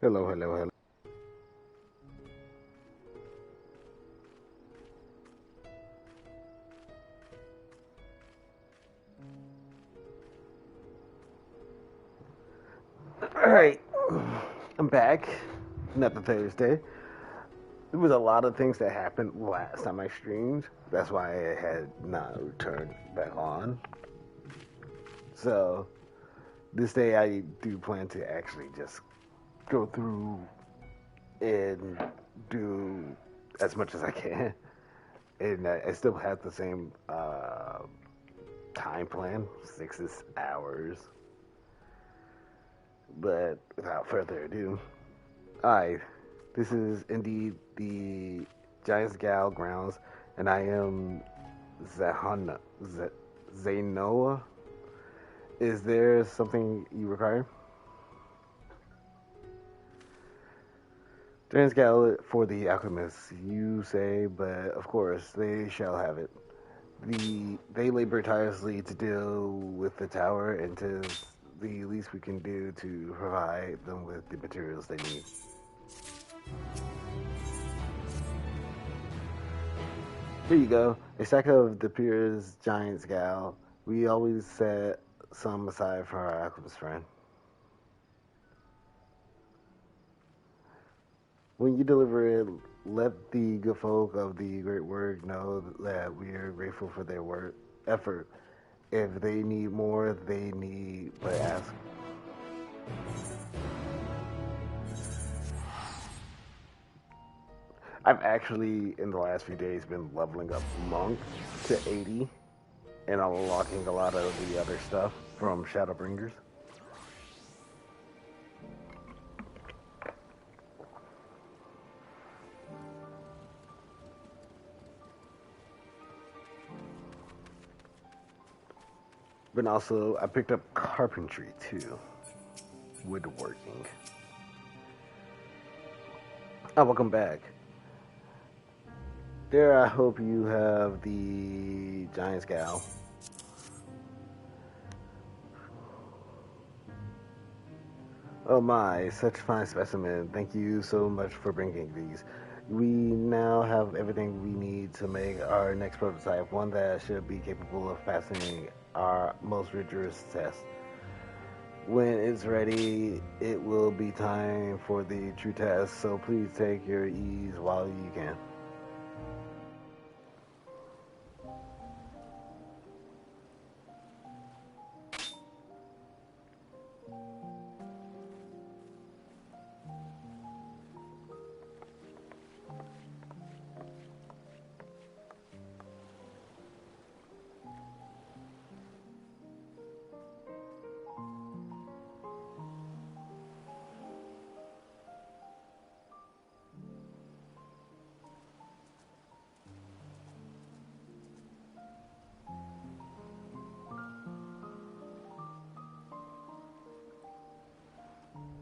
Hello, hello, hello. Alright, I'm back. Another Thursday. There was a lot of things that happened last time I streamed. That's why I had not returned back on. So, this day I do plan to actually just go through and do as much as I can. And I still have the same time plan, 6 hours. But without further ado, alright, this is indeed the Giants Gal grounds, and I am Zanoa. Is there something you require? Giants Gal for the alchemists, you say, but of course they shall have it. They labor tirelessly to deal with the tower, and 'tis the least we can do to provide them with the materials they need. Here you go. A stack of the Piers Giants Gal. We always set some aside for our alchemist friend. When you deliver it, let the good folk of the Great Word know that we are grateful for their work effort. If they need more, they need but ask. I've actually, in the last few days, been leveling up Monk to 80 and unlocking a lot of the other stuff from Shadowbringers. But also, I picked up carpentry too, woodworking. Oh, welcome back. There, I hope you have the Giants Gal. Oh my, such fine specimen. Thank you so much for bringing these. We now have everything we need to make our next prototype, one that should be capable of passing our most rigorous test. When it's ready, it will be time for the true test, so please take your ease while you can.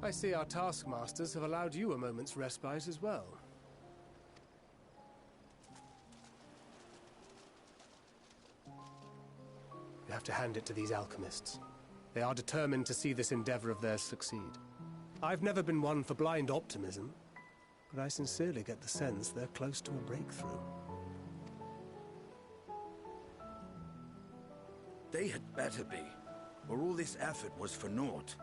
I see our taskmasters have allowed you a moment's respite as well. You have to hand it to these alchemists. They are determined to see this endeavor of theirs succeed. I've never been one for blind optimism, but I sincerely get the sense they're close to a breakthrough. They had better be, or all this effort was for naught.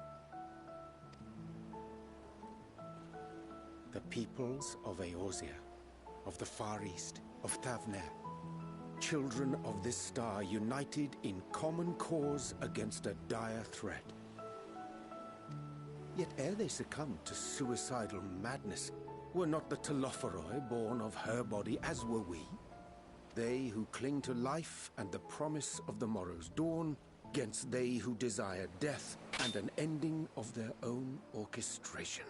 The peoples of Eorzea, of the Far East, of Thavner, children of this star united in common cause against a dire threat. Yet ere they succumbed to suicidal madness, were not the Telophoroi born of her body as were we? They who cling to life and the promise of the morrow's dawn, against they who desire death and an ending of their own orchestration.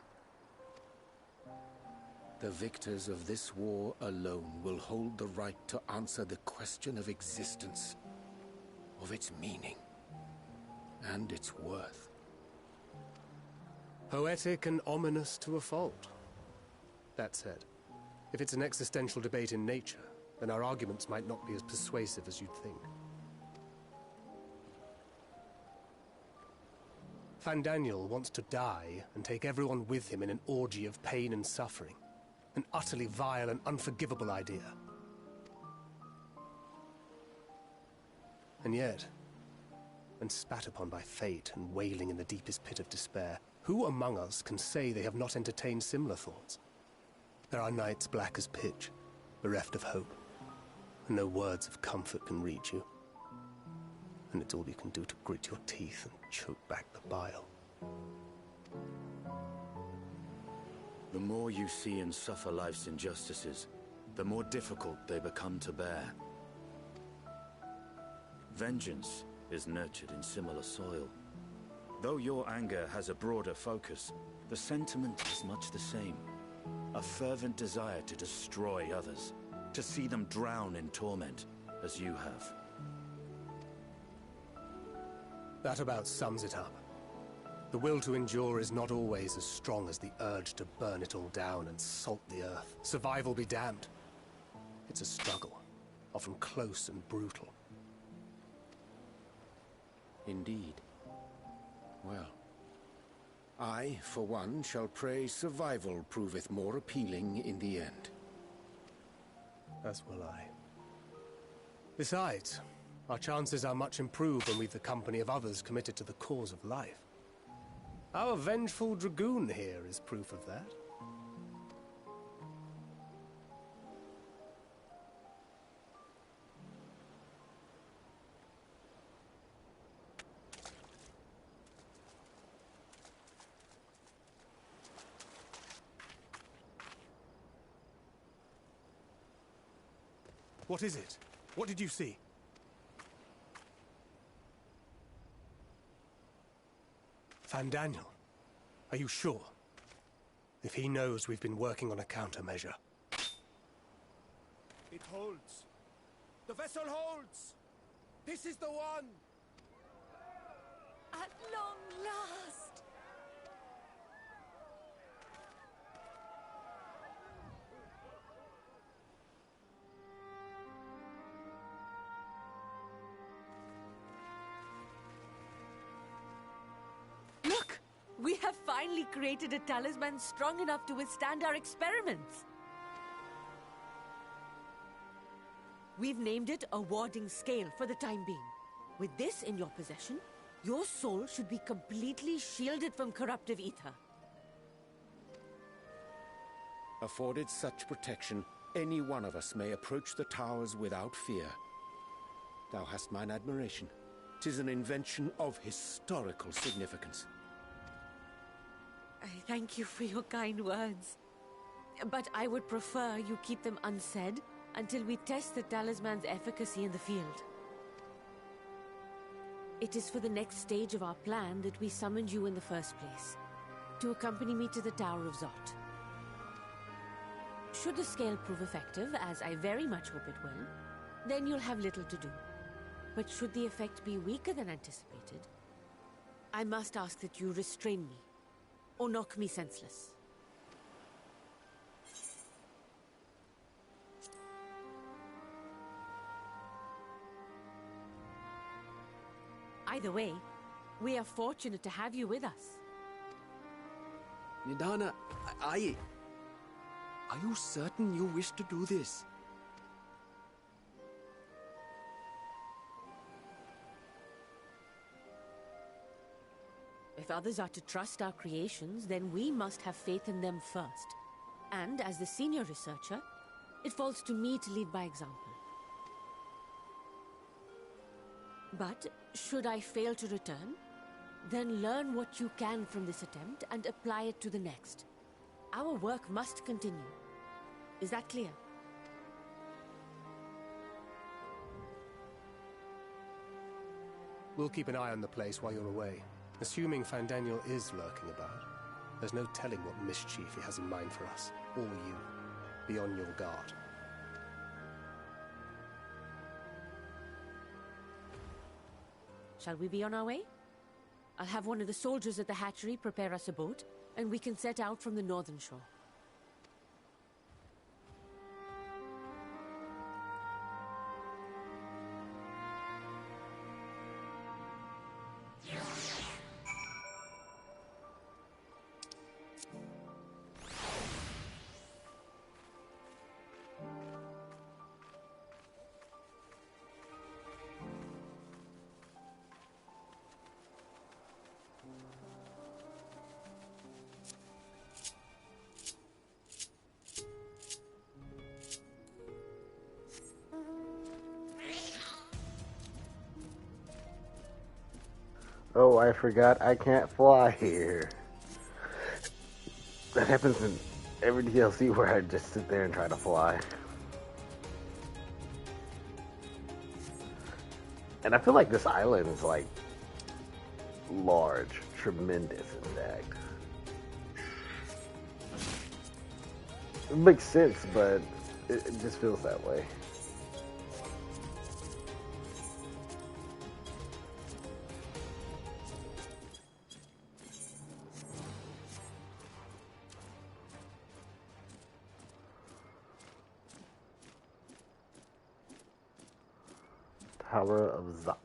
The victors of this war alone will hold the right to answer the question of existence, of its meaning, and its worth. Poetic and ominous to a fault. That said, if it's an existential debate in nature, then our arguments might not be as persuasive as you'd think. Fandaniel wants to die and take everyone with him in an orgy of pain and suffering. An utterly vile and unforgivable idea. And yet, when spat upon by fate and wailing in the deepest pit of despair, who among us can say they have not entertained similar thoughts? There are nights black as pitch, bereft of hope, and no words of comfort can reach you. And it's all you can do to grit your teeth and choke back the bile. The more you see and suffer life's injustices, the more difficult they become to bear. Vengeance is nurtured in similar soil. Though your anger has a broader focus, the sentiment is much the same. A fervent desire to destroy others, to see them drown in torment, as you have. That about sums it up. The will to endure is not always as strong as the urge to burn it all down and salt the earth. Survival be damned. It's a struggle, often close and brutal. Indeed. Well, I, for one, shall pray survival proveth more appealing in the end. As will I. Besides, our chances are much improved when we've the company of others committed to the cause of life. Our vengeful dragoon here is proof of that. What is it? What did you see? Fandaniel, are you sure? If he knows we've been working on a countermeasure. It holds. The vessel holds! This is the one! At long last! Look! We have finally created a talisman strong enough to withstand our experiments! We've named it a warding scale for the time being. With this in your possession, your soul should be completely shielded from corruptive ether. Afforded such protection, any one of us may approach the towers without fear. Thou hast mine admiration. 'Tis an invention of historical significance. I thank you for your kind words. But I would prefer you keep them unsaid until we test the talisman's efficacy in the field. It is for the next stage of our plan that we summoned you in the first place, to accompany me to the Tower of Zot. Should the scale prove effective, as I very much hope it will, then you'll have little to do. But should the effect be weaker than anticipated, I must ask that you restrain me, or knock me senseless. Either way, we are fortunate to have you with us. Nidana, are you certain you wish to do this? If others are to trust our creations, then we must have faith in them first. And as the senior researcher, it falls to me to lead by example. But should I fail to return, then learn what you can from this attempt and apply it to the next. Our work must continue. Is that clear? We'll keep an eye on the place while you're away. Assuming Fandaniel is lurking about, there's no telling what mischief he has in mind for us, or you. Be on your guard. Shall we be on our way? I'll have one of the soldiers at the hatchery prepare us a boat, and we can set out from the northern shore. Oh, I forgot I can't fly here. That happens in every DLC where I just sit there and try to fly. And I feel like this island is like large, tremendous in fact. It makes sense, but it just feels that way. Tower of Zot.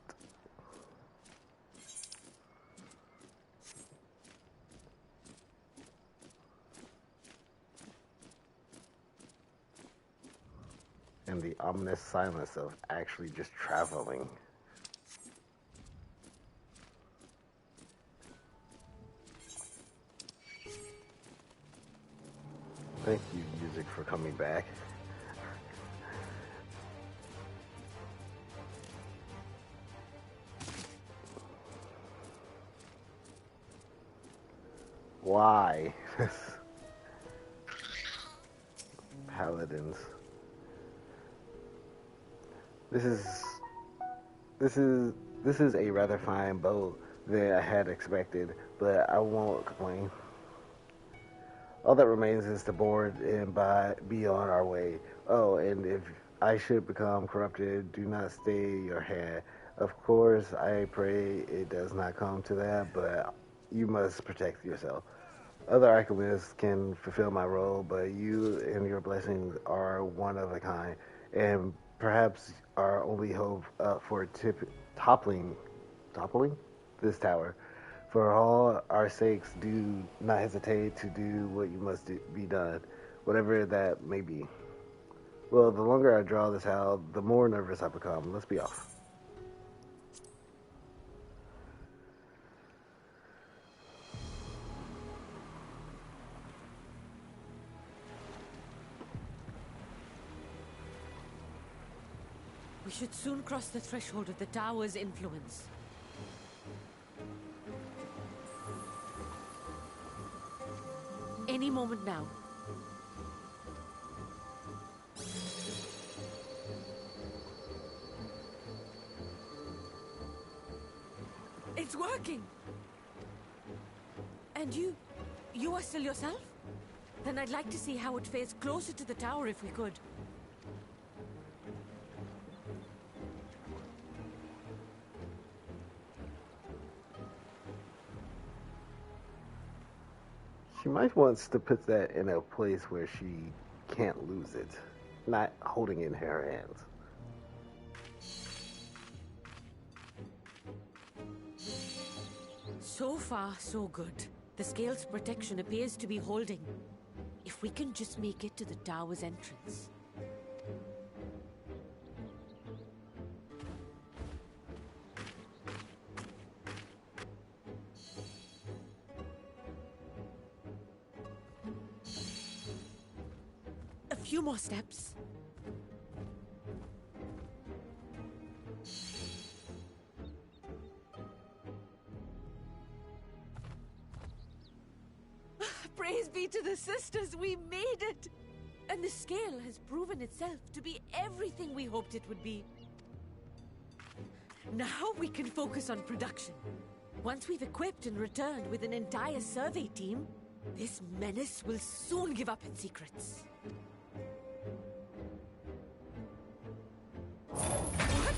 And the ominous silence of actually just traveling. Thank you, music, for coming back. Why? Paladins. This is a rather fine boat than I had expected, but I won't complain. All that remains is to board and be on our way. Oh, and if I should become corrupted, do not stay your hand. Of course, I pray it does not come to that, but you must protect yourself. Other alchemists can fulfill my role, but you and your blessings are one of a kind, and perhaps our only hope for toppling this tower. For all our sakes, do not hesitate to do what you must be done, whatever that may be. Well, the longer I draw this out, the more nervous I become. Let's be off. We should soon cross the threshold of the tower's influence. Any moment now. It's working! And you are still yourself? Then I'd like to see how it fares closer to the tower if we could. She might want to put that in a place where she can't lose it, not holding it in her hands. So far, so good. The scale's protection appears to be holding. If we can just make it to the tower's entrance. A few more steps. Praise be to the sisters, we made it! And the scale has proven itself to be everything we hoped it would be. Now we can focus on production. Once we've equipped and returned with an entire survey team, this menace will soon give up its secrets. What?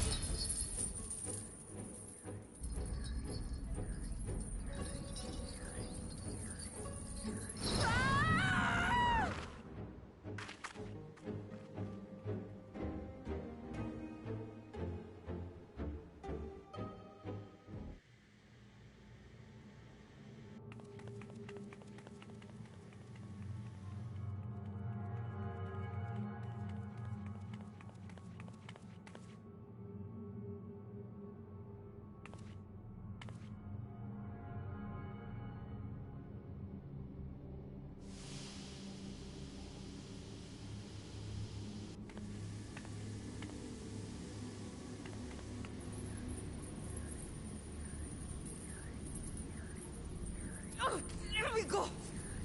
go!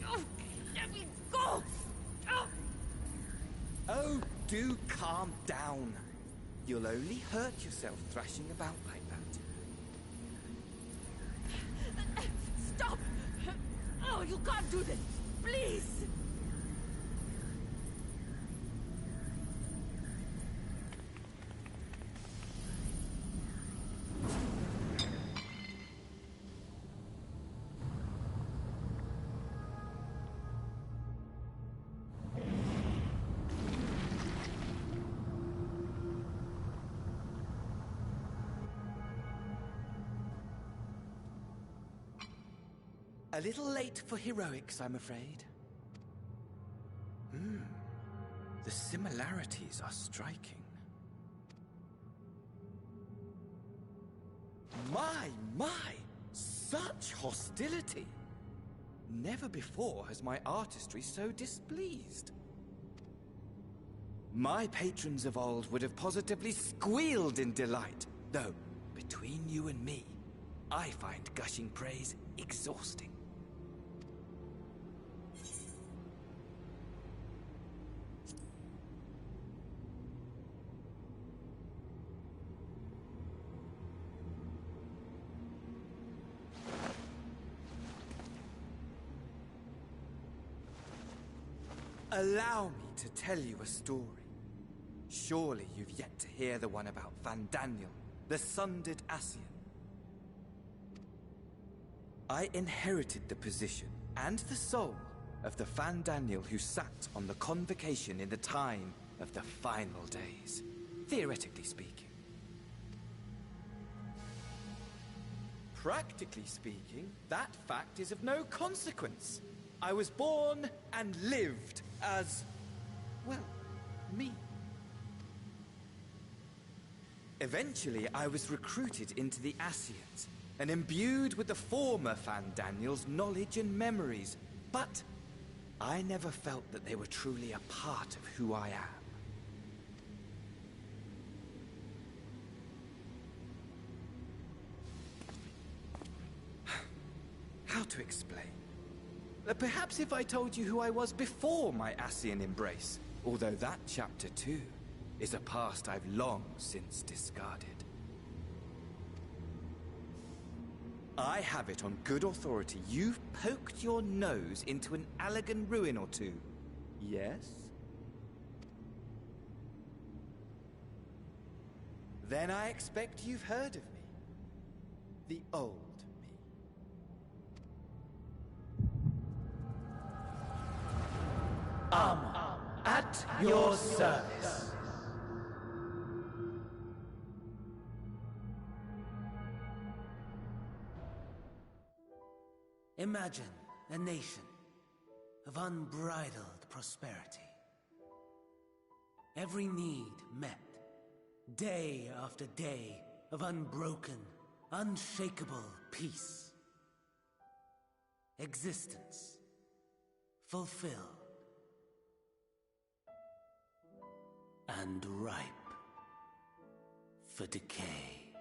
Oh, let me go! Oh. Oh, do calm down. You'll only hurt yourself thrashing about like that. Stop! Oh, you can't do this! Please! A little late for heroics, I'm afraid. The similarities are striking. My! Such hostility! Never before has my artistry so displeased. My patrons of old would have positively squealed in delight, though, between you and me, I find gushing praise exhausting. Allow me to tell you a story. Surely you've yet to hear the one about Vandaniel, the sundered Ascian. I inherited the position and the soul of the Vandaniel who sat on the convocation in the time of the final days, theoretically speaking. Practically speaking, that fact is of no consequence. I was born and lived as, well, me. Eventually, I was recruited into the Ascians and imbued with the former Vandaniel's knowledge and memories, but I never felt that they were truly a part of who I am. How to explain? Perhaps if I told you who I was before my Ascian embrace, although that chapter too is a past I've long since discarded. I have it on good authority you've poked your nose into an Allagan ruin or two. Yes? Then I expect you've heard of me. The old me. At your service. Imagine a nation of unbridled prosperity. Every need met, day after day of unbroken, unshakable peace. Existence fulfilled and ripe for decay.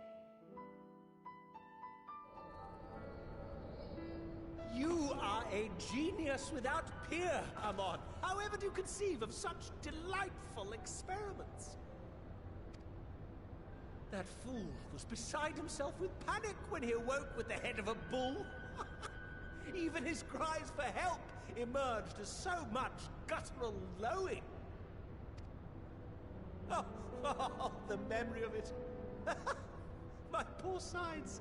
You are a genius without peer, Amon. However do you conceive of such delightful experiments? That fool was beside himself with panic when he awoke with the head of a bull. Even his cries for help emerged as so much guttural lowing. Oh, the memory of it. My poor sides.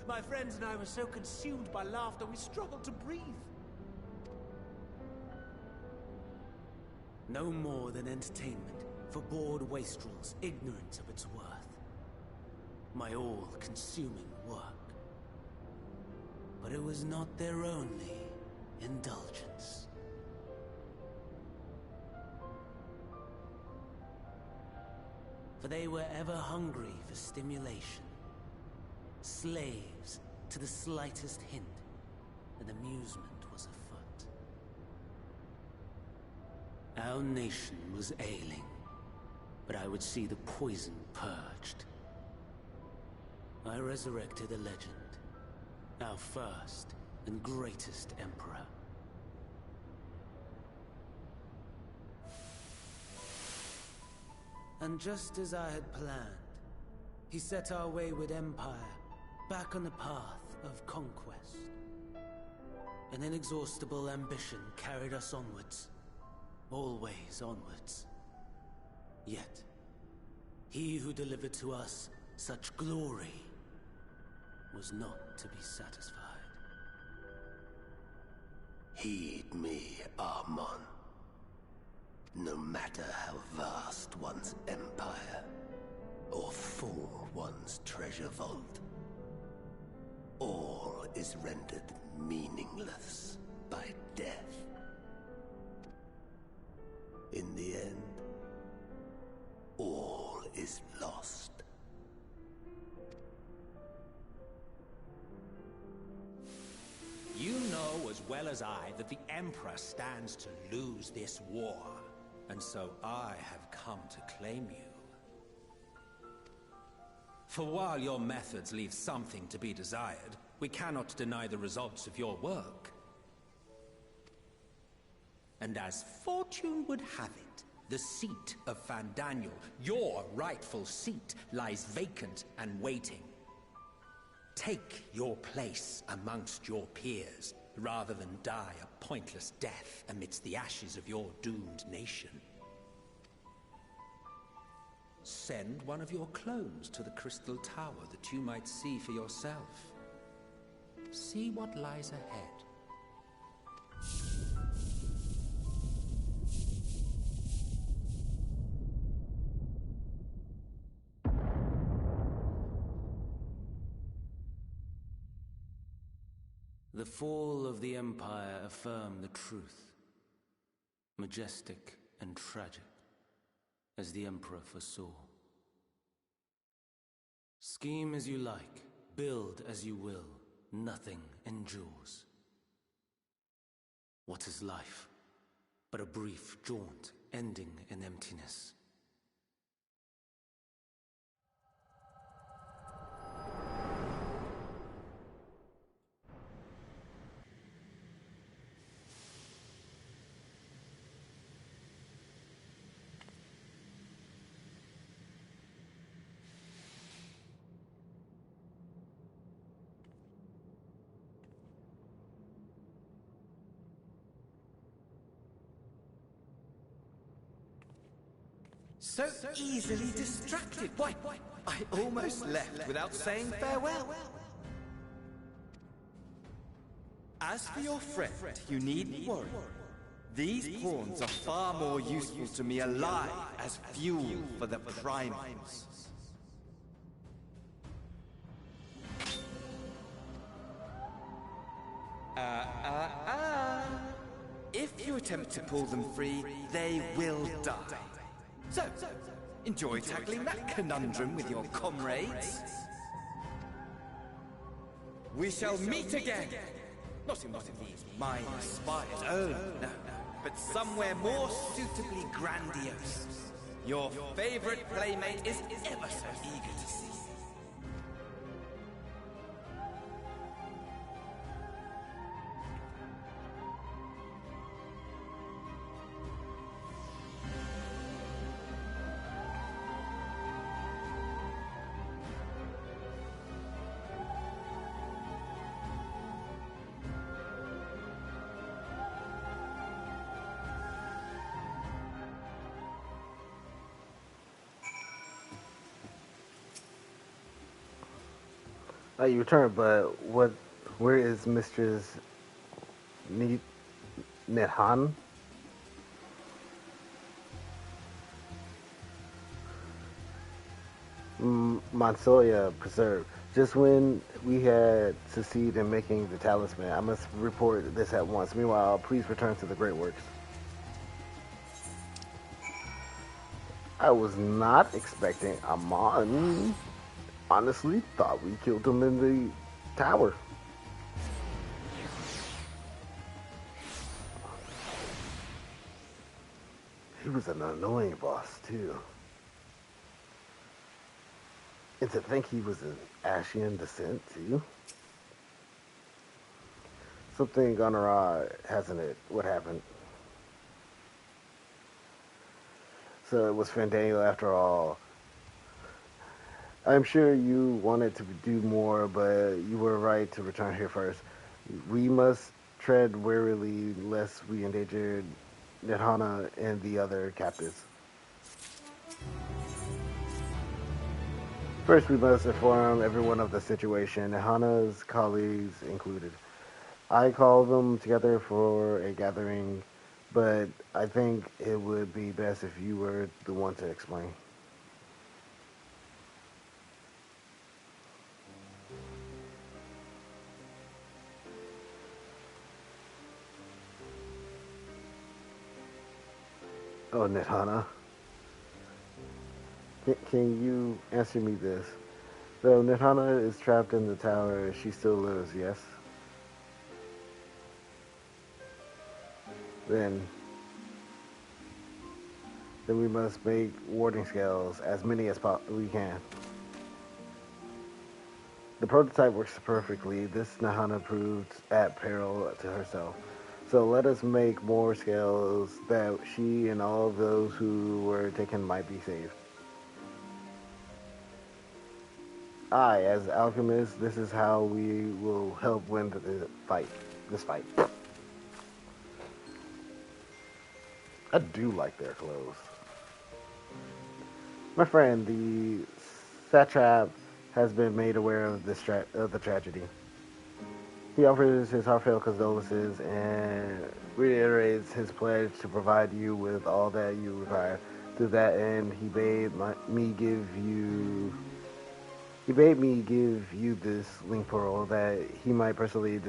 My friends and I were so consumed by laughter we struggled to breathe. No more than entertainment for bored wastrels ignorant of its worth. My all-consuming work. But it was not their only indulgence. For they were ever hungry for stimulation. Slaves to the slightest hint that amusement was afoot. Our nation was ailing, but I would see the poison purged. I resurrected a legend, our first and greatest emperor, And just as I had planned, he set our wayward empire back on the path of conquest. An inexhaustible ambition carried us onwards, always onwards. Yet, he who delivered to us such glory was not to be satisfied. Heed me, Armon. No matter how vast one's empire, or full one's treasure vault, all is rendered meaningless by death. In the end, all is lost. You know as well as I that the Emperor stands to lose this war. And so I have come to claim you. For while your methods leave something to be desired, we cannot deny the results of your work. And as fortune would have it, the seat of Fandaniel, your rightful seat, lies vacant and waiting. Take your place amongst your peers, rather than die a pointless death amidst the ashes of your doomed nation. Send one of your clones to the Crystal Tower that you might see for yourself. See what lies ahead. The fall of the Empire affirmed the truth. Majestic and tragic, as the Emperor foresaw. Scheme as you like, build as you will, nothing endures. What is life but a brief jaunt ending in emptiness? So easily distracted. Why, I almost left without saying farewell. As for your friend, you needn't worry. These pawns are far more useful to me alive as fuel for the primals. If you attempt to pull them free, they will die. So, enjoy tackling that conundrum with your comrades. We shall meet again! Not in one of these minor spires, oh no, but somewhere more suitably grandiose. Your favorite playmate is ever so eager to see you. You returned, but where is Mistress Nehan? Monsoya preserved. Just when we had succeeded in making the talisman, I must report this at once. Meanwhile, please return to the Great Works. I was not expecting Amon. Honestly, thought we killed him in the tower. He was an annoying boss, too. And to think he was an Ashian descent, too. Something gone awry, hasn't it? What happened? So it was Fandaniel after all. I'm sure you wanted to do more, but you were right to return here first. We must tread warily lest we endanger Nirhana and the other captives. First, we must inform everyone of the situation, Nirhana's colleagues included. I called them together for a gathering, but I think it would be best if you were the one to explain. Oh, Nirhana. Can you answer me this? Though Nirhana is trapped in the tower, she still lives, yes? Then we must make warding scales, as many as we can. The prototype works perfectly. This Nirhana proved at peril to herself. So let us make more scales that she and all of those who were taken might be saved. I, as alchemist, this is how we will help win this fight. I do like their clothes. My friend, the satrap has been made aware of the tragedy. He offers his heartfelt condolences and reiterates his pledge to provide you with all that you require. To that end, he bade me give you this link pearl that he might personally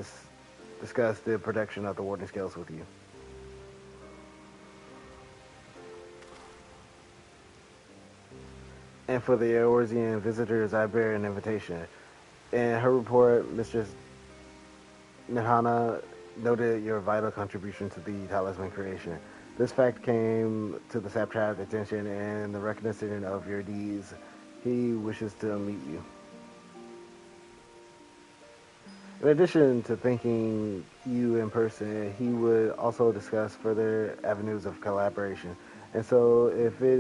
discuss the production of the warding scales with you. And for the Eorzean visitors, I bear an invitation. In her report, Mistress Nirhana noted your vital contribution to the talisman creation. This fact came to the satrap's attention, and the recognition of your deeds, he wishes to meet you. In addition to thanking you in person, he would also discuss further avenues of collaboration. And so, if it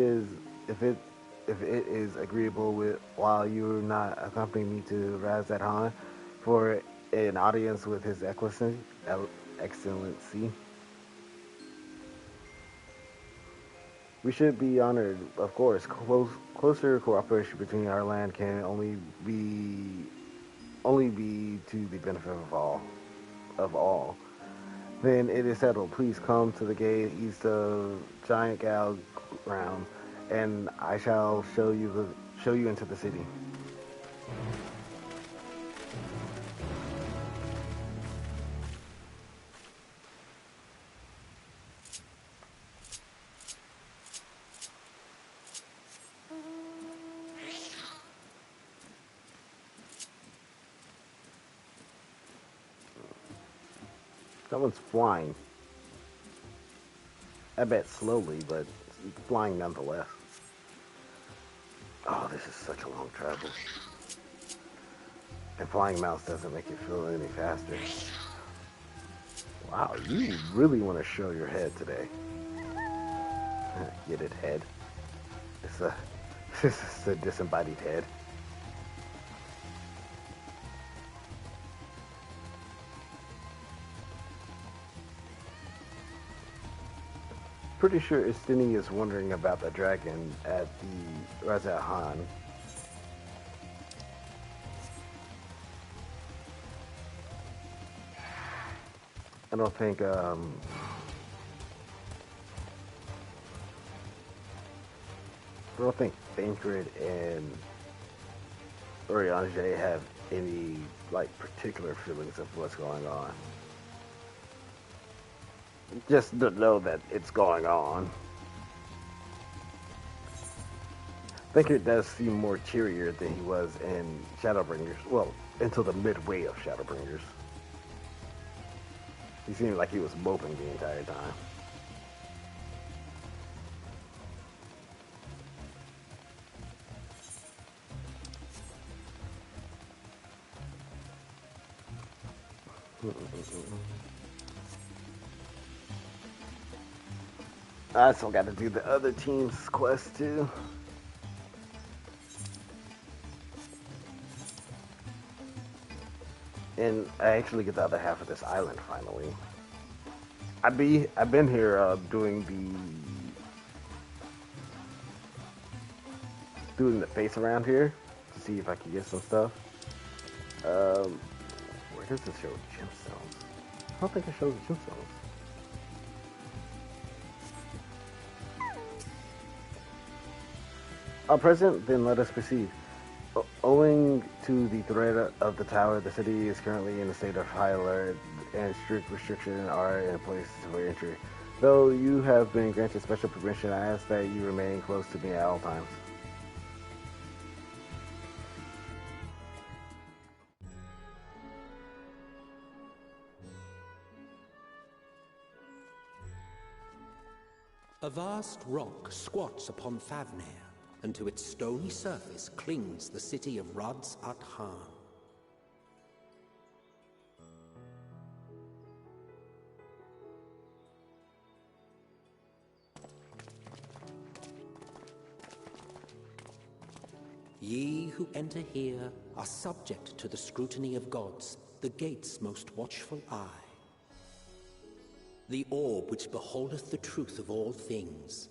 is agreeable with, while you not accompany me to Razat Han for an audience with His Excellency, we should be honored. Of course, closer cooperation between our land can only be to the benefit of all. Then it is settled. Please come to the gate east of Giant Gal grounds, and I shall show you into the city. Someone's flying. I bet slowly, but flying nonetheless. Oh, this is such a long travel. And flying mouse doesn't make it feel any faster. Wow, you really want to show your head today. Get it, head. This is a disembodied head. Pretty sure Istini is wondering about the dragon at the Razat Han. I don't think Thancred and Urianger have any particular feelings of what's going on. Just to know that it's going on. Thancred does seem more cheerier than he was in Shadowbringers. Well, until the midway of Shadowbringers. He seemed like he was moping the entire time. I still got to do the other team's quest too. And I actually get the other half of this island finally. I've been here doing the face around here to see if I can get some stuff. Where does this show gemstones? I don't think it shows gemstones. Our president, then let us proceed. Owing to the threat of the tower, the city is currently in a state of high alert and strict restrictions are in place for entry. Though you have been granted special permission, I ask that you remain close to me at all times. A vast rock squats upon Favnir, and to its stony surface clings the city of Rads at Han. Ye who enter here are subject to the scrutiny of gods, the gate's most watchful eye. The orb which beholdeth the truth of all things.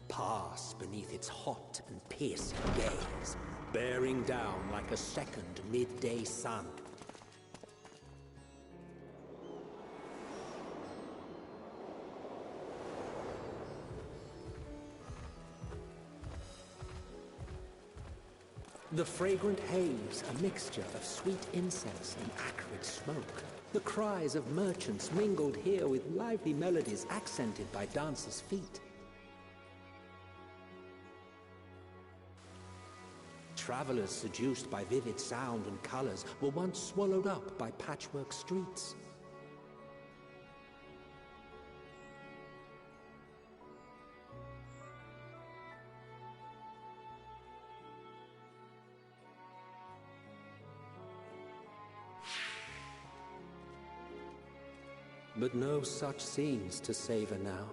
Pass beneath its hot and piercing gaze, bearing down like a second midday sun. The fragrant haze, a mixture of sweet incense and acrid smoke. The cries of merchants mingled here with lively melodies accented by dancers' feet. Travelers seduced by vivid sound and colors were once swallowed up by patchwork streets. But no such scenes to savor now.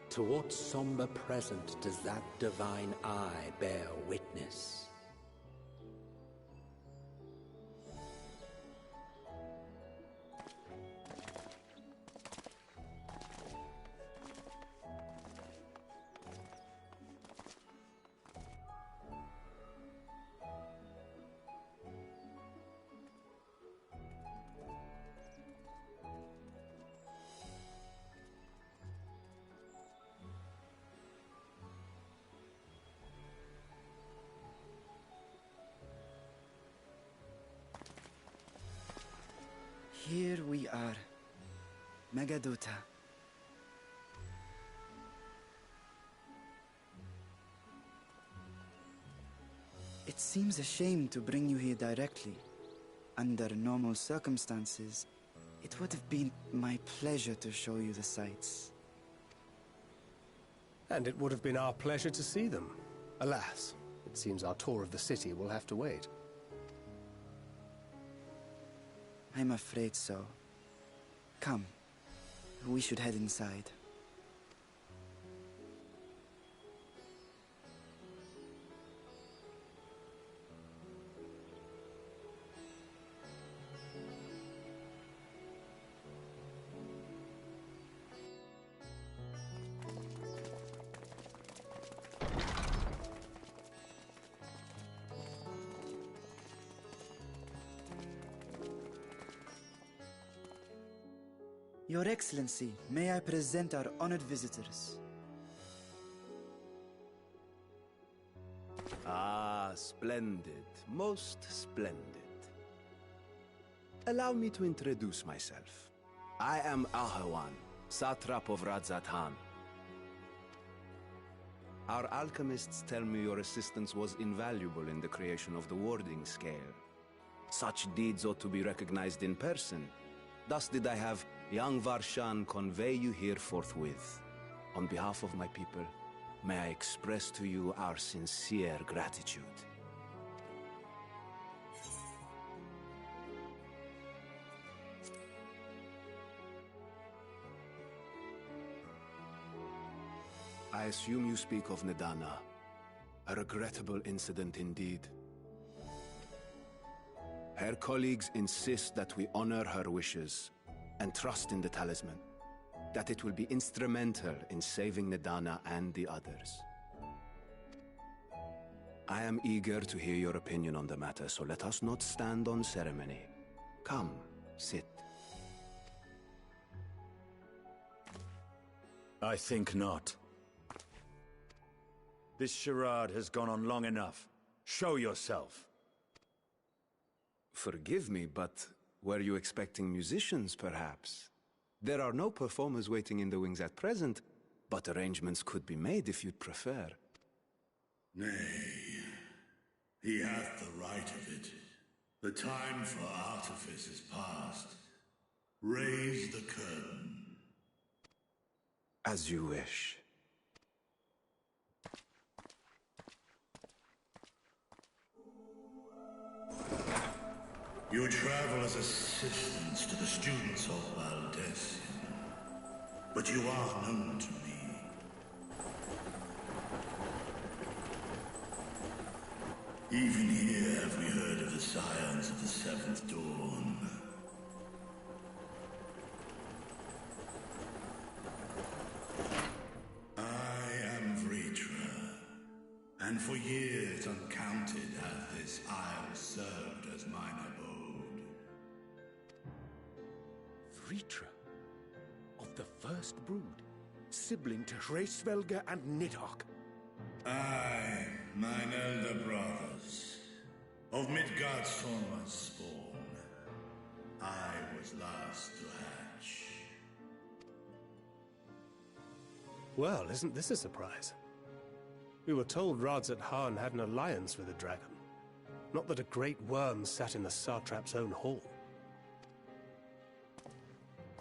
To what somber present does that divine eye bear witness? Here we are, Megadota. It seems a shame to bring you here directly. Under normal circumstances, it would have been my pleasure to show you the sights. And it would have been our pleasure to see them. Alas, it seems our tour of the city will have to wait. I'm afraid so. Come, we should head inside. Your Excellency, may I present our honored visitors? Ah, splendid. Most splendid. Allow me to introduce myself. I am Ahawan, Satrap of Radzat-Han. Our alchemists tell me your assistance was invaluable in the creation of the warding scale. Such deeds ought to be recognized in person. Thus did I have young Varshan convey you here forthwith. On behalf of my people, may I express to you our sincere gratitude. I assume you speak of Nadana. A regrettable incident indeed. Her colleagues insist that we honor her wishes and trust in the talisman, that it will be instrumental in saving Nadana and the others. I am eager to hear your opinion on the matter, so let us not stand on ceremony. Come, sit. I think not. This charade has gone on long enough. Show yourself. Forgive me, but were you expecting musicians, perhaps? There are no performers waiting in the wings at present, but arrangements could be made if you'd prefer. Nay, he hath the right of it. The time for artifice is past. Raise the curtain. As you wish. You travel as assistants to the students of Valdesian, but you are known to me. Even here have we heard of the scions of the Seventh Dawn. I am Vritra, and for years uncounted hath this isle served as mine abode. Vritra, of the First Brood, sibling to Hraesvelgr and Nidhogg. Aye, mine elder brothers, of Midgard's foremost spawn, I was last to hatch. Well, isn't this a surprise? We were told Radzat Han had an alliance with a dragon. Not that a great worm sat in the Satrap's own hall.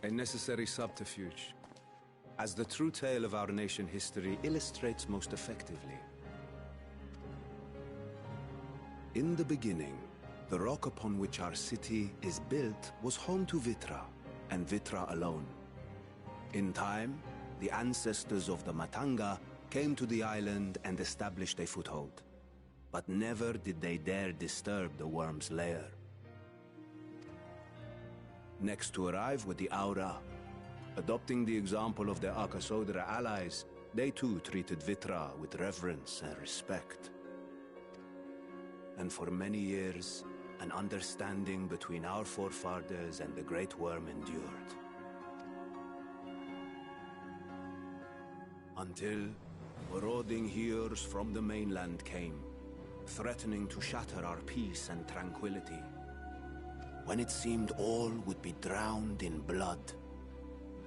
A necessary subterfuge, as the true tale of our nation history illustrates most effectively. In the beginning, the rock upon which our city is built was home to Vitra, and Vitra alone. In time, the ancestors of the Matanga came to the island and established a foothold. But never did they dare disturb the worm's lair. Next to arrive were the Aura. Adopting the example of their Akasodra allies, they too treated Vitra with reverence and respect. And for many years, an understanding between our forefathers and the Great Worm endured. Until marauding heroes from the mainland came, threatening to shatter our peace and tranquility. When it seemed all would be drowned in blood,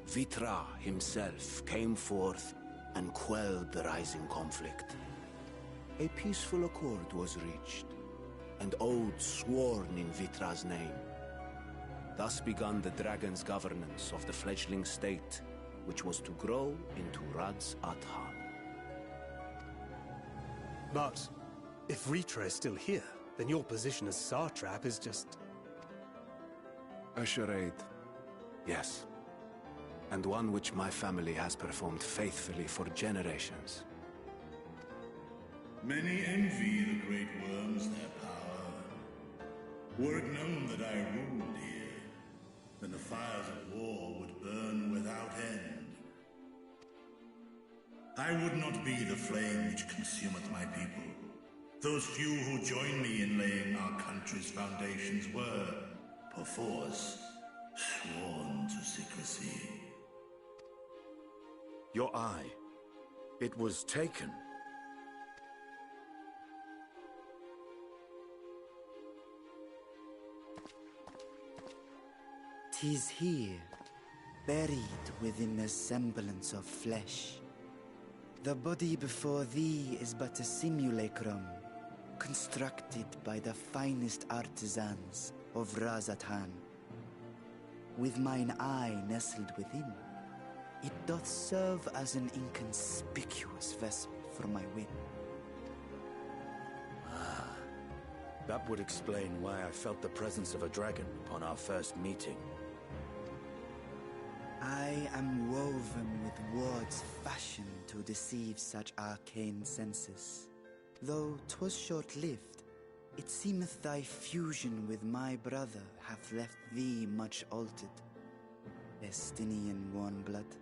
Vitra himself came forth and quelled the rising conflict. A peaceful accord was reached, and oaths sworn in Vitra's name. Thus began the dragon's governance of the fledgling state, which was to grow into Radzat Han. But if Vritra is still here, then your position as Satrap is just... A charade, yes. And one which my family has performed faithfully for generations. Many envy the Great Worms their power. Were it known that I ruled here, then the fires of war would burn without end. I would not be the flame which consumeth my people. Those few who join me in laying our country's foundations were, perforce, sworn to secrecy. Your eye. It was taken. 'Tis here, buried within the semblance of flesh. The body before thee is but a simulacrum, constructed by the finest artisans of Radzat Han. With mine eye nestled within, it doth serve as an inconspicuous vessel for my win. That would explain why I felt the presence of a dragon upon our first meeting. I am woven with wards fashioned to deceive such arcane senses. Though 'twas short-lived, it seemeth thy fusion with my brother hath left thee much altered. Estinian warmblood.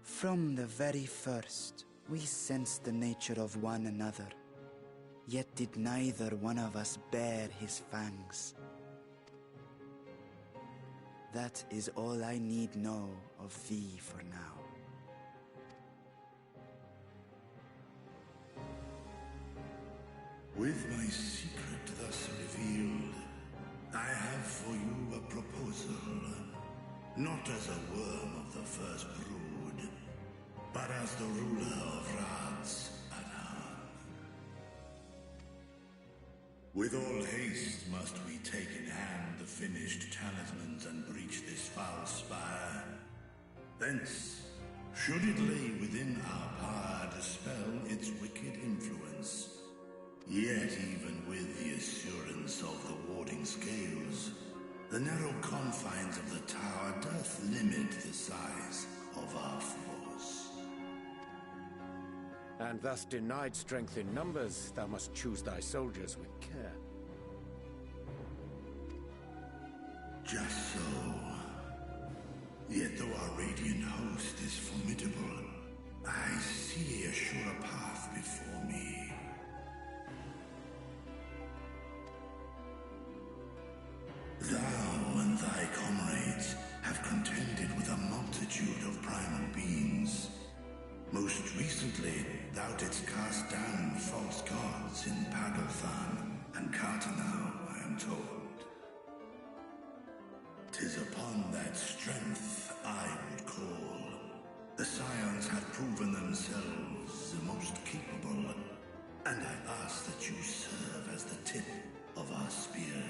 From the very first, we sensed the nature of one another. Yet did neither one of us bare his fangs. That is all I need know of thee for now. With my secret thus revealed, I have for you a proposal. Not as a worm of the first brood, but as the ruler of Radz at Harn. With all haste must we take in hand the finished talismans and breach this foul spire. Thence, should it lay within our power, dispel its wicked influence. Yet even with the assurance of the warding scales, the narrow confines of the tower doth limit the size of our force. And thus denied strength in numbers, thou must choose thy soldiers with care. Just so. Yet though our radiant host is formidable, I see a surer path before me. Thou and thy comrades have contended with a multitude of primal beings. Most recently, thou didst cast down false gods in Pagalthan and Cartanau, I am told. 'Tis upon that strength I would call. The Scions have proven themselves the most capable, and I ask that you serve as the tip of our spear.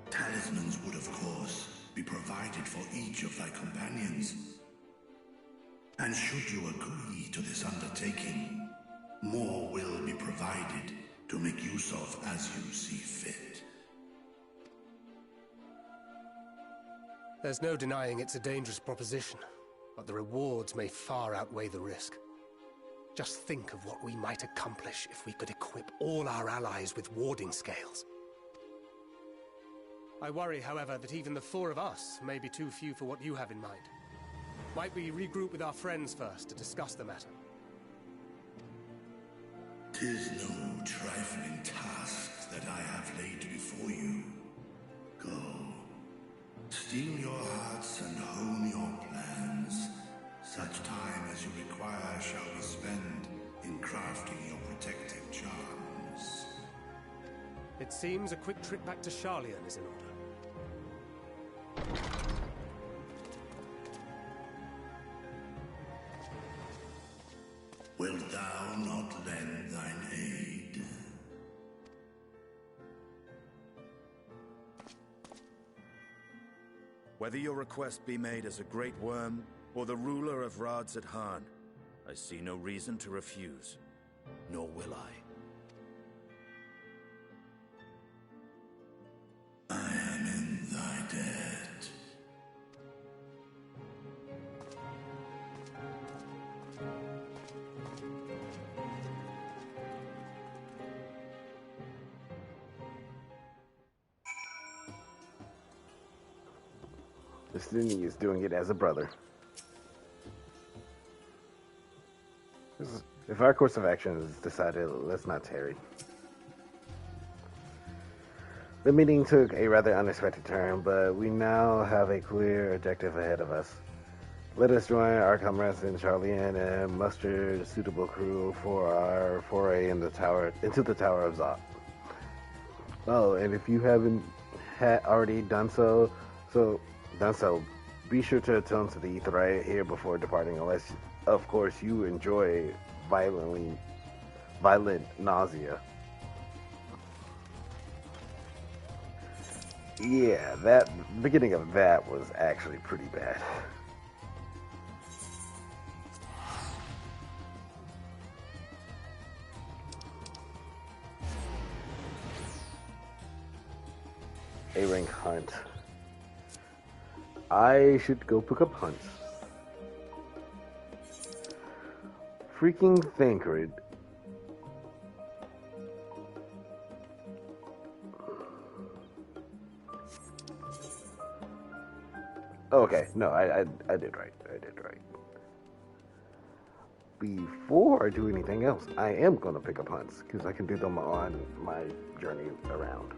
Talismans would, of course, be provided for each of thy companions. And should you agree to this undertaking, more will be provided to make use of as you see fit. There's no denying it's a dangerous proposition, but the rewards may far outweigh the risk. Just think of what we might accomplish if we could equip all our allies with warding scales. I worry, however, that even the four of us may be too few for what you have in mind. Might we regroup with our friends first to discuss the matter? 'Tis no trifling task that I have laid before you. Go. Steel your hearts and hone your plans. Such time as you require shall be spent in crafting your protective charms. It seems a quick trip back to Sharlayan is in order. Wilt thou not lend thine aid? Whether your request be made as a great worm or the ruler of Radz at Harn, I see no reason to refuse, nor will I. I am in thy debt. Destiny is doing it as a brother. If our course of action is decided, let's not tarry. The meeting took a rather unexpected turn, but we now have a clear objective ahead of us. Let us join our comrades in Sharlayan and muster a suitable crew for our foray into the Tower of Zot. Oh, and if you haven't already done so, be sure to atone to the ether right here before departing, unless, of course, you enjoy violent nausea. Yeah, that beginning of that was actually pretty bad. A-rank hunt. I should go pick up hunts. Freaking Thancred. Okay, no, I did right. I did right. Before I do anything else, I am going to pick up hunts, because I can do them on my journey around.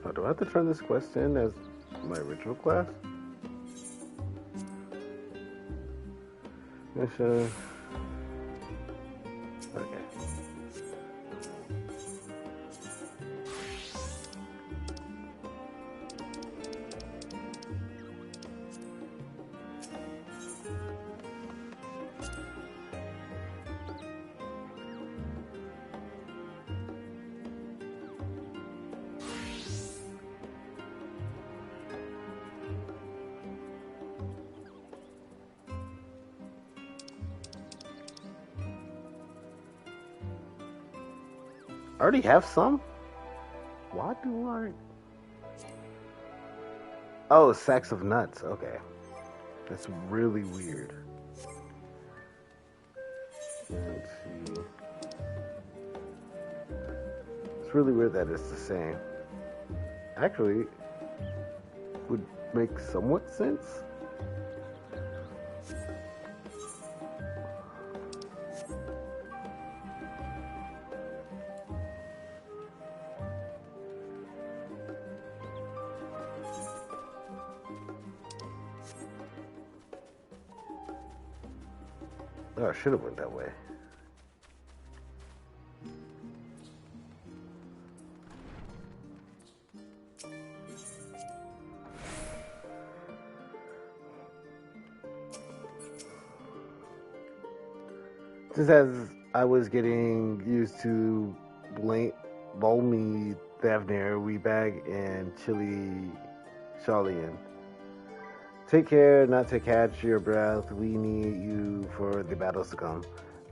Oh, do I have to turn this quest in as my original class? Mission. Okay. I already have some? Why do I... Oh, sacks of nuts. Okay. That's really weird. Let's see. It's really weird that it's the same. Actually, would make somewhat sense. Oh, I should have went that way. Just as I was getting used to Balmy Thavnir, Weebag, and Chili Sharlayan. Take care not to catch your breath. We need you for the battles to come.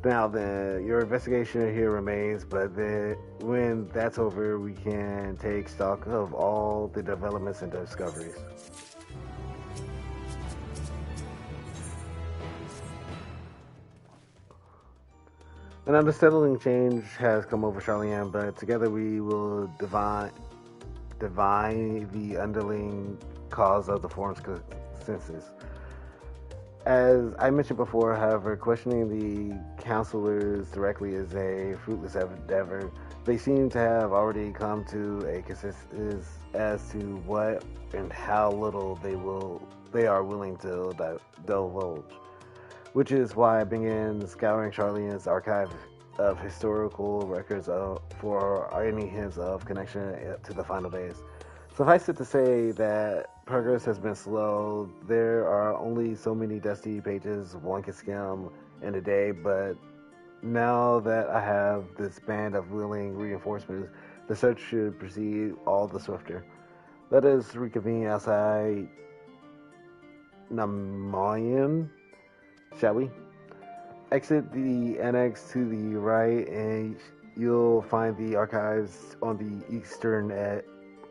Now then, your investigation here remains, but then when that's over, we can take stock of all the developments and discoveries. An unsettling change has come over Sharlayan, but together we will divine the underlying cause of the form's senses. As I mentioned before, however, questioning the counselors directly is a fruitless endeavor. They seem to have already come to a consensus as to what and how little they are willing to divulge. Which is why I began scouring Sharlayan's archive of historical records for any hints of connection to the final days. Suffice it to say that progress has been slow. There are only so many dusty pages one can skim in a day, but now that I have this band of willing reinforcements, the search should proceed all the swifter. Let us reconvene outside Namayan, shall we? Exit the annex to the right and you'll find the archives on the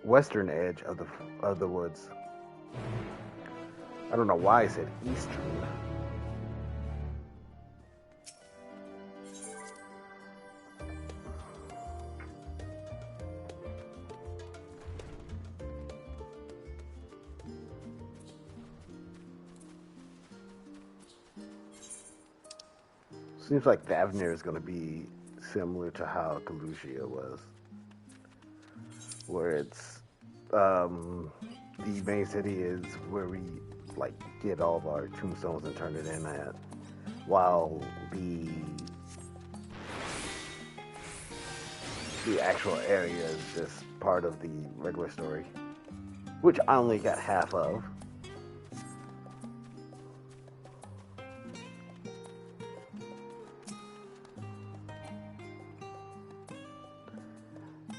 western edge of the woods. I don't know why I said eastern. Seems like Thavnir is going to be similar to how Kalusia was, where it's the main city is where we like get all of our tombstones and turn it in at, while the actual area is just part of the regular story, which I only got half of.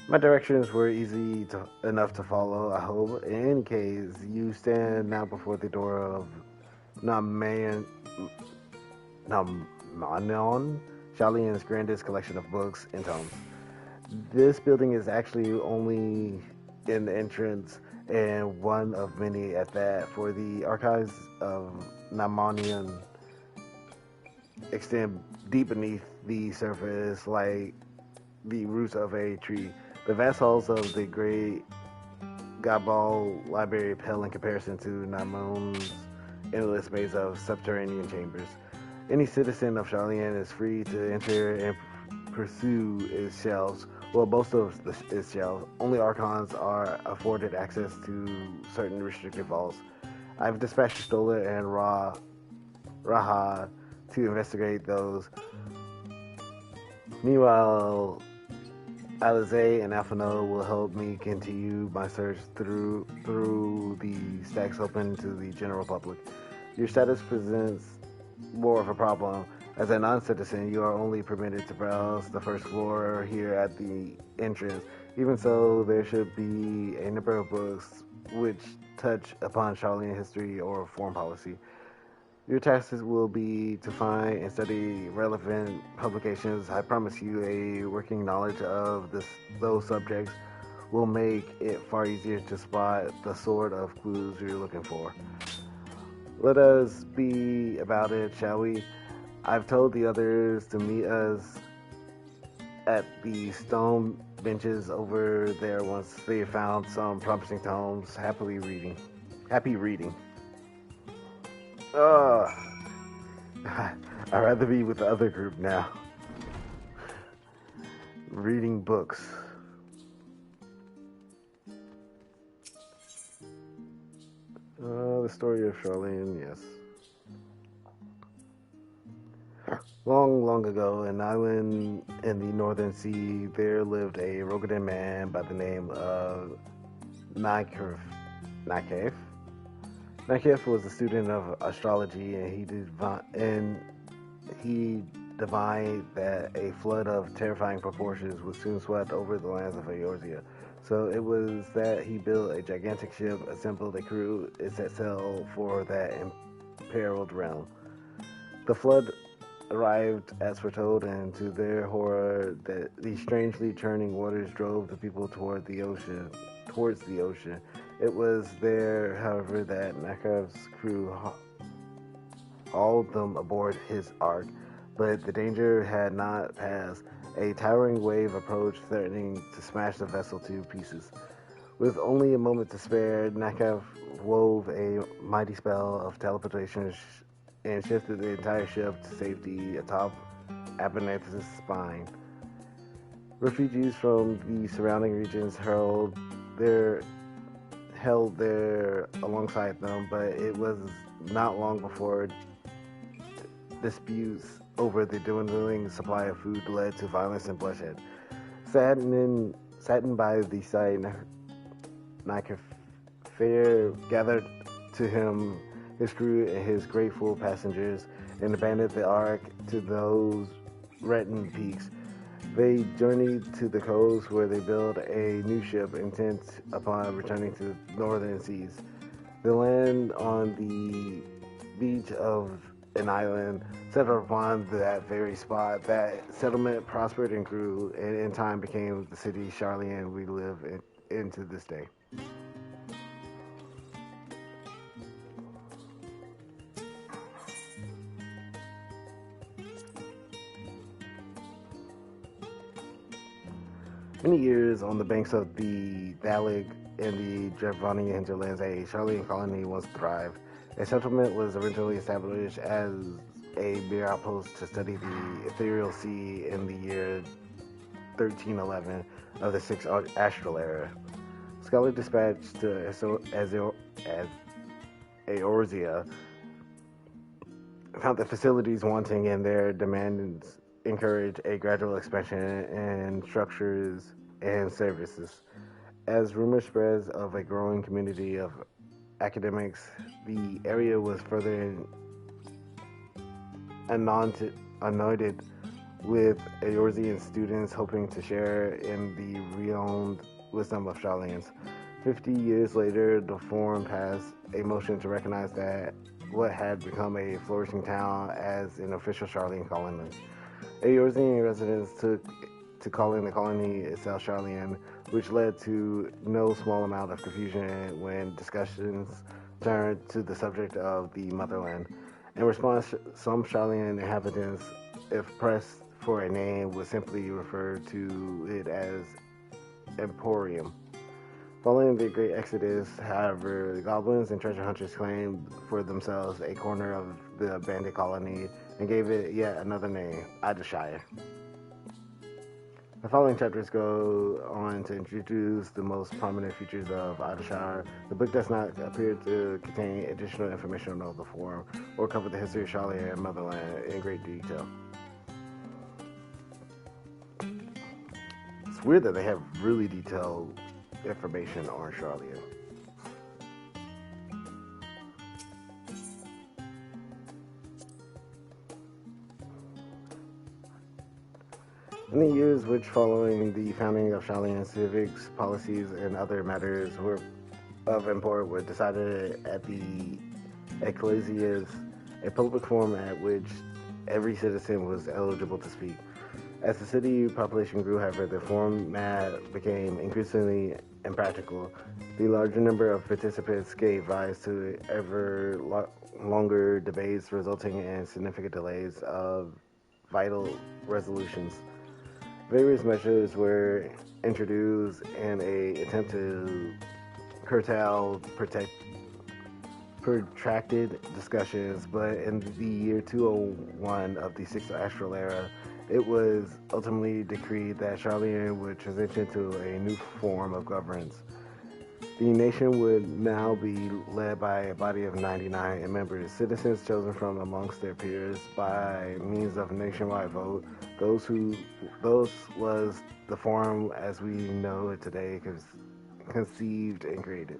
My directions were enough to follow, I hope. In any case, you stand now before the door of Namanon, Shalian's grandest collection of books and tomes. This building is actually only an entrance, and one of many at that, for the archives of Namanion extend deep beneath the surface like the roots of a tree. The vast halls of the great Gabal library pale in comparison to Namon's endless maze of subterranean chambers. Any citizen of Sharlayan is free to enter and pursue its shelves. Well, most of its shelves. Only Archons are afforded access to certain restricted vaults. I've dispatched Stola and Raha to investigate those. Meanwhile, Alize and Alphano will help me continue my search through the stacks open to the general public. Your status presents more of a problem. As a non-citizen, you are only permitted to browse the first floor here at the entrance. Even so, there should be a number of books which touch upon Sharlayan history or foreign policy. Your tasks will be to find and study relevant publications. I promise you a working knowledge of those subjects will make it far easier to spot the sort of clues you're looking for. Let us be about it, shall we? I've told the others to meet us at the stone benches over there once they have found some promising tomes. Happy reading. I'd rather be with the other group now. Reading books. The story of Sharlayan, yes. Long, long ago, an island in the northern sea, there lived a Rogadan man by the name of Nykath. Nykath was a student of astrology, and he divined that a flood of terrifying proportions would soon sweep over the lands of Eorzea. So it was that he built a gigantic ship, assembled a crew, and set sail for that imperiled realm. The flood arrived as foretold, and to their horror, the strangely churning waters drove the people towards the ocean. It was there, however, that Nykath's crew hauled them aboard his ark, but the danger had not passed. A towering wave approached, threatening to smash the vessel to pieces. With only a moment to spare, Nykath wove a mighty spell of teleportation and shifted the entire ship to safety atop Aberneth's spine. Refugees from the surrounding regions held there alongside them, but it was not long before disputes over the dwindling supply of food led to violence and bloodshed. Saddened by the sight, Nykath gathered to him his crew and his grateful passengers and abandoned the ark to those threatened peaks. They journeyed to the coast where they built a new ship intent upon returning to the northern seas. They land on the beach of an island settled upon that very spot. That settlement prospered and grew, and in time became the city Sharlayan we live in to this day. Many years on the banks of the Thalig and the Drevani hinterlands, a Sharlayan colony once thrived. A settlement was originally established as a mere outpost to study the ethereal sea in the year 1311 of the Sixth Astral Era. Scholar dispatched to Eorzea found the facilities wanting, and their demands encourage a gradual expansion in structures and services. As rumor spreads of a growing community of academics, the area was further anointed with Eorzean students hoping to share in the renowned wisdom of Sharlayans. 50 years later, the Forum passed a motion to recognize that what had become a flourishing town as an official Sharlayan colony. Eorzean residents took to calling the colony itself Sharlayan, which led to no small amount of confusion when discussions turned to the subject of the motherland. In response, some Sharlayan inhabitants, if pressed for a name, would simply refer to it as Emporium. Following the Great Exodus, however, the goblins and treasure hunters claimed for themselves a corner of the bandit colony and gave it yet another name, Adashire. The following chapters go on to introduce the most prominent features of Adashire. The book does not appear to contain additional information on the Forum or cover the history of Sharlayan and Motherland in great detail. It's weird that they have really detailed information on Sharlayan. In the years which following the founding of Sharlayan, civics, policies, and other matters were of import were decided at the Ecclesias, a public forum at which every citizen was eligible to speak. As the city population grew, however, the format became increasingly impractical. The larger number of participants gave rise to ever longer debates, resulting in significant delays of vital resolutions. Various measures were introduced in an attempt to curtail protracted discussions, but in the year 201 of the Sixth Astral Era, it was ultimately decreed that Sharlayan would transition to a new form of governance. The nation would now be led by a body of 99 members, citizens chosen from amongst their peers by means of a nationwide vote. Those was the Forum as we know it today, conceived and created.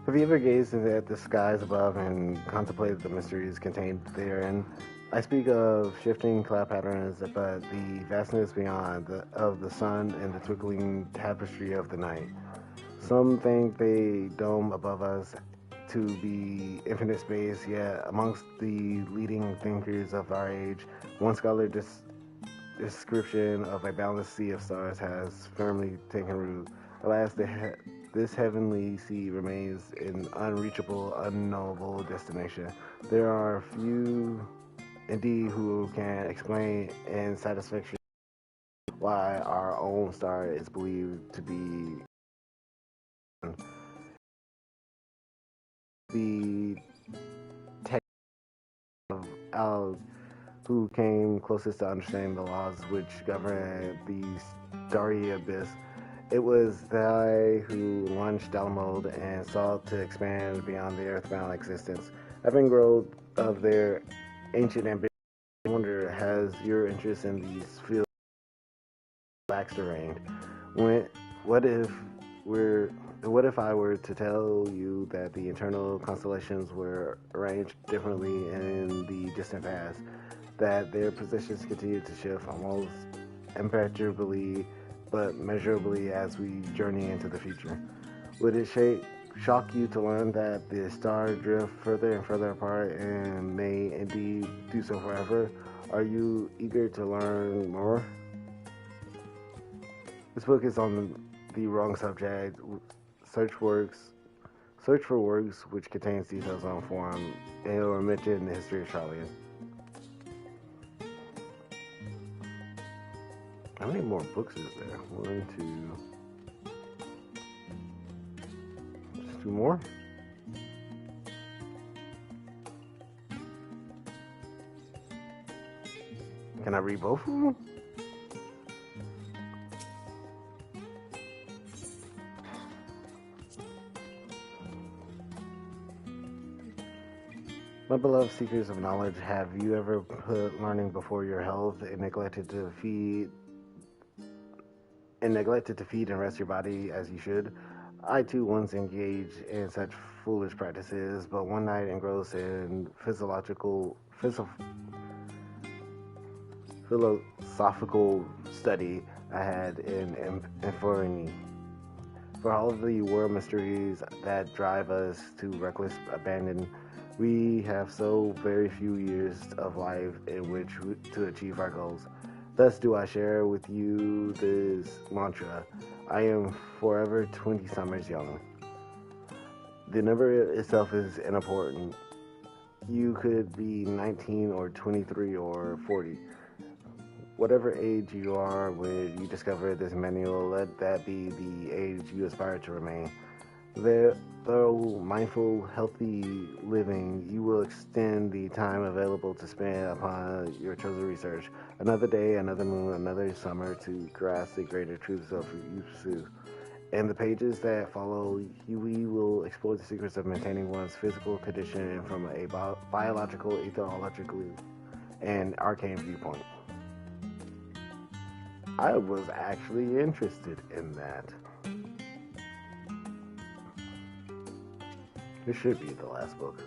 Have you ever gazed at the skies above and contemplated the mysteries contained therein? I speak of shifting cloud patterns, but the vastness beyond of the sun and the twinkling tapestry of the night. Some think they dome above us to be infinite space, yet amongst the leading thinkers of our age, one scholar description of a boundless sea of stars has firmly taken root. Alas, this heavenly sea remains an unreachable, unknowable destination. There are few, indeed, who can explain in satisfaction why our own star is believed to be the text of Al, who came closest to understanding the laws which govern the starry abyss. It was they who launched Dalamode and sought to expand beyond the earthbound existence. Having grown of their ancient ambition, I wonder, has your interest in these fields waxed or waned? What if I were to tell you that the internal constellations were arranged differently in the distant past, that their positions continue to shift almost imperturbably but measurably as we journey into the future? Would it shock you to learn that the stars drift further and further apart and may indeed do so forever? Are you eager to learn more? This book is on the wrong subject. Search for works which contains details on Forum and it will mention the history of Sharlayan. How many more books is there? 1, 2. Just 2 more? Can I read both of them? My beloved seekers of knowledge, have you ever put learning before your health and neglected to feed and neglected to feed and rest your body as you should. I too once engaged in such foolish practices, but one night engrossed in philosophical study I had in Inferni. For all of the world mysteries that drive us to reckless abandon, we have so very few years of life in which to achieve our goals. Thus do I share with you this mantra. I am forever 20 summers young. The number itself is unimportant. You could be 19 or 23 or 40. Whatever age you are when you discover this manual, let that be the age you aspire to remain. Though mindful, healthy living, you will extend the time available to spend upon your chosen research. Another day, another moon, another summer to grasp the greater truths of Yusu. In the pages that follow, we will explore the secrets of maintaining one's physical condition from a biological, ethological, and arcane viewpoint. I was actually interested in that. This should be the last book.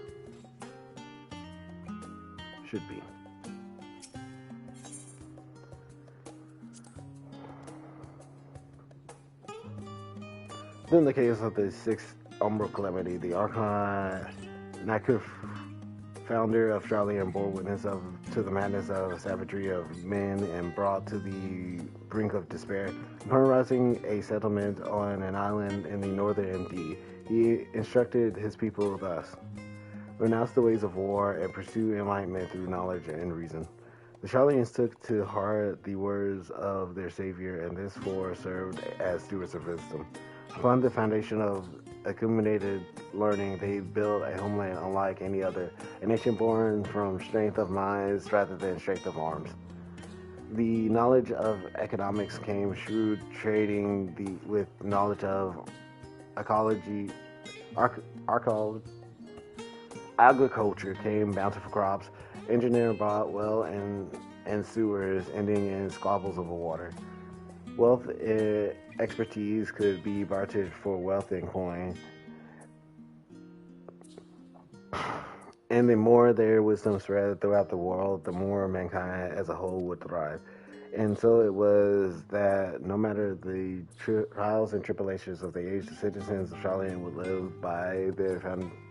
Should be. Then the case of the sixth Umbral Calamity, the Archon Nakuf, founder of Sharlayan, bore witness to the madness of savagery of men and brought to the brink of despair. Upon rising a settlement on an island in the northern MD, he instructed his people thus: renounce the ways of war and pursue enlightenment through knowledge and reason. The Sharlayans took to heart the words of their savior, and this force served as stewards of wisdom. Upon the foundation of accumulated learning, they built a homeland unlike any other, a nation born from strength of minds rather than strength of arms. The knowledge of economics came shrewd trading with knowledge of ecology, agriculture came bountiful crops, engineering brought well and sewers ending in squabbles over water. Wealth and expertise could be bartered for wealth and coin. And the more their wisdom spread throughout the world, the more mankind as a whole would thrive. And so it was that no matter the trials and tribulations of the age, the citizens of Sharlayan would live by their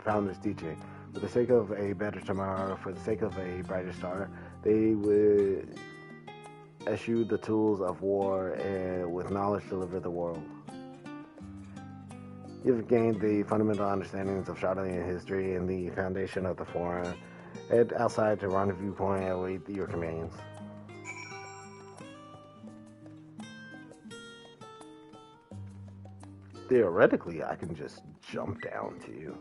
founder's teaching. For the sake of a better tomorrow, for the sake of a brighter star, they would eschew the tools of war and with knowledge deliver the world. You've gained the fundamental understandings of Sharlayan history and the foundation of the Forum. Head outside to Rendezvous Point and await your commands. Theoretically, I can just jump down to you.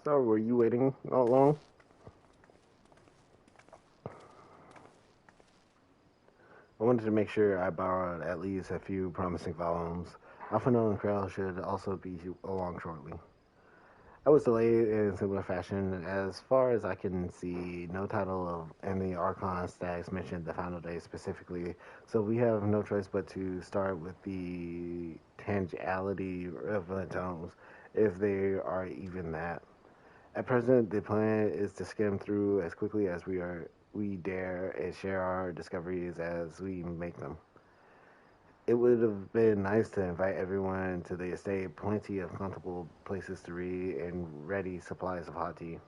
So, were you waiting all long? I wanted to make sure I borrowed at least a few promising volumes. Alphinaud and Krell should also be along shortly. I was delayed in similar fashion. As far as I can see, no title in the Archon stacks mentioned the final day specifically, so we have no choice but to start with the tangentiality relevant tomes, if they are even that. At present, the plan is to skim through as quickly as we dare and share our discoveries as we make them. It would have been nice to invite everyone to the estate, plenty of comfortable places to read, and ready supplies of hot tea.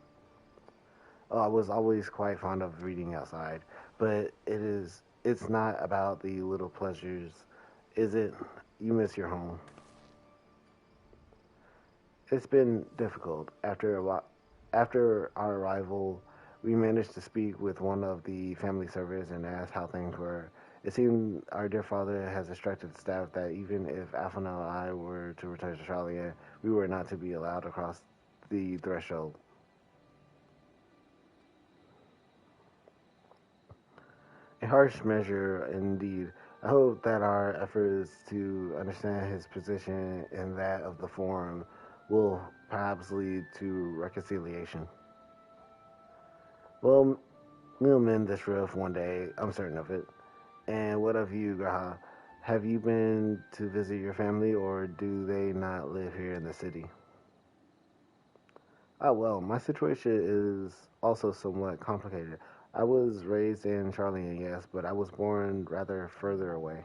I was always quite fond of reading outside, but it's not about the little pleasures, is it? You miss your home. It's been difficult. After our arrival, we managed to speak with one of the family servants and asked how things were. It seemed our dear father has instructed the staff that even if Alpha and I were to return to Charlia, we were not to be allowed across the threshold. A harsh measure indeed. I hope that our efforts to understand his position and that of the Forum will perhaps lead to reconciliation. Well, we'll mend this rift one day, I'm certain of it. And what of you, Graha? Have you been to visit your family, or do they not live here in the city? Ah, well, my situation is also somewhat complicated. I was raised in Charlian, yes, but I was born rather further away.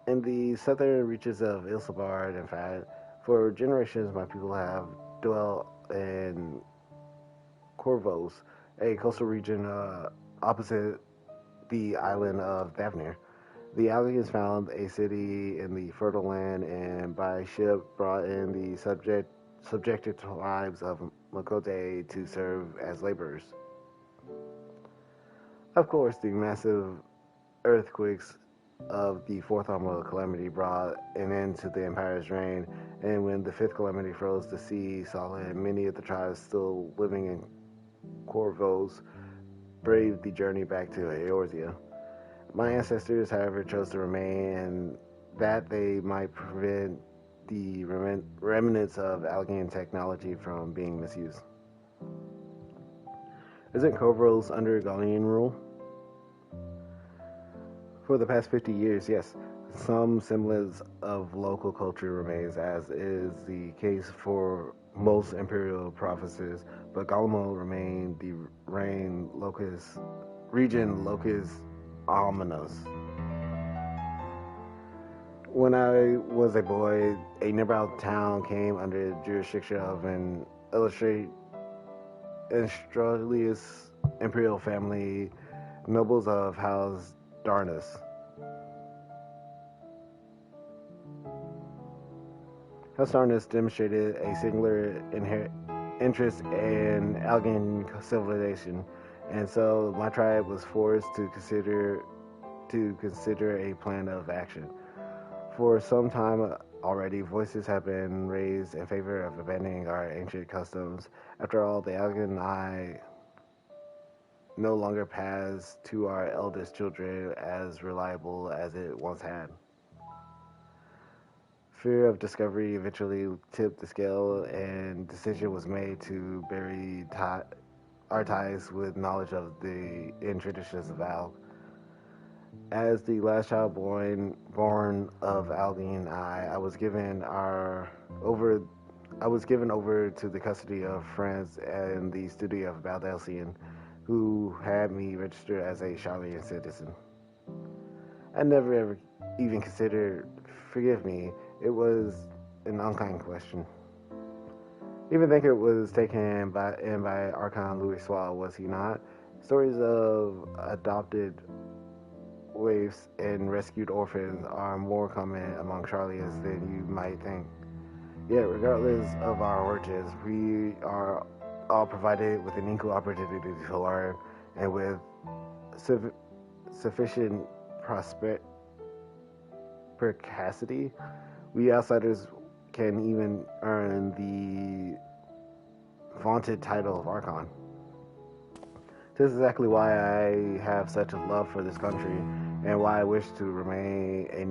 In the southern reaches of Ilsabard, in fact, for generations my people have dwelt in Corvos, a coastal region opposite the island of Thavnir. The Allians found a city in the fertile land and by ship brought in the subjected tribes of Makote to serve as laborers. Of course, the massive earthquakes of the fourth Armor Calamity brought an end to the Empire's reign, and when the fifth Calamity froze the sea solid, many of the tribes still living in Corvos braved the journey back to Eorzea. My ancestors, however, chose to remain, and that they might prevent the remnants of Algian technology from being misused. Isn't Corvos under Gallian rule? For the past 50 years, yes. Some semblance of local culture remains, as is the case for most imperial provinces, but Galmo remained the region locus ominous. When I was a boy, a nearby town came under the jurisdiction of an illustrious imperial family, nobles of House Darnus. House Darnus demonstrated a singular interest in Algan civilization, and so my tribe was forced to consider a plan of action. For some time already, voices have been raised in favor of abandoning our ancient customs. After all, the Algan eye no longer pass to our eldest children as reliable as it once had. Fear of discovery eventually tipped the scale, and decision was made to bury our ties with knowledge of the traditions of Alg. As the last child born of Algin I was given over to the custody of friends and the studio of Baldelsian, who had me registered as a Charlian citizen. I never ever even considered, forgive me, it was an unkind question. Even Thinker was taken by Archon Louis Swall, was he not? Stories of adopted waifs and rescued orphans are more common among Charlians than you might think. Yet, regardless of our origins, we are all provided with an equal opportunity to learn, and with sufficient perspicacity, we outsiders can even earn the vaunted title of Archon. This is exactly why I have such a love for this country, and why I wish to remain a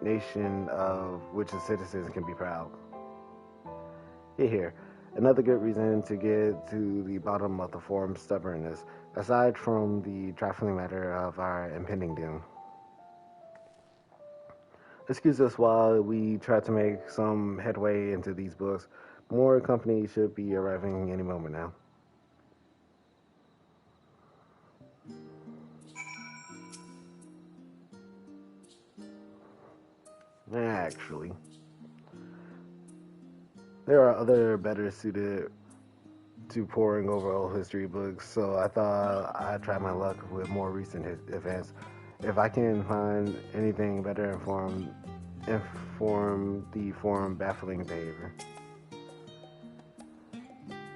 nation of which the citizens can be proud. Here, another good reason to get to the bottom of the Forum's stubbornness, aside from the trifling matter of our impending doom. Excuse us while we try to make some headway into these books. More company should be arriving any moment now. Actually, there are other better suited to poring over old history books, so I thought I'd try my luck with more recent events. If I can find anything better inform the Forum baffling behavior.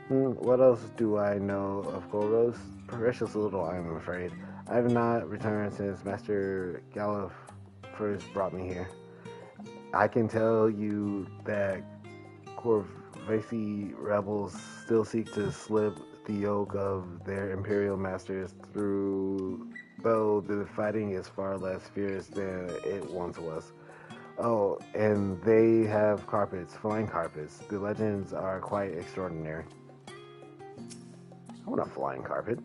What else do I know of Goros? Precious little, I'm afraid. I have not returned since Master Galuf first brought me here. I can tell you that Corvasi rebels still seek to slip the yoke of their Imperial masters through, though the fighting is far less fierce than it once was. Oh, and they have carpets, flying carpets. The legends are quite extraordinary. I want a flying carpet.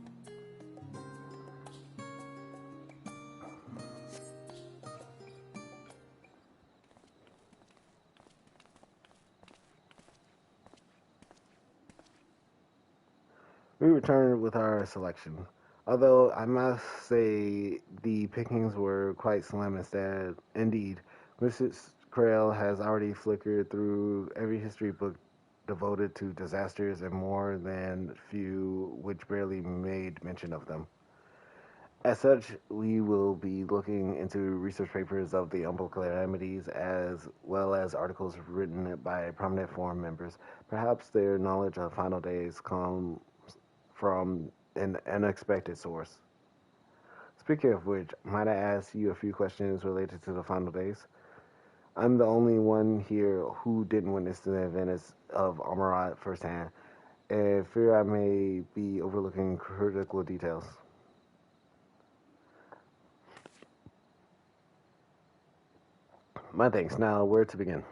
We returned with our selection. Although I must say the pickings were quite slim instead. Indeed, Mrs. Krail has already flickered through every history book devoted to disasters and more than few which barely made mention of them. As such, we will be looking into research papers of the Umble calamities as well as articles written by prominent forum members. Perhaps their knowledge of final days comes from an unexpected source. Speaking of which, might I ask you a few questions related to the final days? I'm the only one here who didn't witness the events of Amarat firsthand, and fear I may be overlooking critical details. My thanks. Now, where to begin?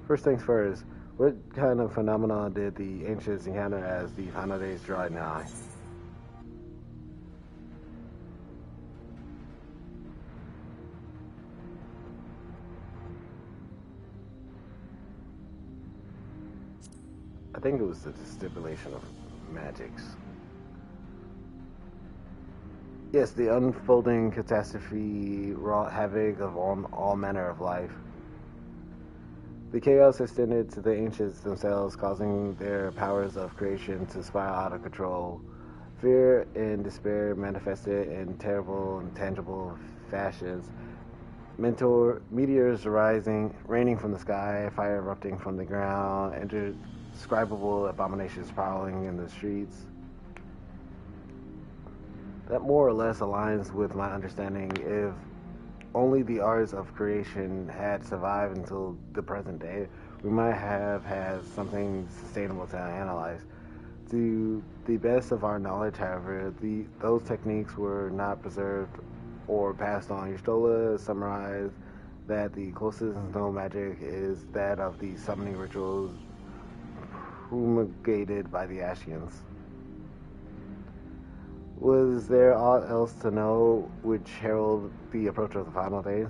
First things first, what kind of phenomenon did the ancients encounter as the final days draw nigh? I think it was the stipulation of magics. Yes, the unfolding catastrophe wrought havoc of all manner of life. The chaos extended to the ancients themselves, causing their powers of creation to spiral out of control. Fear and despair manifested in terrible and tangible fashions. Meteors raining from the sky, fire erupting from the ground, indescribable abominations prowling in the streets. That more or less aligns with my understanding. If only the arts of creation had survived until the present day, we might have had something sustainable to analyze. To the best of our knowledge, however, those techniques were not preserved or passed on. Y'shtola summarized that the closest known magic is that of the summoning rituals promulgated by the Ashians. Was there aught else to know which herald the approach of the final days?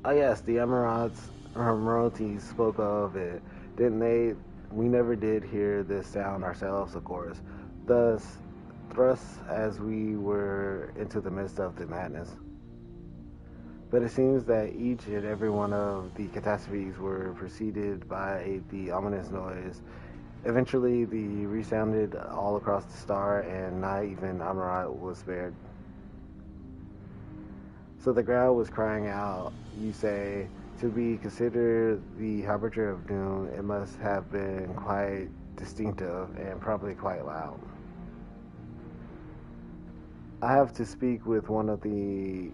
Oh yes, the Emeralds spoke of it, didn't they? We never did hear this sound ourselves, of course. Thus, thrust as we were into the midst of the madness. But it seems that each and every one of the catastrophes were preceded by the ominous noise. Eventually, the resounded all across the star, and not even Amarat was spared. So the ground was crying out, you say, to be considered the harbinger of doom. It must have been quite distinctive and probably quite loud. I have to speak with one of the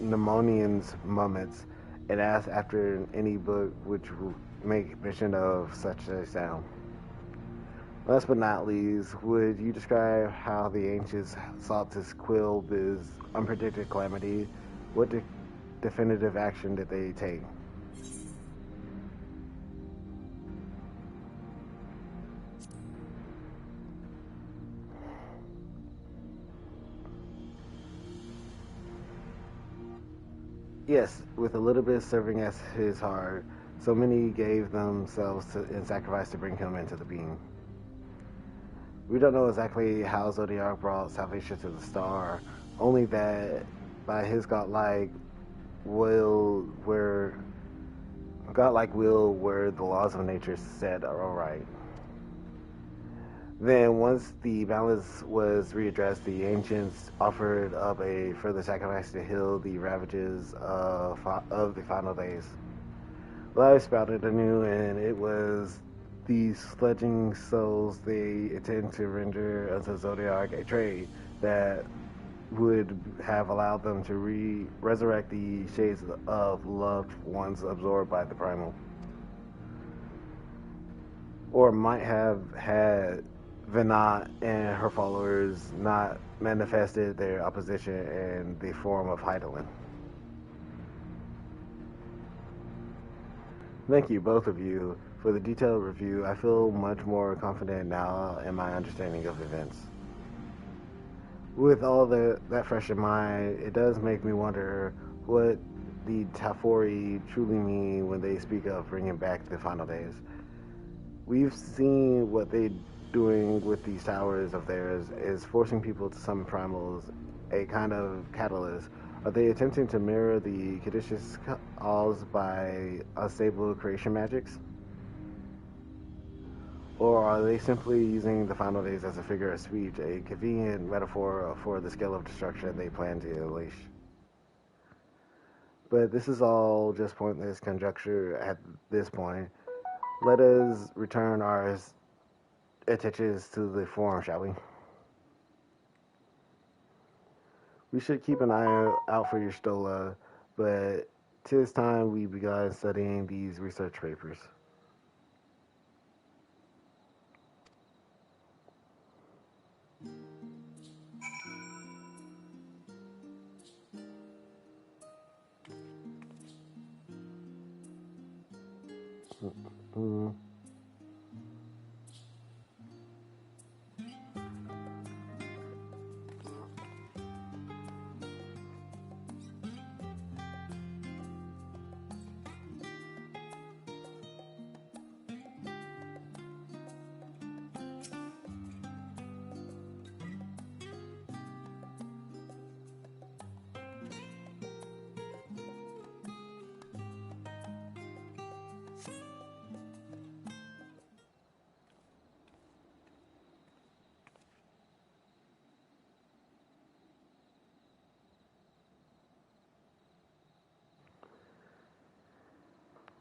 Mnemonian's mummets and ask after any book which will make mention of such a sound. Last but not least, would you describe how the ancients sought to quell this unpredicted calamity? What definitive action did they take? Yes, with a little bit serving as his heart, so many gave themselves in sacrifice to bring him into the being. We don't know exactly how Zodiac brought salvation to the star, only that by his godlike will, where the laws of nature said are all right. Then, once the balance was readdressed, the ancients offered up a further sacrifice to heal the ravages of the final days. Life sprouted anew, and it was these fledgling souls they intend to render unto Zodiac a trade that would have allowed them to resurrect the shades of loved ones absorbed by the primal. Or might have had Venat and her followers not manifested their opposition in the form of Hydaelyn. Thank you, both of you, for the detailed review. I feel much more confident now in my understanding of events. With all that fresh in mind, it does make me wonder what the Tafori truly mean when they speak of bringing back the final days. We've seen what they're doing with these towers of theirs is forcing people to summon primals, a kind of catalyst. Are they attempting to mirror the Caduceus caused by unstable creation magics? Or are they simply using the final days as a figure of speech, a convenient metaphor for the scale of destruction they plan to unleash? But this is all just pointless conjecture at this point. Let us return our attentions to the forum, shall we? We should keep an eye out for your Stola, but 'tis time we began studying these research papers. Mm-hmm.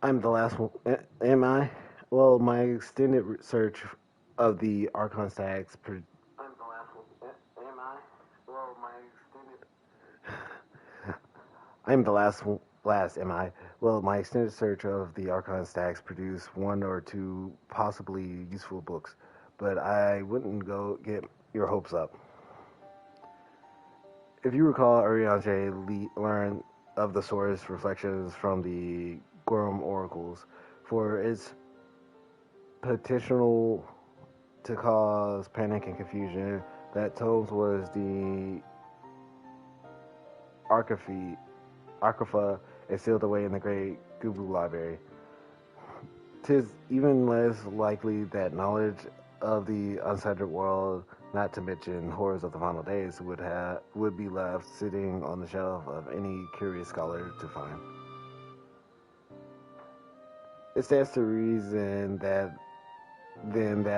I'm the last one. Am I? Well, my extended search of the Archon stacks. I'm the last one. Am I? Well, my extended. I'm the last. Am I? Well, my extended search of the Archon stacks produced one or two possibly useful books, but I wouldn't go get your hopes up. If you recall, Urianger learned of the source reflections from the Gorham oracles, for its potential to cause panic and confusion. That Tomes was the Arcapha and sealed away in the Great Gubu Library. 'Tis even less likely that knowledge of the unsettled world, not to mention horrors of the final days, would be left sitting on the shelf of any curious scholar to find. It stands to reason that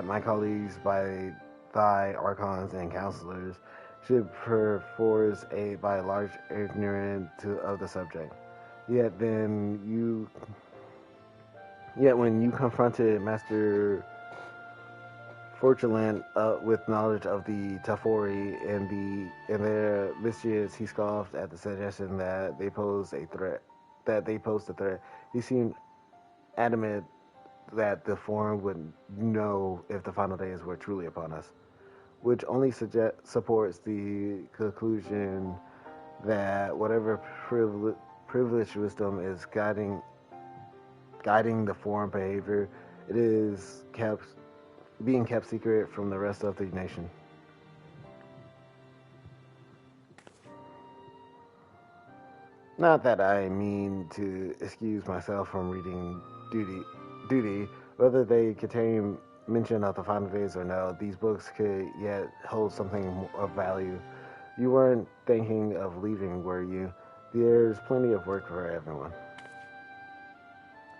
my colleagues by thy archons and counselors should perforce aid by large ignorance of the subject. Yet when you confronted Master Fortulant with knowledge of the Tafori and their mischiefs, he scoffed at the suggestion that they posed a threat. He seemed adamant that the Forum would know if the final days were truly upon us, which only supports the conclusion that whatever privileged wisdom is guiding the Forum behavior, it is being kept secret from the rest of the nation. Not that I mean to excuse myself from reading Duty, whether they contain mention of the final days or no, these books could yet hold something of value. You weren't thinking of leaving, were you? There's plenty of work for everyone.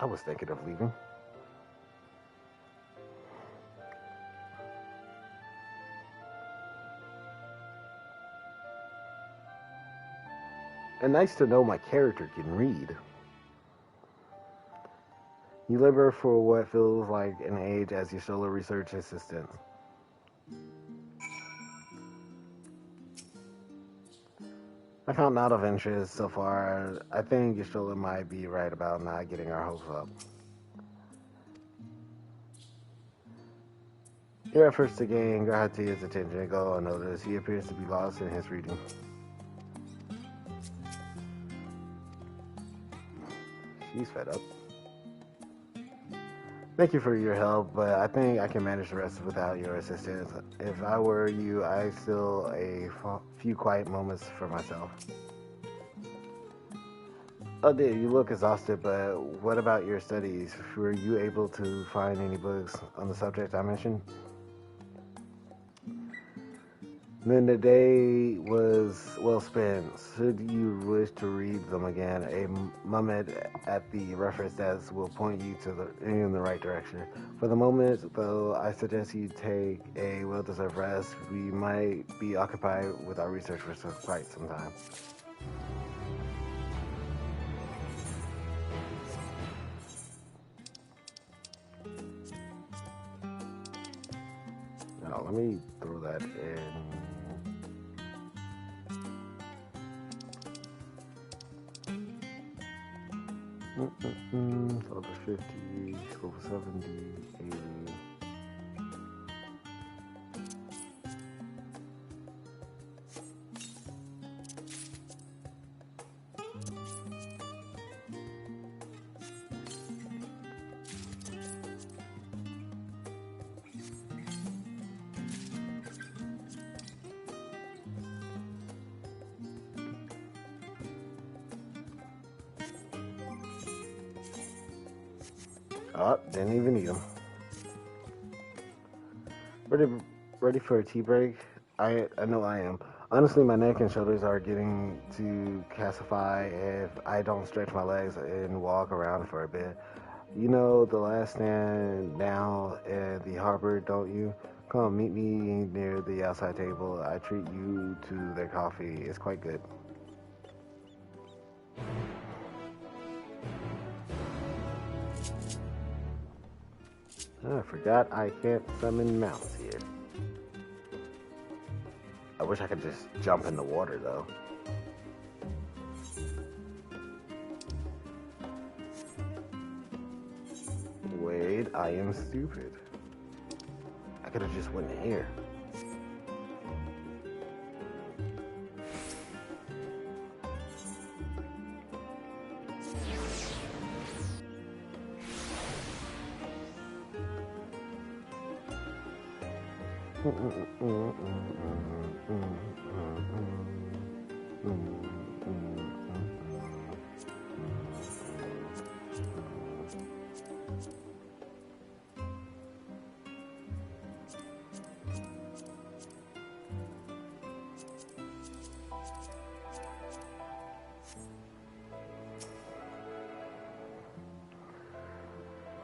I was thinking of leaving. And nice to know my character can read. You labor for what feels like an age as your solo research assistant. I found not of interest so far. I think Yashola might be right about not getting our hopes up. Your efforts to gain Grahati's attention go unnoticed. He appears to be lost in his reading. She's fed up. Thank you for your help, but I think I can manage the rest without your assistance. If I were you, I'd still a few quiet moments for myself. Oh dear, you look exhausted, but what about your studies? Were you able to find any books on the subject I mentioned? Then the day was well spent. Should you wish to read them again, a mummed at the reference desk will point you in the right direction. For the moment, though, I suggest you take a well-deserved rest. We might be occupied with our research for quite some time. Now, let me throw that in. So the 50, go for 70, 80. Oh, didn't even need them. Ready for a tea break? I know I am. Honestly, my neck and shoulders are getting to calcify if I don't stretch my legs and walk around for a bit. You know the last stand down at the harbor, don't you? Come, meet me near the outside table. I treat you to their coffee. It's quite good. I forgot I can't summon mounts here. I wish I could just jump in the water, though. Wait, I am stupid. I could have just went in here.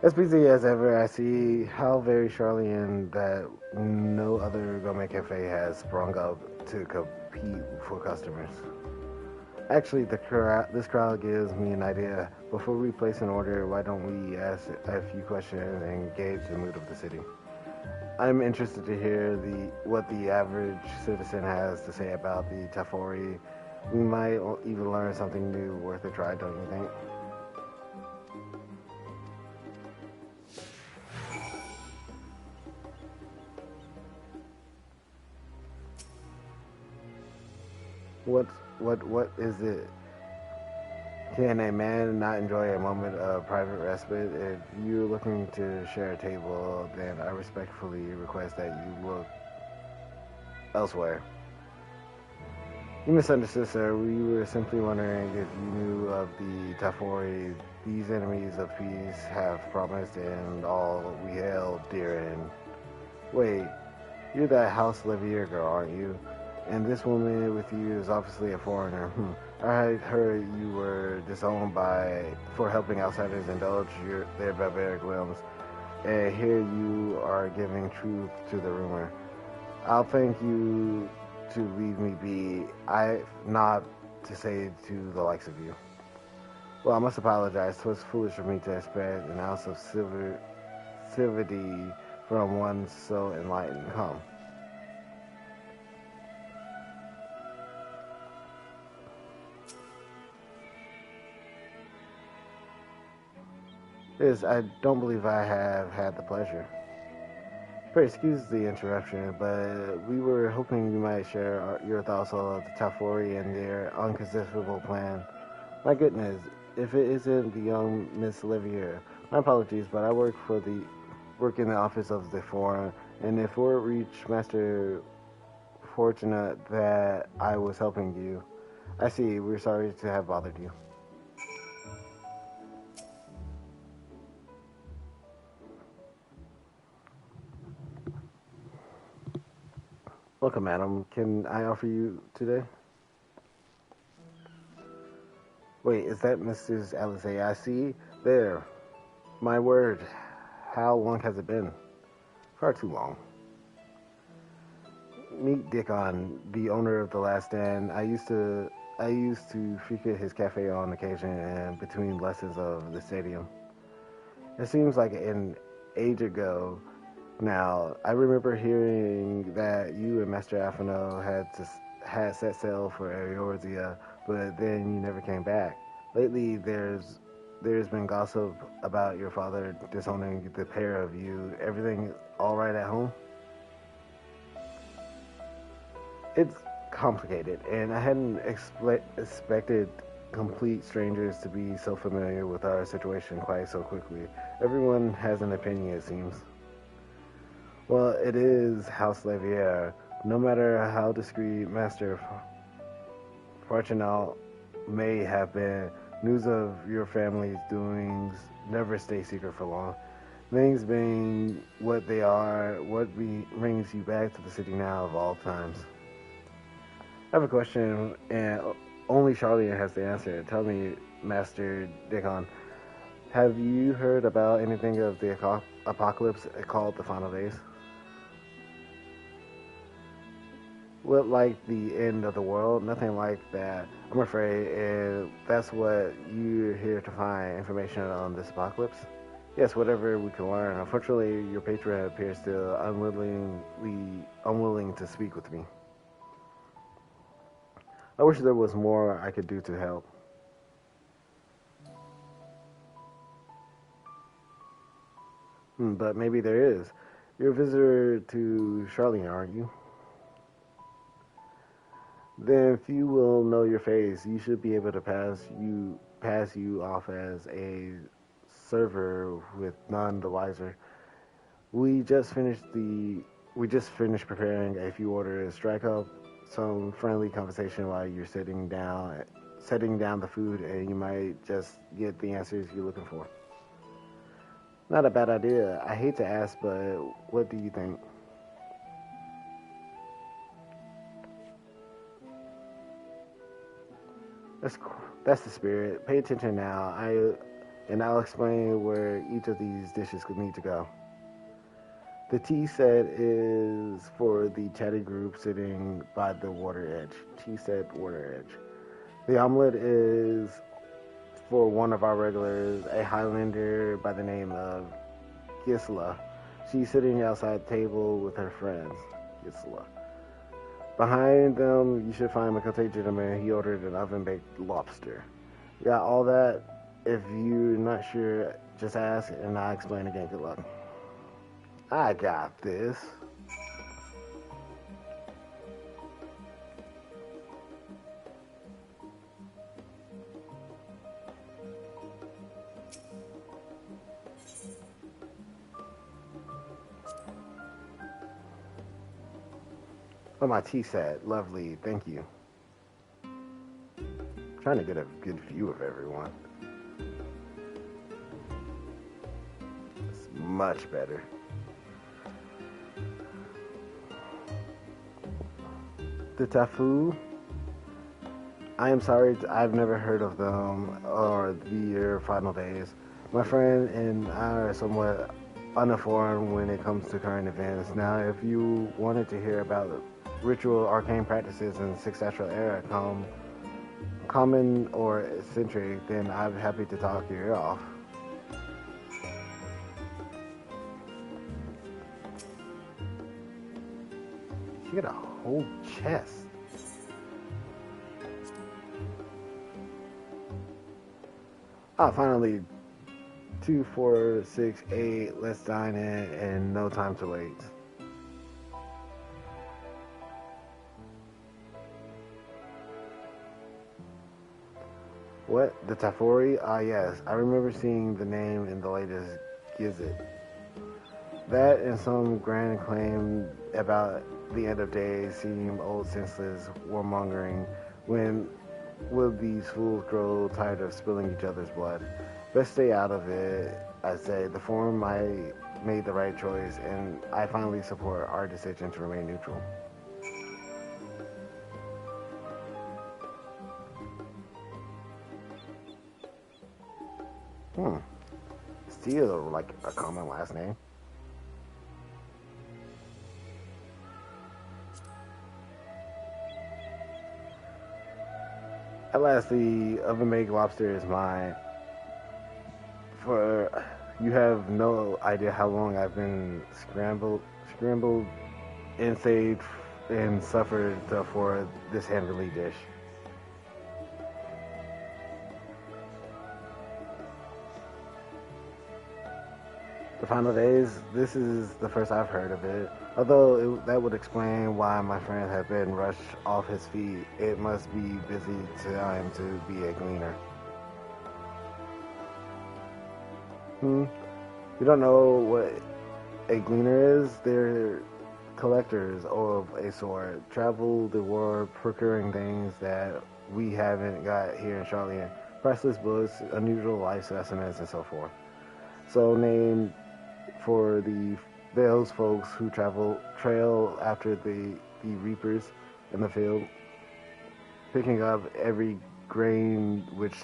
As busy as ever, I see how very Charlian that no other gourmet cafe has sprung up to compete for customers. Actually, this crowd gives me an idea. Before we place an order, why don't we ask a few questions and gauge the mood of the city? I'm interested to hear what the average citizen has to say about the Tafori. We might even learn something new worth a try, don't you think? What is it? Can a man not enjoy a moment of private respite? If you're looking to share a table, then I respectfully request that you look elsewhere. You misunderstood, sir. We were simply wondering if you knew of the Tafori. These enemies of peace have promised, and all we hail, dear end. Wait, you're that House Levier girl, aren't you? And this woman with you is obviously a foreigner. I heard you were disowned for helping outsiders indulge their barbaric whims. And here you are giving truth to the rumor. I'll thank you to leave me be. I've not to say to the likes of you. Well, I must apologize. 'Twas foolish for me to expect an ounce of civility from one so enlightened. Come. Yes, I don't believe I have had the pleasure. Pray excuse the interruption, but we were hoping you might share your thoughts on the Tafori and their unconsiderable plan. My goodness, if it isn't the young Miss Livier. My apologies, but I work in the office of the Forum, and if word reached Master Fortunate that I was helping you, I see. We're sorry to have bothered you. Welcome, madam. Can I offer you today? Wait, is that Mrs. Alice? I see. There. My word. How long has it been? Far too long. Meet Dickon, the owner of the Last Stand. I used to frequent his cafe on occasion and between lessons of the stadium. It seems like an age ago now. I remember hearing that you and Master Afano had set sail for Eorzea, but then you never came back. Lately, there's been gossip about your father disowning the pair of you. Everything all right at home? It's complicated, and I hadn't expected complete strangers to be so familiar with our situation quite so quickly. Everyone has an opinion, it seems. Well, it is House Levier. No matter how discreet Master Fortunal may have been, news of your family's doings never stay secret for long. Things being what they are, what brings you back to the city now of all times? I have a question, and only Charlene has the answer. Tell me, Master Dickon, have you heard about anything of the apocalypse called the Final Days? What, like the end of the world? Nothing like that, I'm afraid, and that's what you're here to find, information on this apocalypse? Yes, whatever we can learn. Unfortunately, your patron appears still unwilling to speak with me. I wish there was more I could do to help. But maybe there is. You're a visitor to Charlene, aren't you? Then few will know your face. You should be able to pass you off as a server with none the wiser. We just finished preparing a few orders. Strike up some friendly conversation while you're setting down the food, and you might just get the answers you're looking for. Not a bad idea. I hate to ask, but what do you think? That's the spirit. Pay attention now. I'll explain where each of these dishes could need to go. The tea set is for the chatty group sitting by the water edge. Tea set, water edge. The omelet is for one of our regulars, a Highlander by the name of Gisela. She's sitting outside the table with her friends. Gisela. Behind them, you should find Makote gentleman. He ordered an oven-baked lobster. Got all that? If you're not sure, just ask and I'll explain again. Good luck. I got this. Oh, my tea set. Lovely. Thank you. Trying to get a good view of everyone. It's much better. The Tafu, I am sorry, I've never heard of them or their Final Days. My friend and I are somewhat uninformed when it comes to current events. Now, if you wanted to hear about ritual arcane practices in the Sixth Astral Era, come common or eccentric, then I'm happy to talk your ear off. You get a whole chest. Ah, finally. 2, 4, 6, 8. Let's dine in and no time to wait. What? The Tafori? Ah, yes. I remember seeing the name in the latest Gizit. That and some grand claim about the end of days seem old senseless warmongering. When will these fools grow tired of spilling each other's blood? Best stay out of it, I say. The Forum made the right choice, and I finally support our decision to remain neutral. Still like a common last name. At last, the oven-baked lobster is mine. For you have no idea how long I've been scrambled, and saved and suffered for this heavenly dish. The Final Days, this is the first I've heard of it. Although that would explain why my friend had been rushed off his feet. It must be busy time to be a gleaner. You don't know what a gleaner is? They're collectors of a sort. Travel the world procuring things that we haven't got here in Charlotte. Priceless books, unusual life specimens, and so forth. So named for those folks who trail after the reapers in the field, picking up every grain which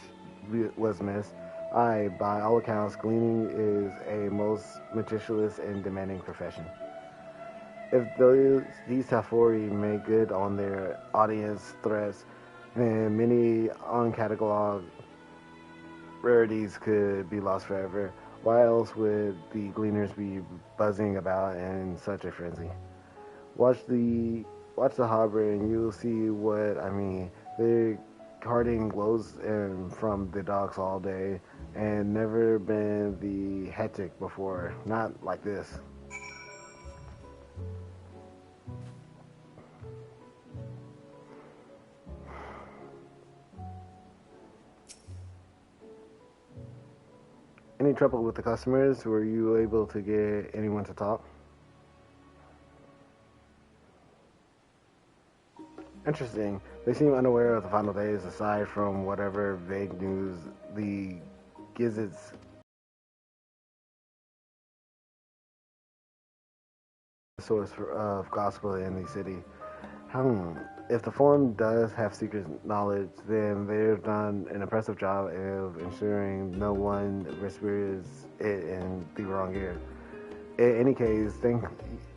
was missed. By all accounts, gleaning is a most meticulous and demanding profession. If these Tafori make good on their audience threats, then many uncatalogued rarities could be lost forever. Why else would the gleaners be buzzing about in such a frenzy? Watch the harbor and you'll see what I mean. The carting glows in from the docks all day, and never been the hectic before. Not like this. Any trouble with the customers? Were you able to get anyone to talk? Interesting. They seem unaware of the Final Days, aside from whatever vague news the Gizits source of gospel in the city. If the Forum does have secret knowledge, then they've done an impressive job of ensuring no one whispers it in the wrong ear. In any case,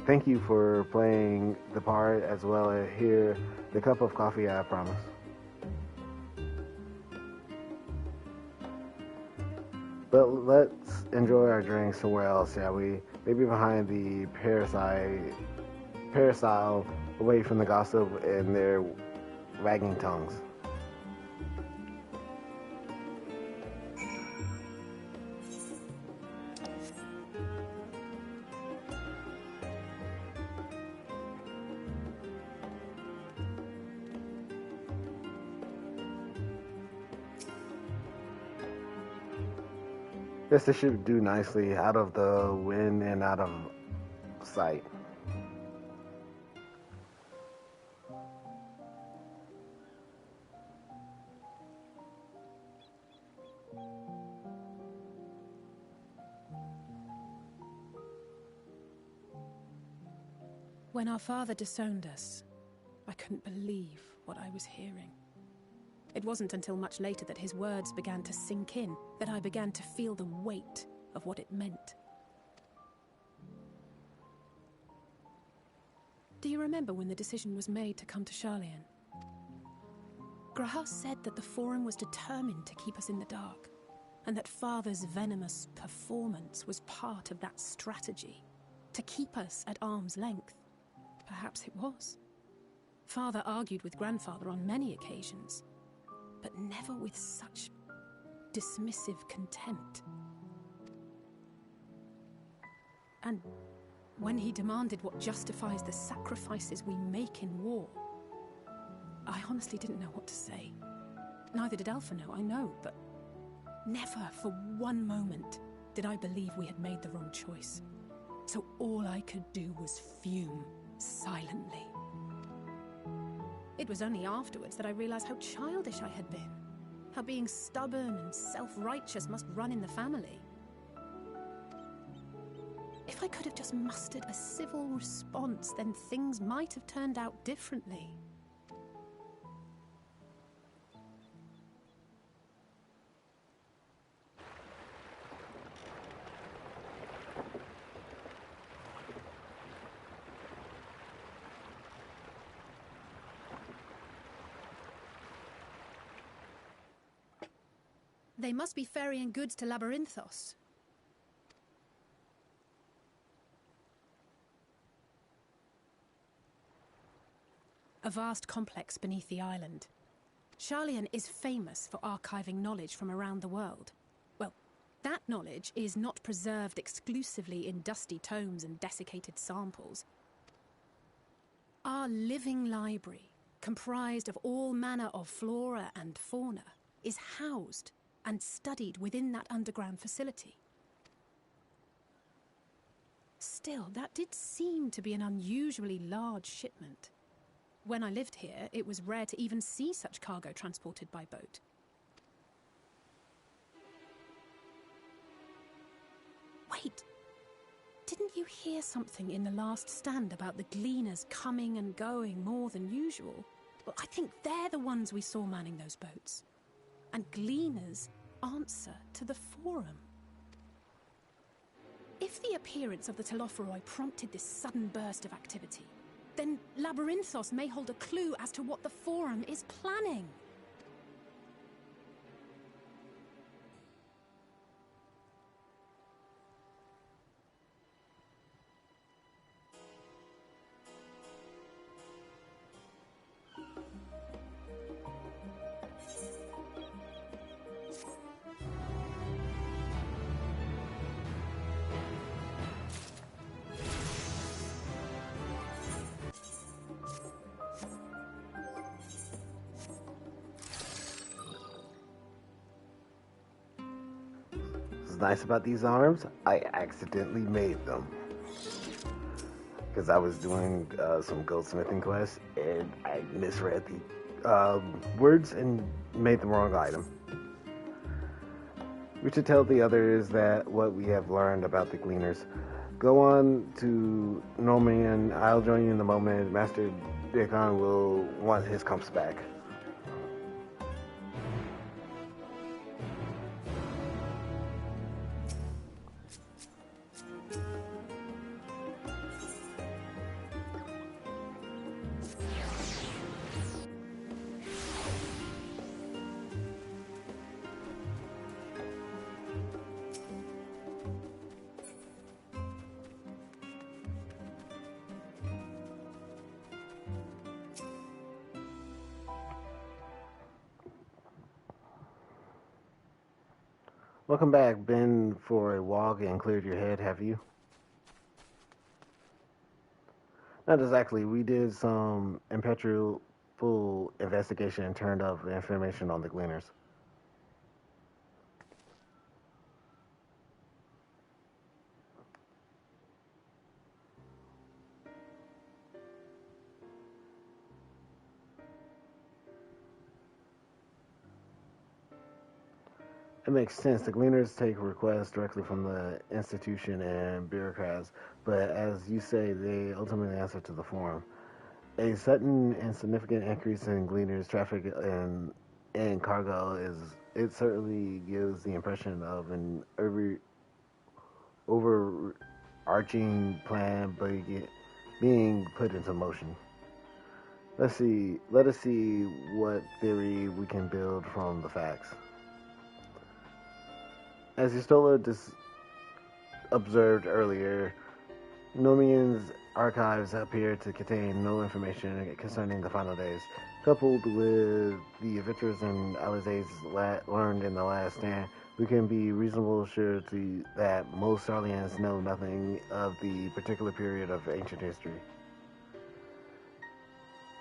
thank you for playing the part, as well as here the cup of coffee I promise. But let's enjoy our drinks somewhere else, shall we? Maybe behind the peristyle, away from the gossip and their wagging tongues. Guess this should do nicely out of the wind and out of sight. When our father disowned us, I couldn't believe what I was hearing. It wasn't until much later that his words began to sink in, that I began to feel the weight of what it meant. Do you remember when the decision was made to come to Charlian? Graham said that the Forum was determined to keep us in the dark, and that Father's venomous performance was part of that strategy, to keep us at arm's length. Perhaps it was. Father argued with Grandfather on many occasions, but never with such dismissive contempt. And when he demanded what justifies the sacrifices we make in war, I honestly didn't know what to say. Neither did Alpha know, I know, but never for one moment did I believe we had made the wrong choice. So all I could do was fume silently. It was only afterwards that I realized how childish I had been, how being stubborn and self-righteous must run in the family. If I could have just mustered a civil response, then things might have turned out differently. They must be ferrying goods to Labyrinthos. A vast complex beneath the island. Sharlayan is famous for archiving knowledge from around the world. Well, that knowledge is not preserved exclusively in dusty tomes and desiccated samples. Our living library, comprised of all manner of flora and fauna, is housed and studied within that underground facility. Still, that did seem to be an unusually large shipment. When I lived here, it was rare to even see such cargo transported by boat. Wait! Didn't you hear something in the last stand about the Gleaners coming and going more than usual? Well, I think they're the ones we saw manning those boats. And Gleaners answer to the Forum. If the appearance of the Telophoroi prompted this sudden burst of activity, then Labyrinthos may hold a clue as to what the Forum is planning. Nice about these arms, I accidentally made them because I was doing some goldsmithing quests and I misread the words and made the wrong item. We should tell the others that what we have learned about the Gleaners. Go on to Norman. I'll join you in the moment. Master Dickon will want his compass back. Welcome back. Been for a walk and cleared your head, have you? Not exactly. We did some impetuous investigation and turned up information on the Gleaners. It makes sense. The Gleaners take requests directly from the institution and bureaucrats, but as you say, they ultimately answer to the Forum. A sudden and significant increase in Gleaners traffic and cargo it certainly gives the impression of an overarching plan being put into motion. Let us see what theory we can build from the facts. As Yustola observed earlier, Nomian's archives appear to contain no information concerning the final days. Coupled with the adventures and Alizé's learned in the last stand, we can be reasonably sure that most Sarlians know nothing of the particular period of ancient history.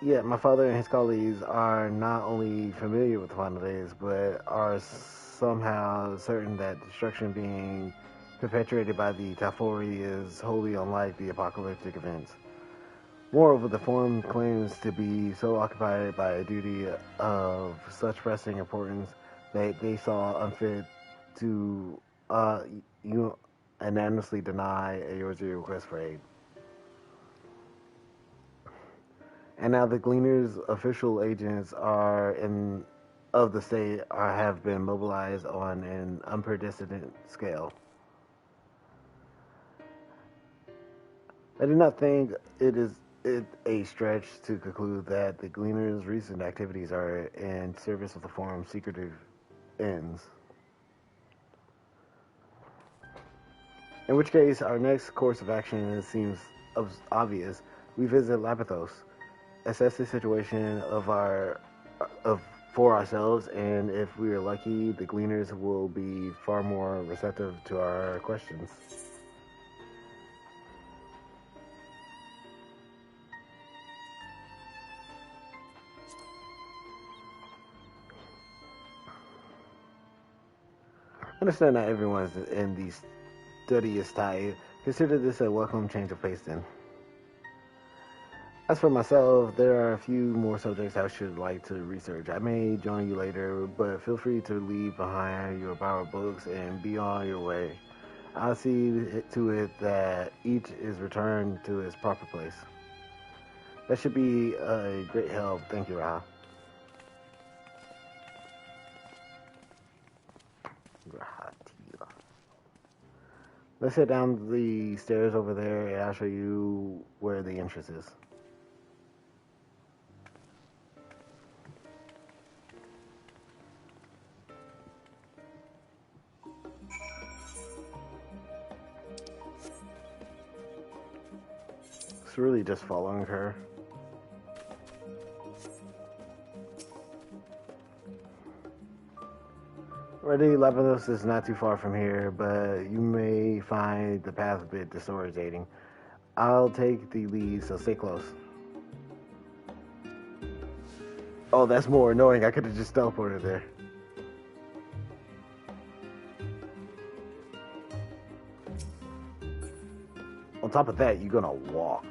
Yet my father and his colleagues are not only familiar with the final days, but are somehow certain that destruction being perpetuated by the Tafori is wholly unlike the apocalyptic events. Moreover, the Forum claims to be so occupied by a duty of such pressing importance that they saw unfit to unanimously deny a Yorzy request for aid. And now the Gleaners' official agents of the state have been mobilized on an unprecedented scale. I do not think it is a stretch to conclude that the Gleaners' recent activities are in service of the Forum's secretive ends. In which case, our next course of action seems obvious. We visit Lapithos, assess the situation for ourselves, and if we are lucky, the Gleaners will be far more receptive to our questions. Understand not everyone is in the studious type. Consider this a welcome change of pace then. As for myself, there are a few more subjects I should like to research. I may join you later, but feel free to leave behind your borrowed books and be on your way. I'll see to it that each is returned to its proper place. That should be a great help. Thank you, Ra. Let's head down the stairs over there, and I'll show you where the entrance is. It's really just following her. Already, Lapithos is not too far from here, but you may find the path a bit disorientating. I'll take the lead, so stay close. Oh, that's more annoying. I could have just teleported there. On top of that, you're gonna walk.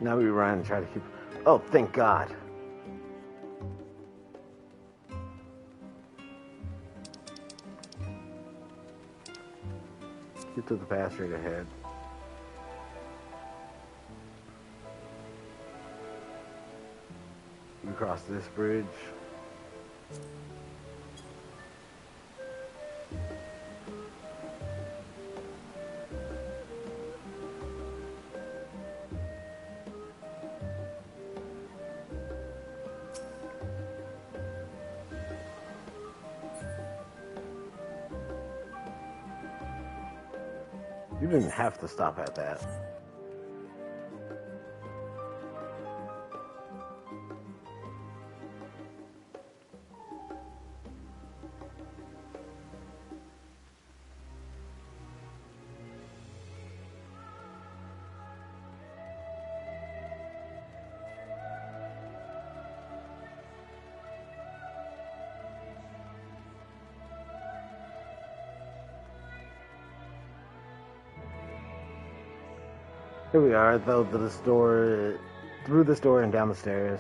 Now we run and try to keep... Oh, thank God. Get to the path straight ahead. We cross this bridge. You didn't have to stop at that. Here we are, through this door and down the stairs.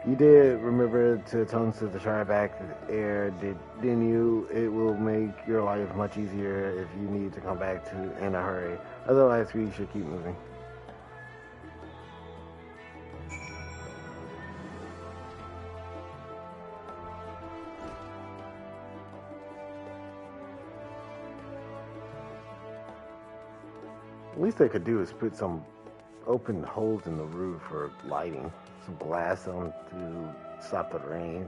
You did remember to atone to the Tribeck heir, didn't you? It will make your life much easier if you need to come back to in a hurry. Otherwise, we should keep moving. At least they could do is put some open holes in the roof for lighting. Some glass on to stop the rain.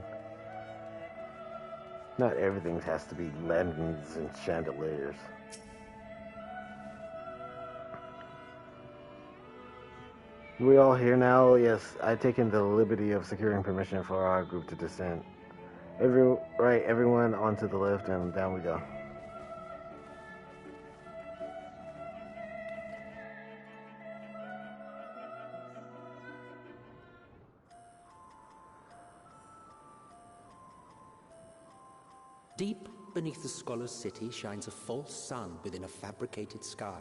Not everything has to be lanterns and chandeliers. We all here now? Yes, I've taken the liberty of securing permission for our group to descend. Everyone onto the lift and down we go. Deep beneath the scholar's city shines a false sun within a fabricated sky.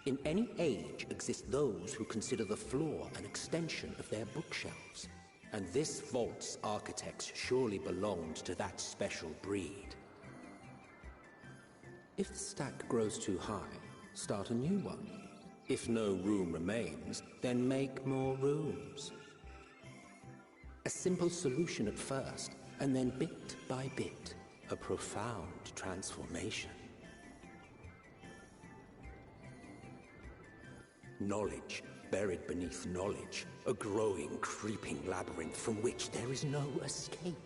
In any age exist those who consider the floor an extension of their bookshelves, and this vault's architects surely belonged to that special breed. If the stack grows too high, start a new one. If no room remains, then make more rooms. A simple solution at first, and then bit by bit, a profound transformation. Knowledge, buried beneath knowledge, a growing, creeping labyrinth from which there is no escape.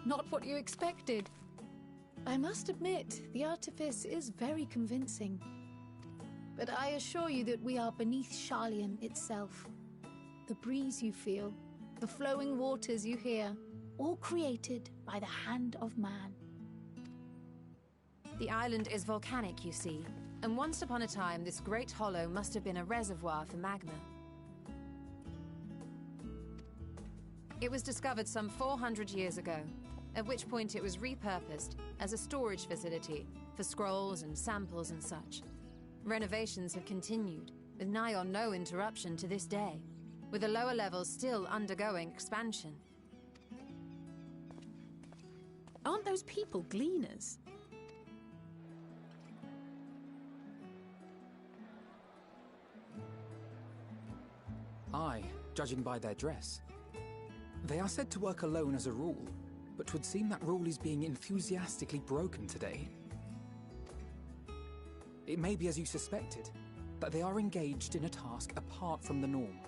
Not what you expected. I must admit, the artifice is very convincing. But I assure you that we are beneath Sharlayan itself. The breeze you feel, the flowing waters you hear, all created by the hand of man. The island is volcanic, you see, and once upon a time this great hollow must have been a reservoir for magma. It was discovered some 400 years ago, at which point it was repurposed as a storage facility for scrolls and samples and such. Renovations have continued, with nigh on no interruption to this day, with the lower levels still undergoing expansion. Aren't those people gleaners? Aye, judging by their dress. They are said to work alone as a rule, but 'twould seem that rule is being enthusiastically broken today. It may be as you suspected, that they are engaged in a task apart from the norm.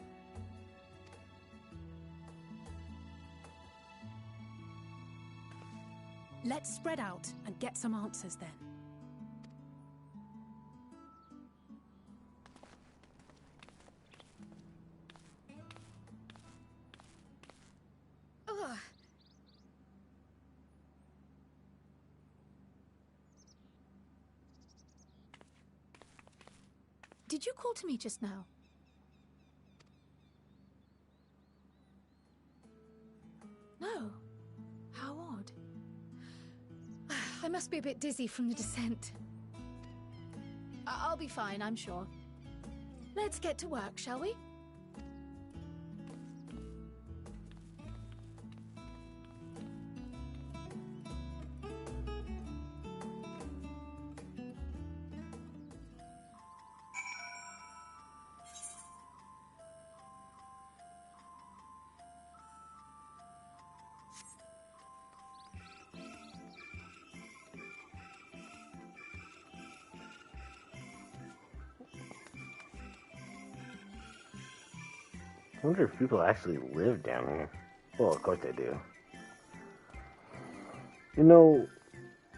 Let's spread out and get some answers then. Ugh. Did you call to me just now? No. How odd. I must be a bit dizzy from the descent. I'll be fine, I'm sure. Let's get to work, shall we? I wonder if people actually live down here. Well, of course they do. You know,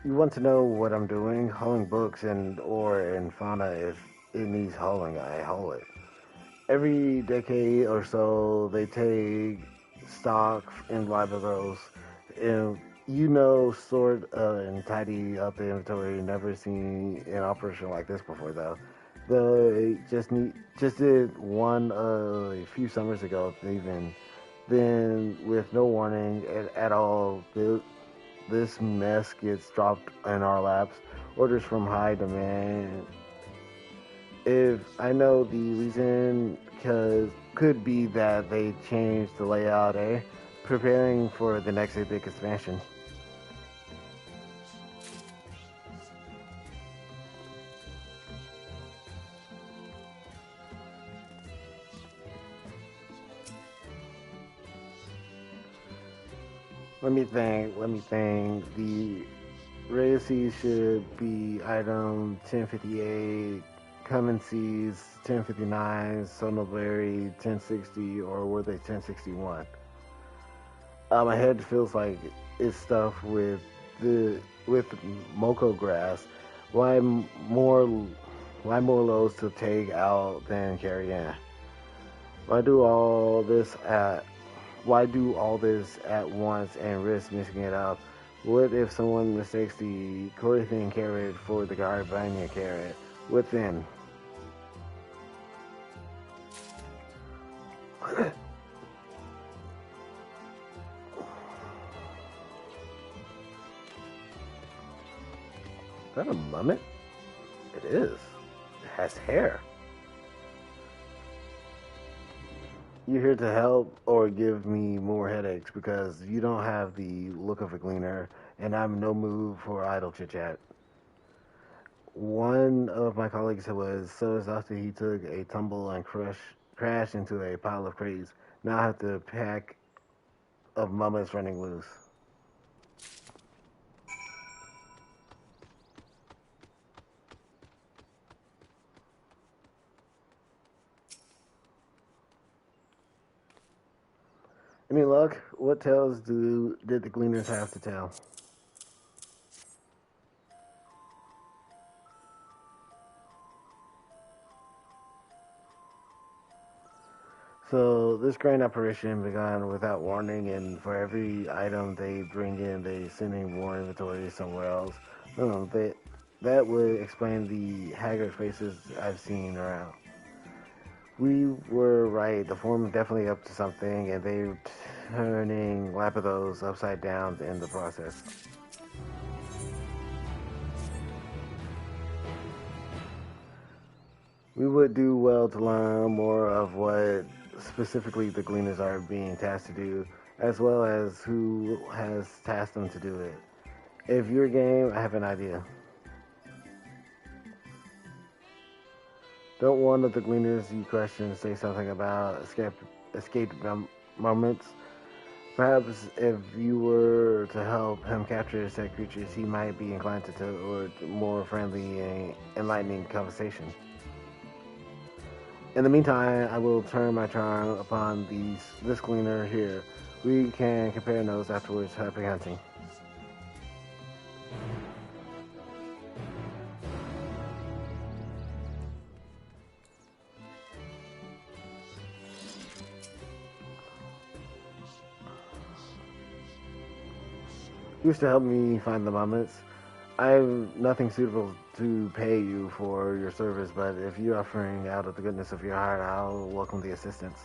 you want to know what I'm doing? Hauling books and ore and fauna. If it needs hauling, I haul it. Every decade or so, they take stock in libraries. And you know, sort and tidy up the inventory. Never seen an operation like this before, though. They just did one a few summers ago, even. Then, with no warning at all, this mess gets dropped in our laps. Orders from high demand. If I know the reason, could be that they changed the layout, preparing for the next big expansion. Let me think. The Reyes should be item 1058, Cummins 1059, Sonoberry 1060, or were they 1061? My head feels like it's stuffed with Moko grass. Why more loads to take out than carry in? Why do all this at once and risk mixing it up? What if someone mistakes the Corinthian carrot for the Garbania carrot? What then? Is that a mummet? It is. It has hair. You here to help or give me more headaches because you don't have the look of a gleaner and I'm in no mood for idle chit-chat. One of my colleagues was so exhausted he took a tumble and crashed into a pile of crates. Now I have to pack of mummets running loose. Any luck? What tales did the gleaners have to tell? So this grand operation began without warning, and for every item they bring in, they send in more inventory somewhere else. That would explain the haggard faces I've seen around. We were right. The foreman definitely up to something, and they're turning Lapithos upside down in the process. We would do well to learn more of what specifically the Gleaners are being tasked to do, as well as who has tasked them to do it. If you're game, I have an idea. Don't one of the Gleaners you question say something about escaped moments? Perhaps if you were to help him capture said creatures, he might be inclined to toward more friendly and enlightening conversation. In the meantime, I will turn my charm upon this Gleaner here. We can compare notes afterwards. Happy hunting. Used to help me find the moments. I have nothing suitable to pay you for your service, but if you're offering out of the goodness of your heart, I'll welcome the assistance.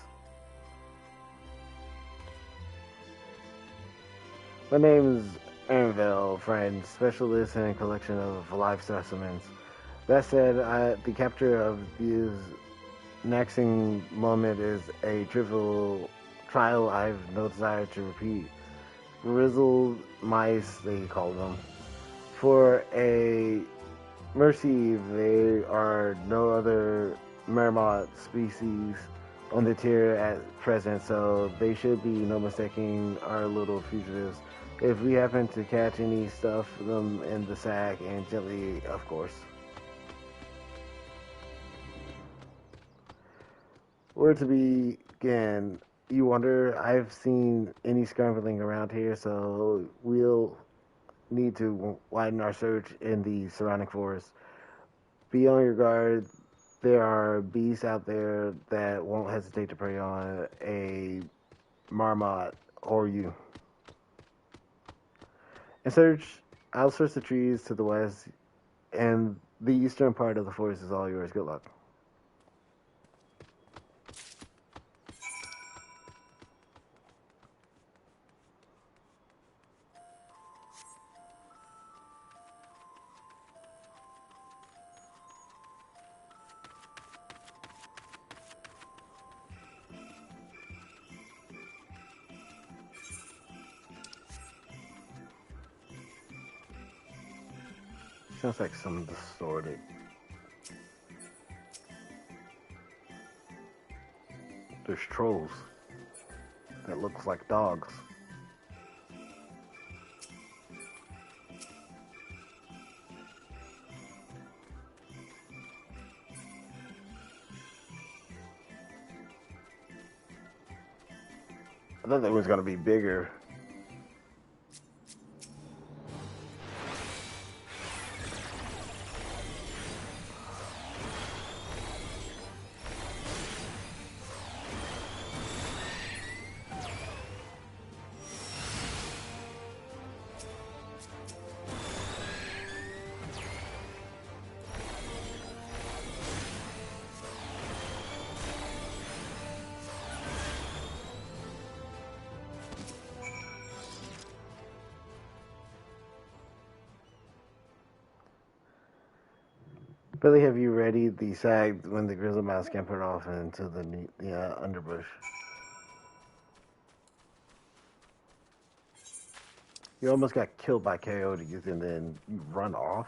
My name's Aaronville, friend, specialist in collection of live specimens. That said, the capture of this Naxing moment is a trivial trial I've no desire to repeat. Grizzled mice, they call them. For a mercy, they are no other Mermot species on the tier at present, so they should be no mistaking our little fugitives. If we happen to catch any, stuff them in the sack and gently, of course. Where to begin? You wonder? I've seen any scrambling around here, so we'll need to widen our search in the surrounding forest. Be on your guard. There are beasts out there that won't hesitate to prey on a Marmot, or you. I'll search the trees to the west, and the eastern part of the forest is all yours. Good luck. Sounds like some distorted. There's trolls that looks like dogs. I thought that was gonna be bigger. Billy, have you readied the sag when the grizzly mouse scampered off into the underbush? You almost got killed by coyotes and then you run off?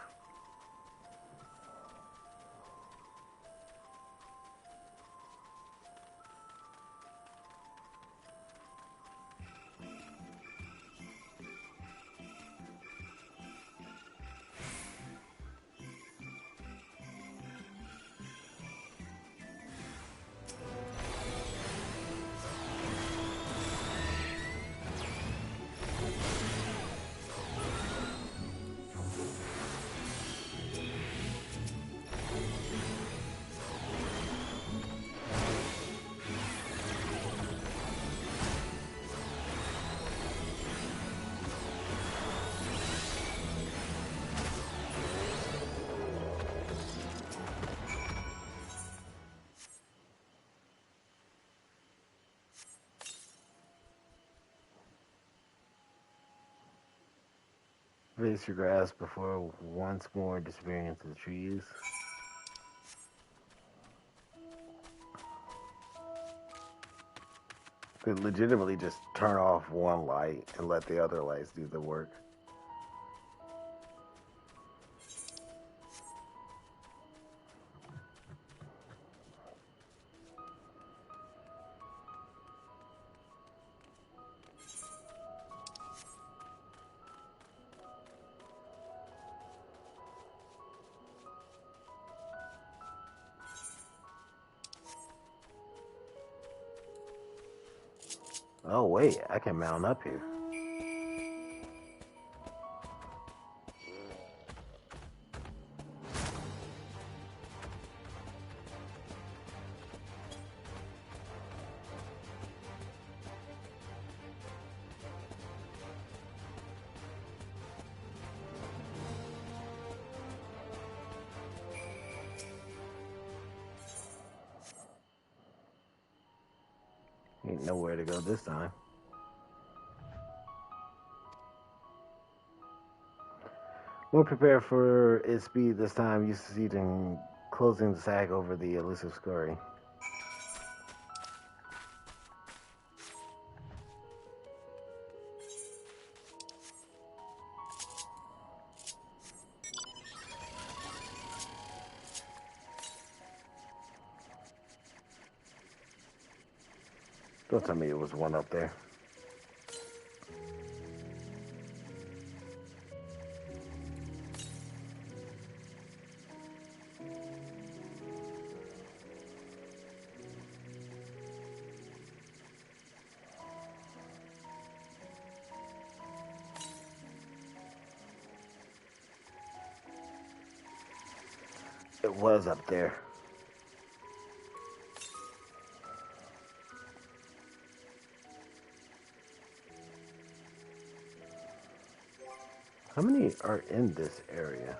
Raise your grasp before once more disappearing into the trees. Could legitimately just turn off one light and let the other lights do the work. Oh wait, I can mount up here. Ain't nowhere to go this time. More prepared for its speed this time, you succeed in closing the sack over the elusive scurry. Don't tell me it was one up there. It was up there. How many are in this area?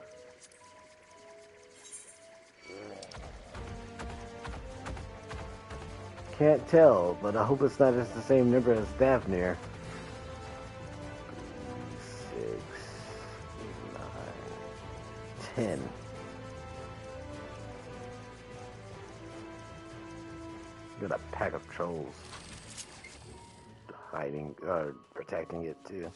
Can't tell, but I hope it's not just the same number as Davenir. 6, 9, 10. Got a pack of trolls hiding, protecting it too.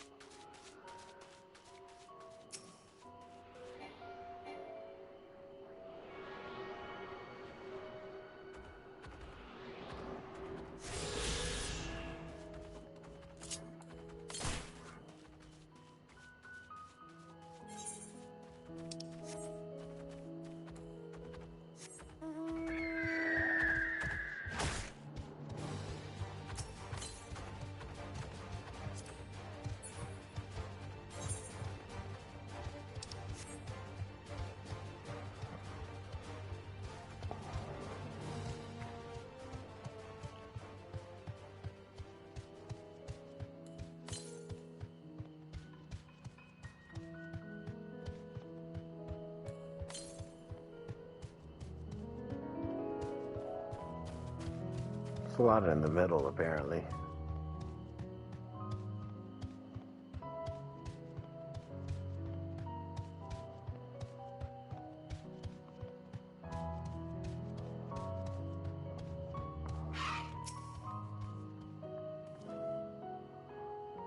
It's a lot in the middle, apparently.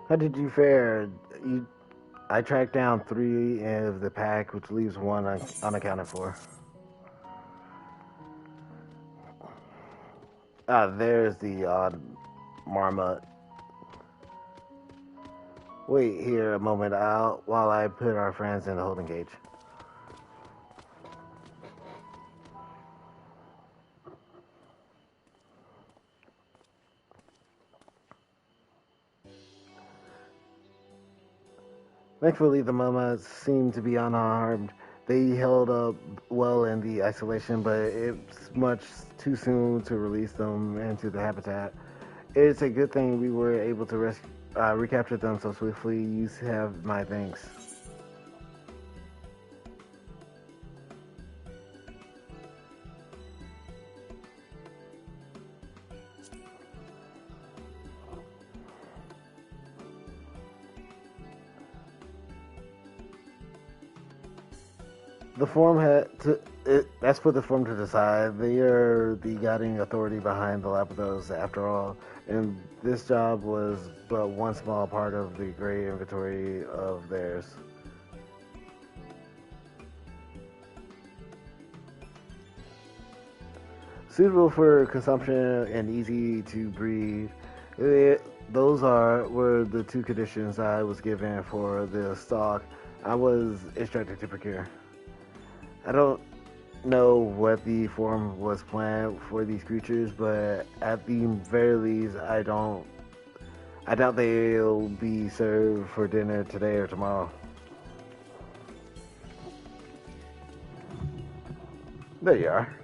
How did you fare? I tracked down 3 of the pack, which leaves 1 unaccounted for. There's the odd marmot. Wait here a moment while I put our friends in the holding cage. Thankfully, the marmots seemed to be unharmed. They held up well in the isolation, but it's much too soon to release them into the habitat. It's a good thing we were able to recapture them so swiftly. You have my thanks. The Forum that's for the Forum to decide. They are the guiding authority behind the Lapithos, after all, and this job was but one small part of the great inventory of theirs. Suitable for consumption and easy to breed. Those were the 2 conditions I was given for the stock I was instructed to procure. I don't know what the Forum was planned for these creatures, but at the very least, I doubt they'll be served for dinner today or tomorrow. There you are.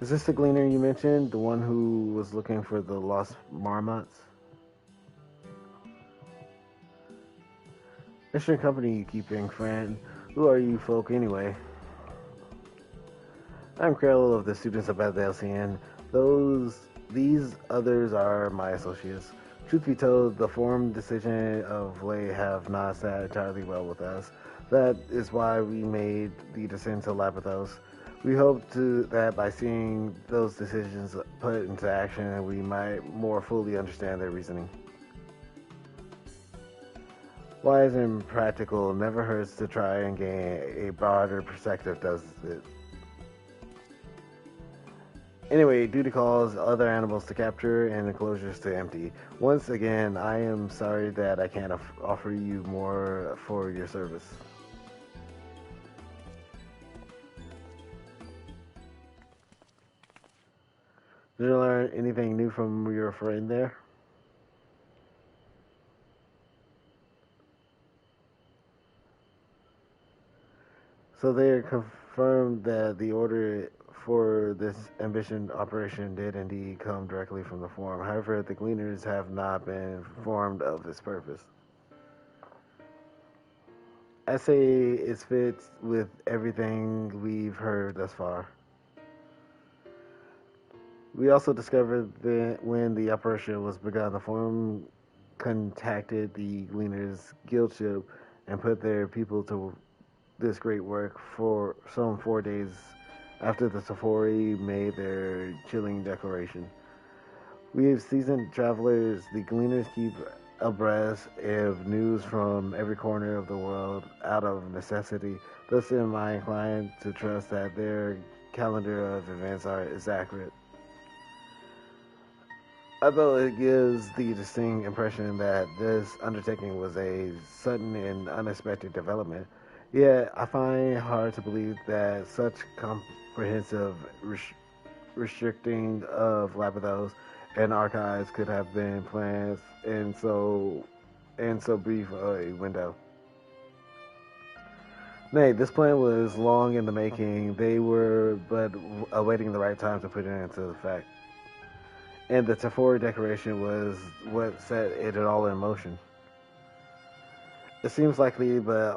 Is this the gleaner you mentioned? The one who was looking for the lost marmots? Mission company you keeping, friend. Who are you folk anyway? I'm Krell of the Students of Bethlehem. These others are my associates. Truth be told, the Forum decision of late have not sat entirely well with us. That is why we made the descent to Lapithos. We hope that by seeing those decisions put into action, we might more fully understand their reasoning. Wise and practical, never hurts to try and gain a broader perspective, does it? Anyway, duty calls other animals to capture and enclosures to empty. Once again, I am sorry that I can't offer you more for your service. Did you learn anything new from your friend there? So they confirmed that the order for this ambition operation did indeed come directly from the Forum. However, the Gleaners have not been informed of its purpose. I say it fits with everything we've heard thus far. We also discovered that when the operation was begun, the Forum contacted the Gleaners Guild ship and put their people to this great work for some 4 days after the Sephori made their chilling declaration. We have seasoned travelers. The Gleaners keep abreast of news from every corner of the world out of necessity. Thus am I inclined to trust that their calendar of events is accurate. Although it gives the distinct impression that this undertaking was a sudden and unexpected development, yet I find it hard to believe that such comprehensive restricting of Lapithos and archives could have been planned in so brief a window. Nay, this plan was long in the making. They were but awaiting the right time to put it into effect. And the Sephori Declaration was what set it all in motion. It seems likely, but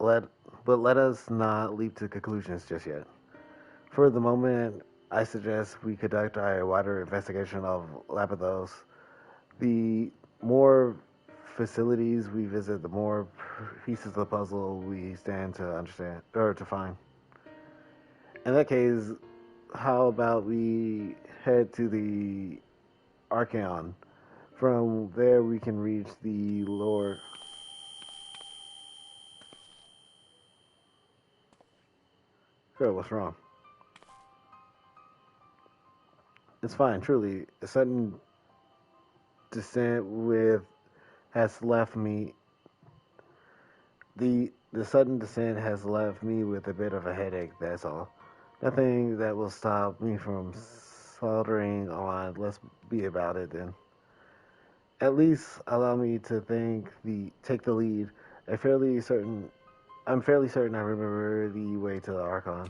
let us not leap to conclusions just yet. For the moment, I suggest we conduct a wider investigation of Lapithos. The more facilities we visit, the more pieces of the puzzle we stand to understand or to find. In that case, how about we head to the Archaon? From there, we can reach the lower. Girl, what's wrong? It's fine, truly. A sudden descent has left me. The sudden descent has left me with a bit of a headache, that's all. Nothing that will stop me from soldering on. Let's be about it then. At least allow me to take the lead. I'm fairly certain I remember the way to the Archon.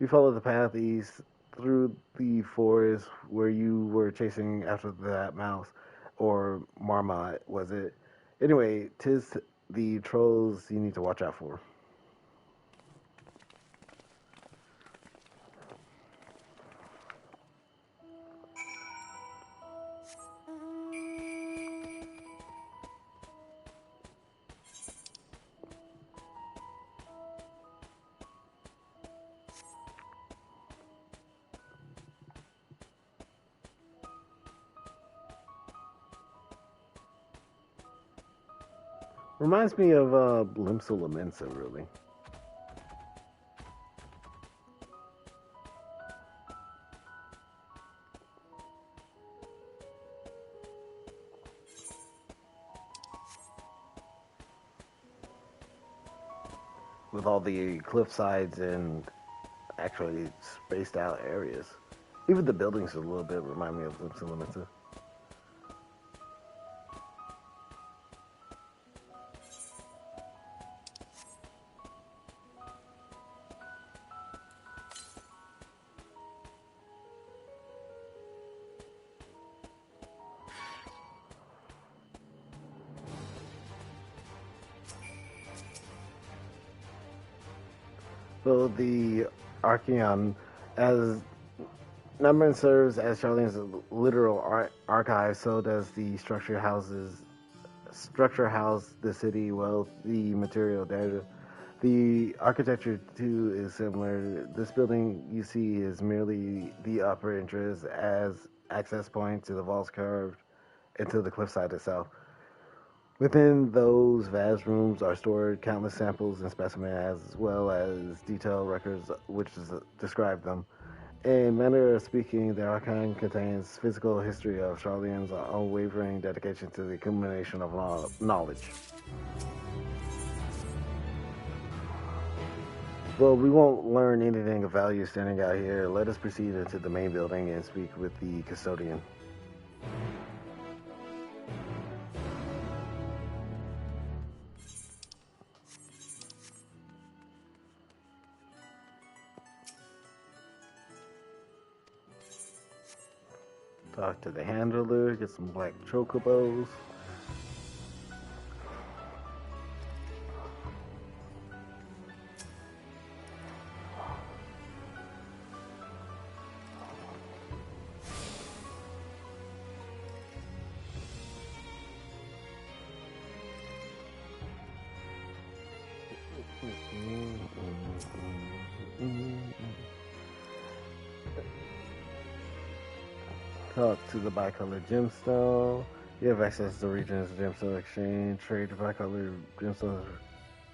We followed the path east through the forest where you were chasing after that mouse, or marmot, was it? Anyway, 'tis the trolls you need to watch out for. Reminds me of Blimsa Lamensa, really. With all the cliff sides and actually spaced out areas. Even the buildings a little bit remind me of Blimsa Lamensa. So the Archaon, as Numbrin serves as Sharlayan's literal archive, so does the structure house the city, well, the material data. The architecture too is similar. This building you see is merely the upper entrance as access point to the vaults carved into the cliffside itself. Within those vast rooms are stored countless samples and specimens, as well as detailed records which describe them. In a manner of speaking, the Archon contains physical history of Sharlayan's unwavering dedication to the accumulation of knowledge. Well, we won't learn anything of value standing out here. Let us proceed into the main building and speak with the custodian. Talk to the handler, get some black chocobos. Talk to the bicolored gemstone. You have access to the region's gemstone exchange. Trade the bicolored gemstones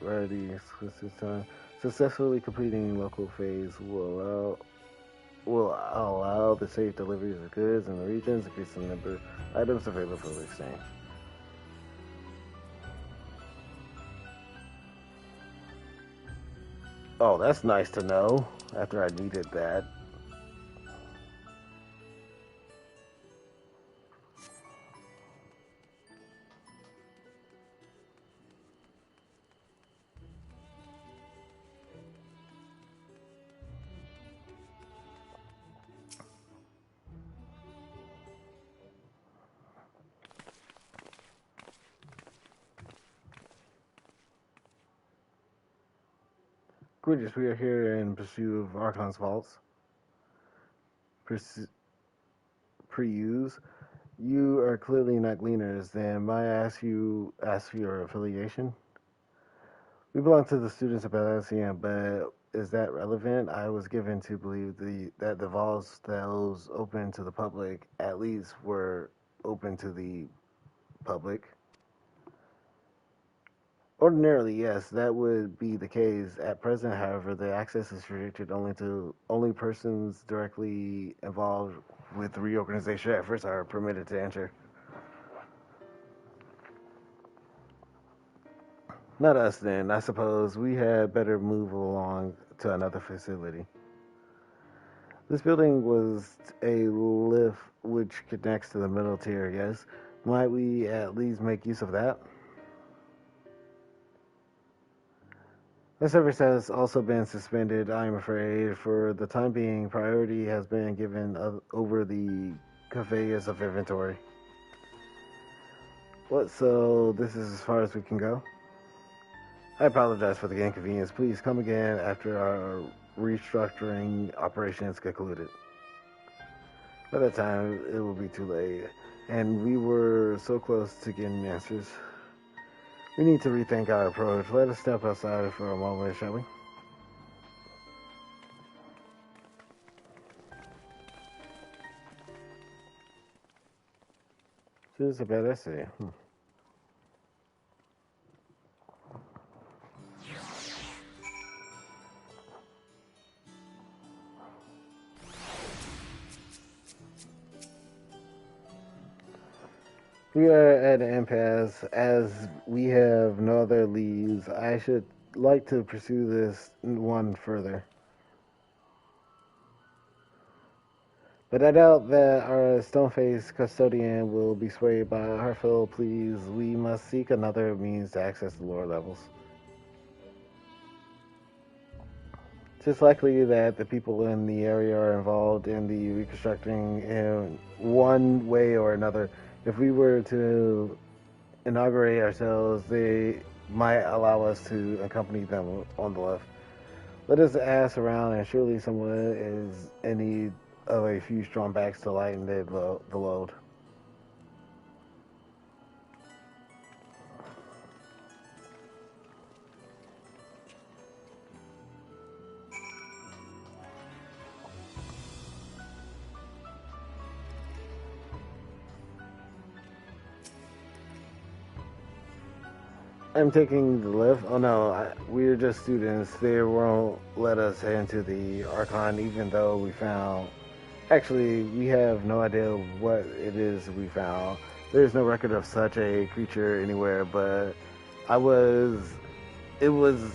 rarity exclusive time. Successfully completing local phase will allow the safe deliveries of goods in the regions, increase the number of items available for exchange. Oh, that's nice to know after I needed that. Gorgeous, we are here in pursuit of Archon's vaults. Pre-use. You are clearly not gleaners, then may I ask for your affiliation? We belong to the students of Balancian, but is that relevant? I was given to believe that the vaults that was open to the public, at least were open to the public. Ordinarily, yes, that would be the case. At present, however, the access is restricted only persons directly involved with reorganization efforts are permitted to enter. Not us then. I suppose we had better move along to another facility. This building was a lift which connects to the middle tier, yes? Might we at least make use of that? The service has also been suspended, I'm afraid. For the time being, priority has been given over the conveyance of inventory. What, so this is as far as we can go? I apologize for the inconvenience. Please come again after our restructuring operation is concluded. By that time, it will be too late. And we were so close to getting answers. We need to rethink our approach. Let us step outside for a moment, shall we? This is a bad essay. We are at an impasse. As we have no other leads, I should like to pursue this one further. But I doubt that our stone-faced custodian will be swayed by our heartfelt pleas. We must seek another means to access the lower levels. It's likely that the people in the area are involved in the reconstructing in one way or another. If we were to inaugurate ourselves, they might allow us to accompany them on the left. Let us ask around, and surely someone is in need of a few strong backs to lighten the load. I'm taking the lift. Oh no, we're just students. They won't let us head into the Archon, even though we found... Actually, we have no idea what it is we found. There's no record of such a creature anywhere, but it was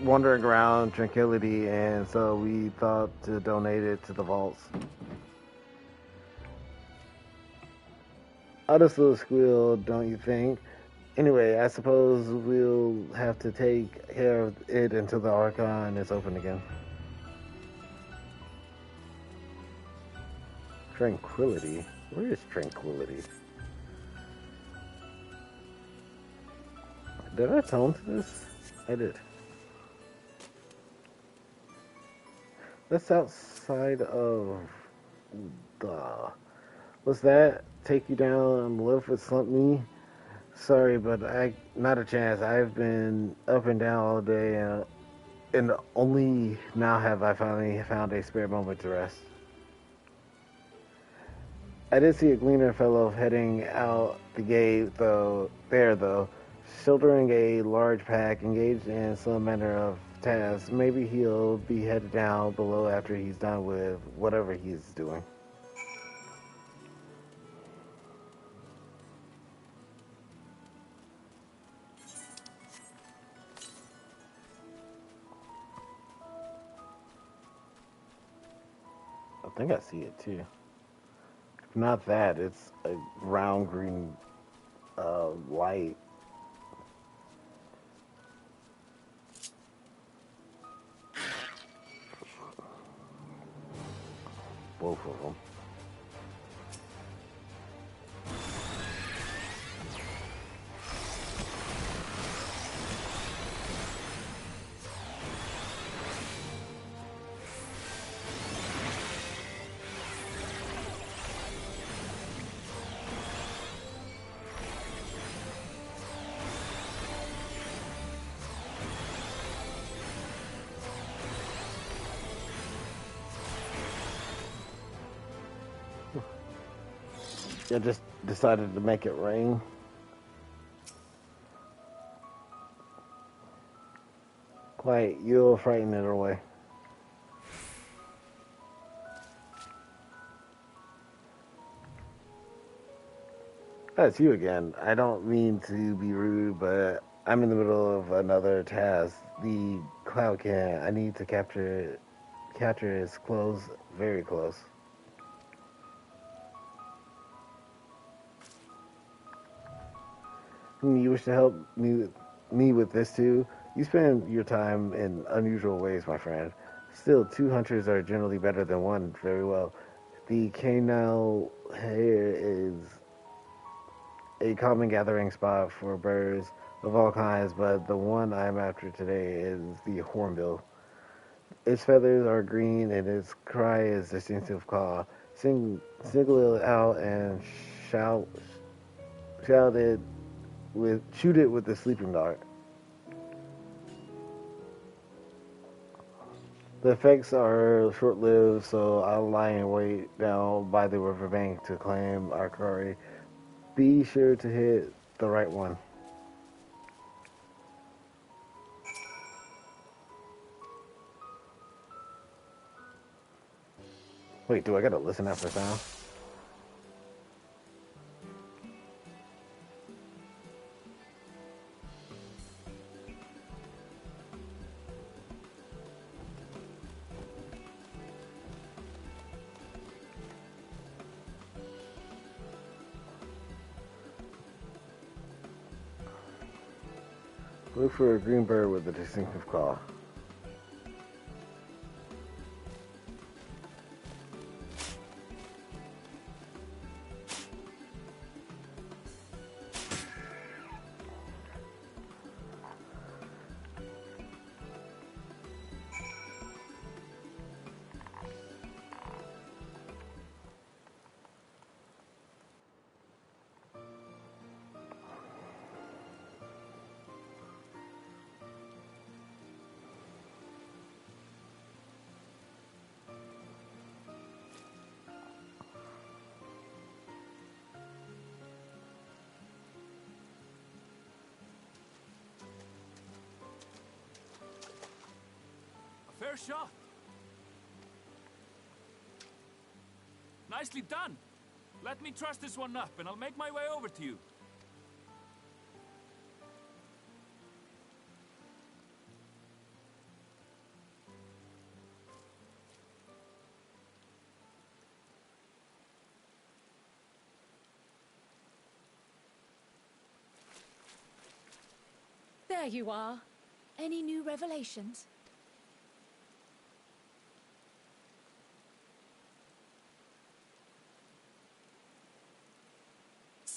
wandering around Tranquility, and so we thought to donate it to the vaults. Honest little squeal, don't you think? Anyway, I suppose we'll have to take care of it until the Archon is open again. Tranquility. Where is tranquility? Did I tell him to this? I did. That's outside of the... Was that take you down and live with Slump Me? Sorry, but not a chance. I've been up and down all day, and only now have I finally found a spare moment to rest. I did see a gleaner fellow heading out the gate, though, shouldering a large pack, engaged in some manner of task. Maybe he'll be headed down below after he's done with whatever he's doing. I think I see it too. If not that, it's a round green light. Both of them. I just decided to make it rain. Quiet, you'll frighten it away. That's you again. I don't mean to be rude, but I'm in the middle of another task. The cloud can. I need to capture his close, very close. You wish to help me with this too? You spend your time in unusual ways, my friend. Still, 2 hunters are generally better than 1. Very well. The canal here is a common gathering spot for birds of all kinds, but the one I'm after today is the hornbill. Its feathers are green and its cry is distinctive call. Single it out and shout it shoot it with the sleeping dart. The effects are short-lived, so I'll lie in wait down by the riverbank to claim our quarry. Be sure to hit the right one. Wait, do I gotta listen after sound? Look for a green bird with a distinctive call. Fair shot. Nicely done. Let me truss this one up, and I'll make my way over to you. There you are. Any new revelations?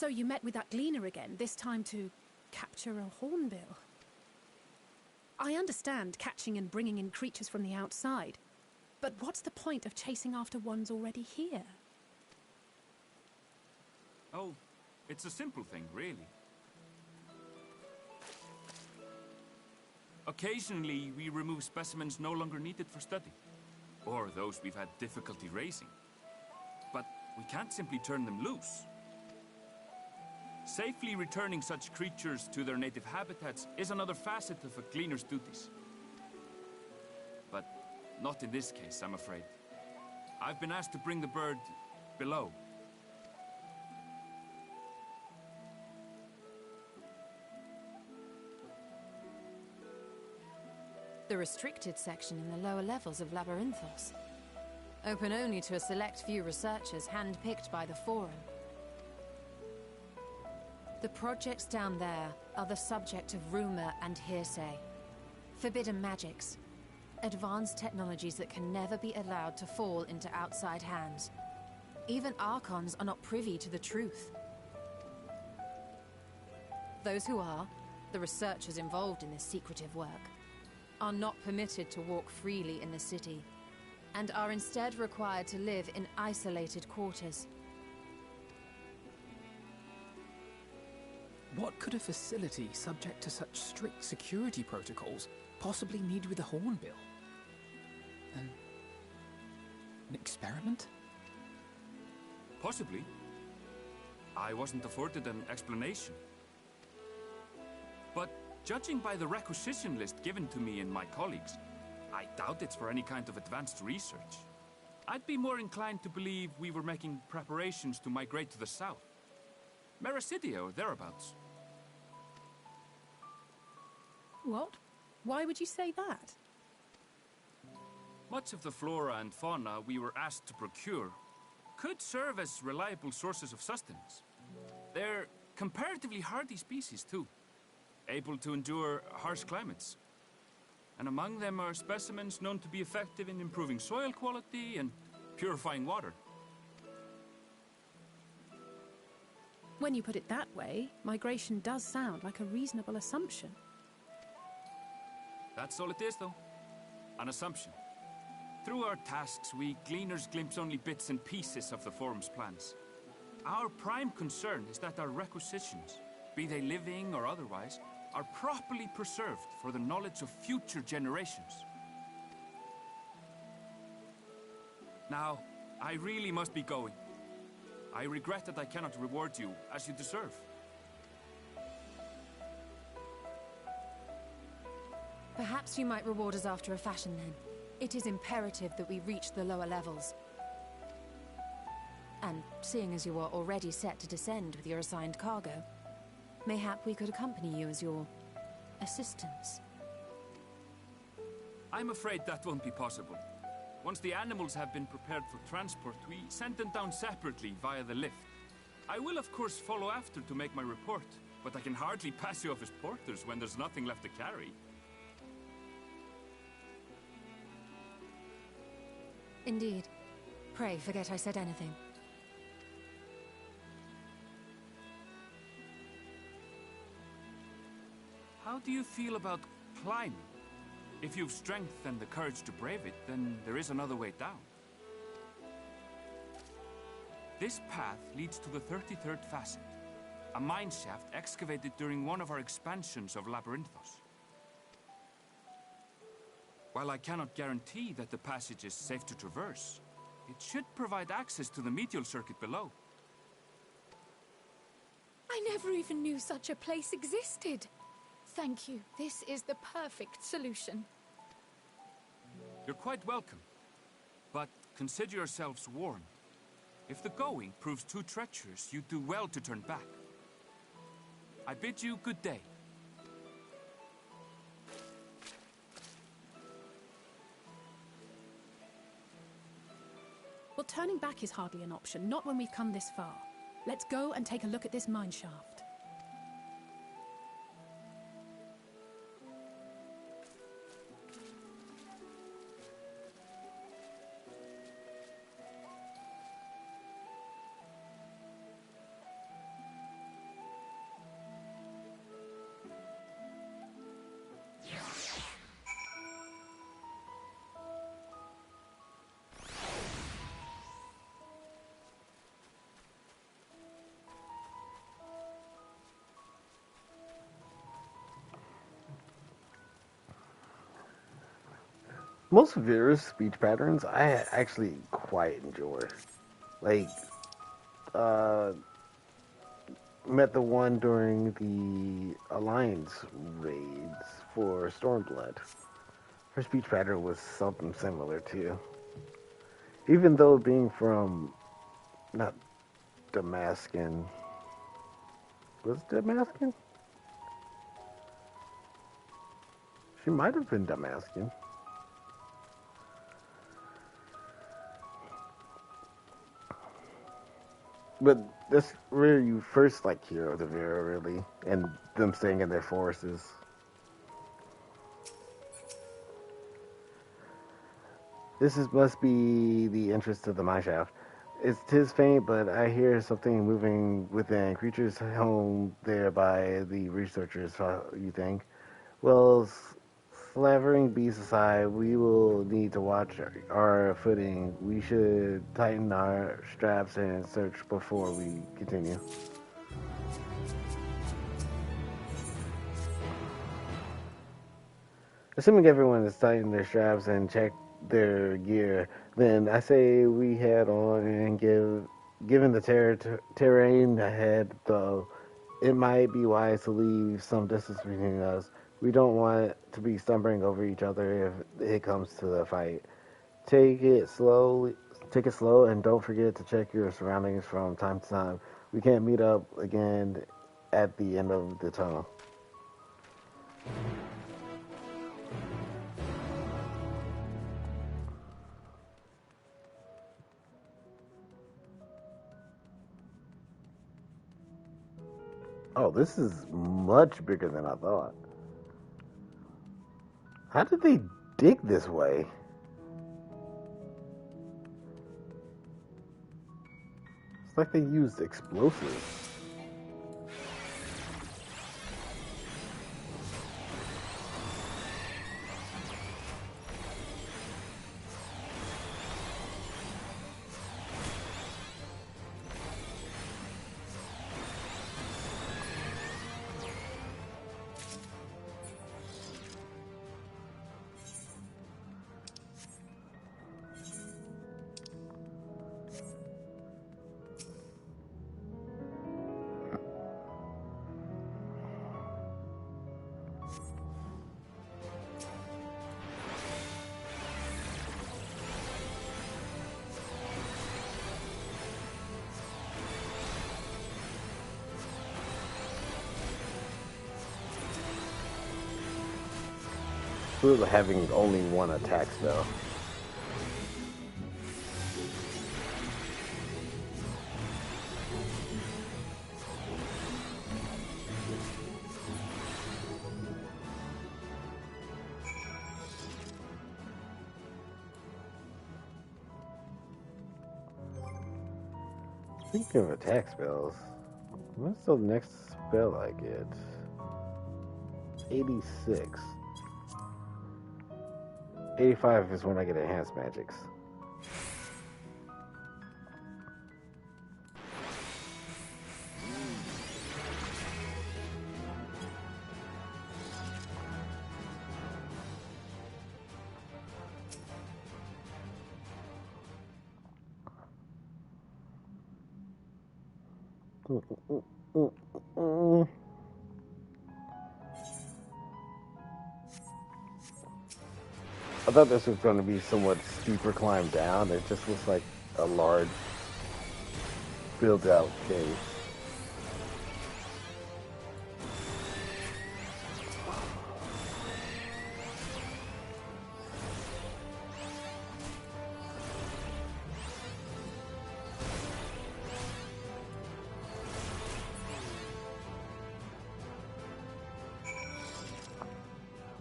So you met with that gleaner again, this time to capture a hornbill. I understand catching and bringing in creatures from the outside, but what's the point of chasing after ones already here? Oh, it's a simple thing, really. Occasionally, we remove specimens no longer needed for study, or those we've had difficulty raising. But we can't simply turn them loose. Safely returning such creatures to their native habitats is another facet of a cleaner's duties. But not in this case, I'm afraid. I've been asked to bring the bird below. The restricted section in the lower levels of Labyrinthos. Open only to a select few researchers handpicked by the Forum. The projects down there are the subject of rumor and hearsay. Forbidden magics. Advanced technologies that can never be allowed to fall into outside hands. Even Archons are not privy to the truth. Those who are, the researchers involved in this secretive work, are not permitted to walk freely in the city, and are instead required to live in isolated quarters. What could a facility subject to such strict security protocols possibly need with a hornbill? An experiment? Possibly. I wasn't afforded an explanation. But judging by the requisition list given to me and my colleagues, I doubt it's for any kind of advanced research. I'd be more inclined to believe we were making preparations to migrate to the south. Mericidia or thereabouts. What? Why would you say that? Much of the flora and fauna we were asked to procure could serve as reliable sources of sustenance. They're comparatively hardy species, too, able to endure harsh climates. And among them are specimens known to be effective in improving soil quality and purifying water. When you put it that way, migration does sound like a reasonable assumption. That's all it is, though. An assumption. Through our tasks, we gleaners glimpse only bits and pieces of the Forum's plans. Our prime concern is that our requisitions, be they living or otherwise, are properly preserved for the knowledge of future generations. Now, I really must be going. I regret that I cannot reward you as you deserve. Perhaps you might reward us after a fashion, then. It is imperative that we reach the lower levels. And seeing as you are already set to descend with your assigned cargo, mayhap we could accompany you as your assistants. I'm afraid that won't be possible. Once the animals have been prepared for transport, we send them down separately via the lift. I will, of course, follow after to make my report, but I can hardly pass you off as porters when there's nothing left to carry. Indeed. Pray forget I said anything. How do you feel about climbing? If you've strength and the courage to brave it, then there is another way down. This path leads to the 33rd facet, a mine shaft excavated during one of our expansions of Labyrinthos. While I cannot guarantee that the passage is safe to traverse, it should provide access to the medial circuit below. I never even knew such a place existed. Thank you. This is the perfect solution. You're quite welcome. But consider yourselves warned. If the going proves too treacherous, you do well to turn back. I bid you good day. Well, turning back is hardly an option, not when we've come this far. Let's go and take a look at this mine shaft. Most of Vera's speech patterns I actually quite enjoy. Like, met the one during the Alliance raids for Stormblood. Her speech pattern was something similar too. Even though being from, not Damascus, was it Damascus? She might have been Damascus. But that's where you first like hear of the Vera, really, and them staying in their forests. Must be the interest of the mineshaft. It's tis faint, but I hear something moving within. Creatures home there by the researchers, you think? Well, slavering beasts aside, we will need to watch our footing. We should tighten our straps and search before we continue. Assuming everyone has tightened their straps and checked their gear, then I say we head on and given the terrain ahead, though, it might be wise to leave some distance between us. We don't want to be stumbling over each other if it comes to the fight. Take it slow, and don't forget to check your surroundings from time to time. We can't meet up again at the end of the tunnel. Oh, this is much bigger than I thought. How did they dig this way? It's like they used explosives. We're having only one attack spell. Speaking of attack spells, what's the next spell I get? 86. 85 is when I get enhanced magics. I thought this was going to be somewhat steeper climb down. It just looks like a large built out cave.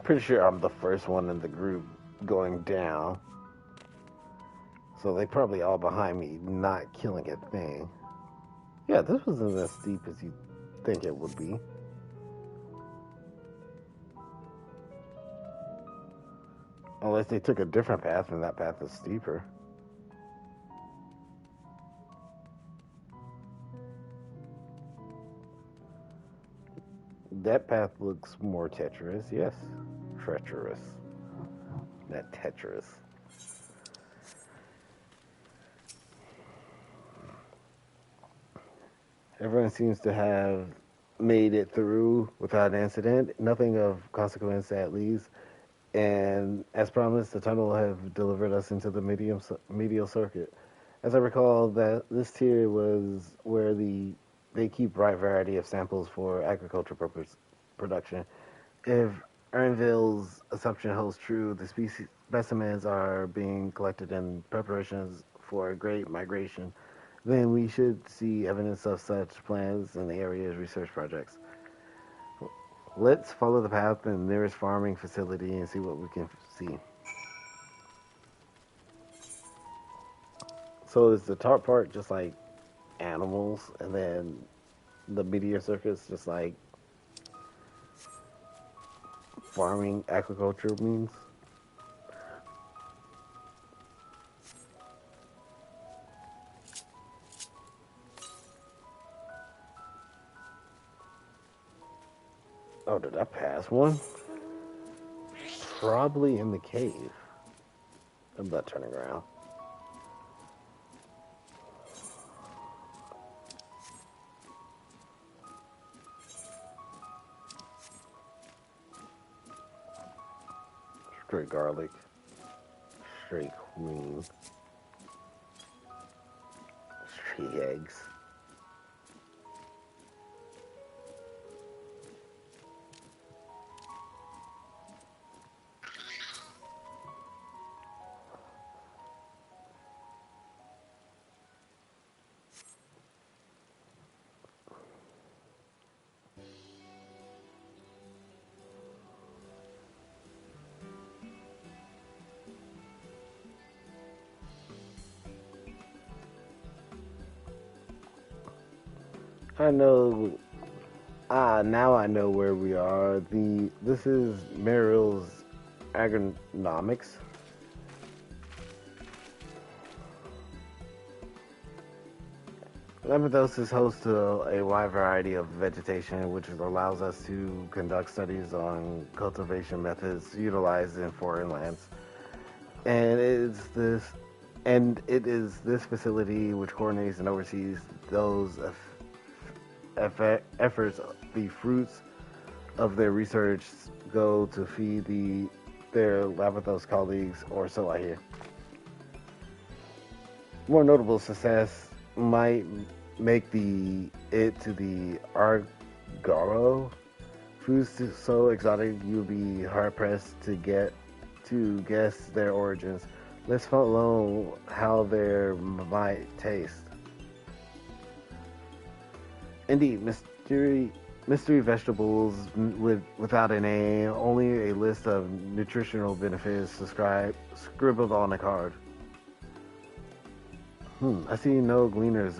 Pretty sure I'm the first one in the group going down. So they probably all behind me, not killing a thing. Yeah, this wasn't as steep as you think it would be. Unless they took a different path and that path is steeper. That path looks more treacherous, yes. Treacherous. That Tetris. Everyone seems to have made it through without incident. Nothing of consequence, at least. And as promised, the tunnel have delivered us into the medial circuit. As I recall, that this tier was where they keep right variety of samples for agriculture purpose production. If Ernville's assumption holds true, the specimens are being collected in preparations for a great migration. Then we should see evidence of such plans in the area's research projects. Let's follow the path in the nearest farming facility and see what we can see. So is the top part just like animals, and then the meteor circuit's just like farming agriculture means? Oh, did I pass one? Probably in the cave. I'm not turning around. Straight garlic. Straight queen. Straight eggs. I know. Now I know where we are. This is Meryl's agronomics. Lepidus is host to a wide variety of vegetation, which allows us to conduct studies on cultivation methods utilized in foreign lands. And it is this facility which coordinates and oversees those efforts. The fruits of their research go to feed their Lepidus colleagues, or so I hear. More notable success might make it to the Argaro foods so exotic you'll be hard pressed to guess their origins. Let's follow how they might taste. Indeed, mystery vegetables without a name, only a list of nutritional benefits scribbled on a card. I see no gleaners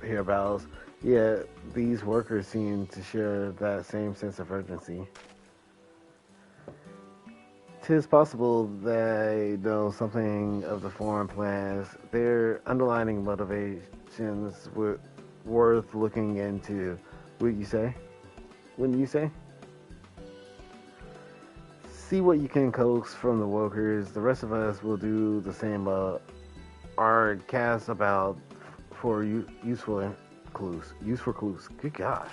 hereabouts, yet these workers seem to share that same sense of urgency. 'Tis possible they know something of the foreign plans, their underlying motivations worth looking into. Wouldn't you say? See what you can coax from the workers. The rest of us will do the same. Our cast about for useful clues. Good gosh.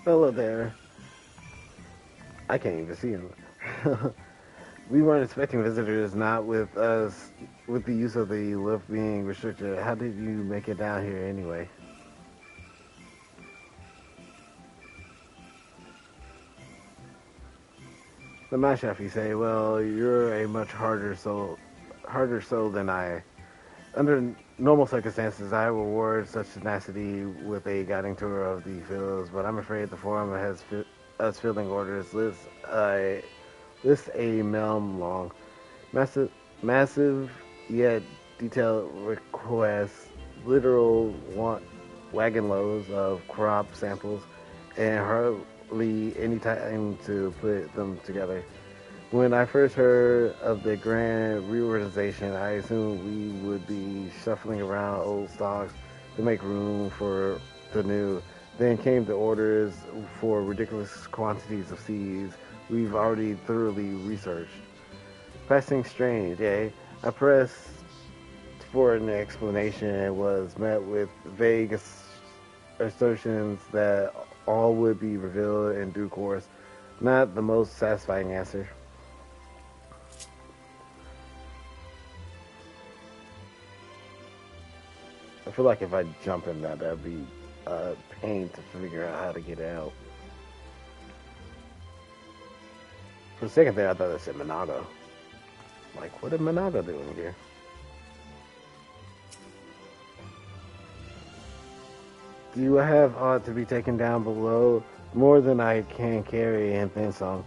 Hello there. I can't even see him. We weren't expecting visitors, not with us, with the use of the lift being restricted. How did you make it down here anyway? The Mashafi say, well, you're a much harder soul than I. Under normal circumstances, I reward such tenacity with a guiding tour of the fields, but I'm afraid the forum has us filling orders lists a melon long. Massive yet detailed requests, literal wagon loads of crop samples and hardly any time to put them together. When I first heard of the grand reorganization, I assumed we would be shuffling around old stocks to make room for the new. Then came the orders for ridiculous quantities of seeds we've already thoroughly researched. Passing strange, eh? I pressed for an explanation and was met with vague assertions that all would be revealed in due course. Not the most satisfying answer. I feel like if I jump in that'd be a pain to figure out how to get out. For a second there, I thought it said Monongah. Like, what did Monongah do in here? Do I have ought to be taken down below? More than I can carry and then some.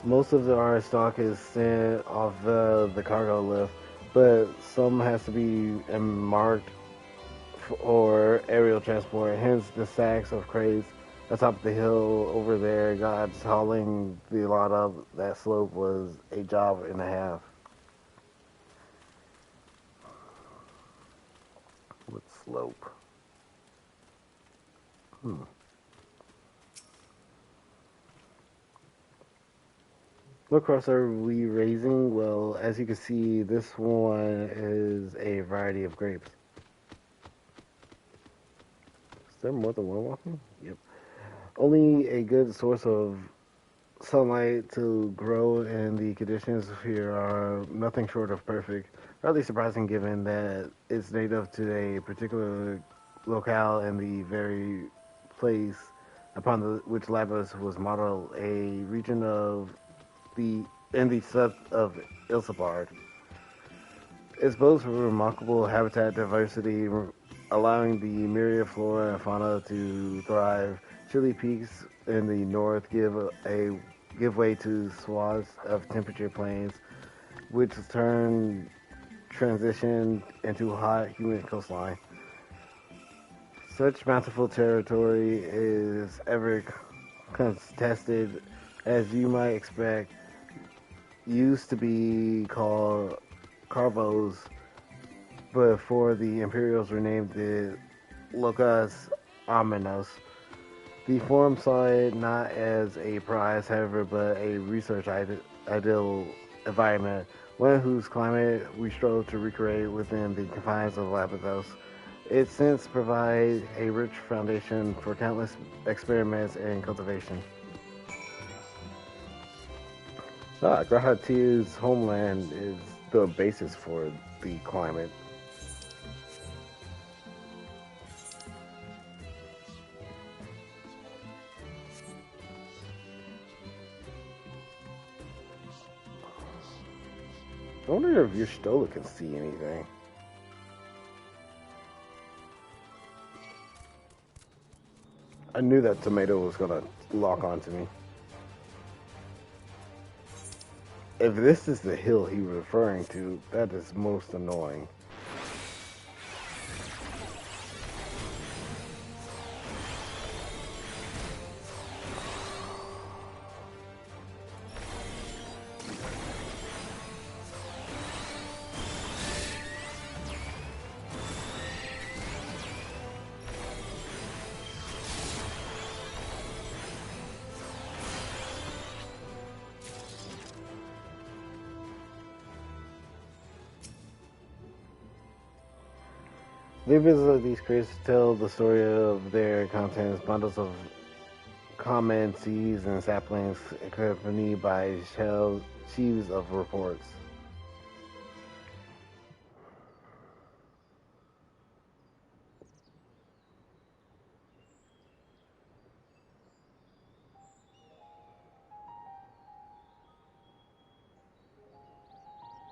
Most of our stock is sent off the cargo lift, but some has to be marked or aerial transport, hence the sacks of crates atop the hill over there. God's hauling the lot up that slope was a job and a half. What slope? What crops are we raising? Well, as you can see, this one is a variety of grapes. Is there more than one walking? Yep. Only a good source of sunlight to grow, and the conditions here are nothing short of perfect. Hardly surprising given that it's native to a particular locale and the very place upon which Lapis was modeled, a region of in the south of Ilsabard. It's boasts remarkable habitat diversity, allowing the myriad flora and fauna to thrive. Chilly peaks in the north give way to swaths of temperature plains, which transition into hot, humid coastline. Such bountiful territory is ever contested, as you might expect. Used to be called Carvos, but before the Imperials renamed the Locus Ominos. The Forum saw it not as a prize, however, but a research ideal environment, one whose climate we strove to recreate within the confines of Lapithos. It since provides a rich foundation for countless experiments and cultivation. Grahati's homeland is the basis for the climate. I wonder if Y'shtola can see anything. I knew that tomato was gonna lock onto me. If this is the hill he was referring to, that is most annoying. They visit these crates to tell the story of their contents, bundles of common seeds and saplings accompanied by sheaves of reports.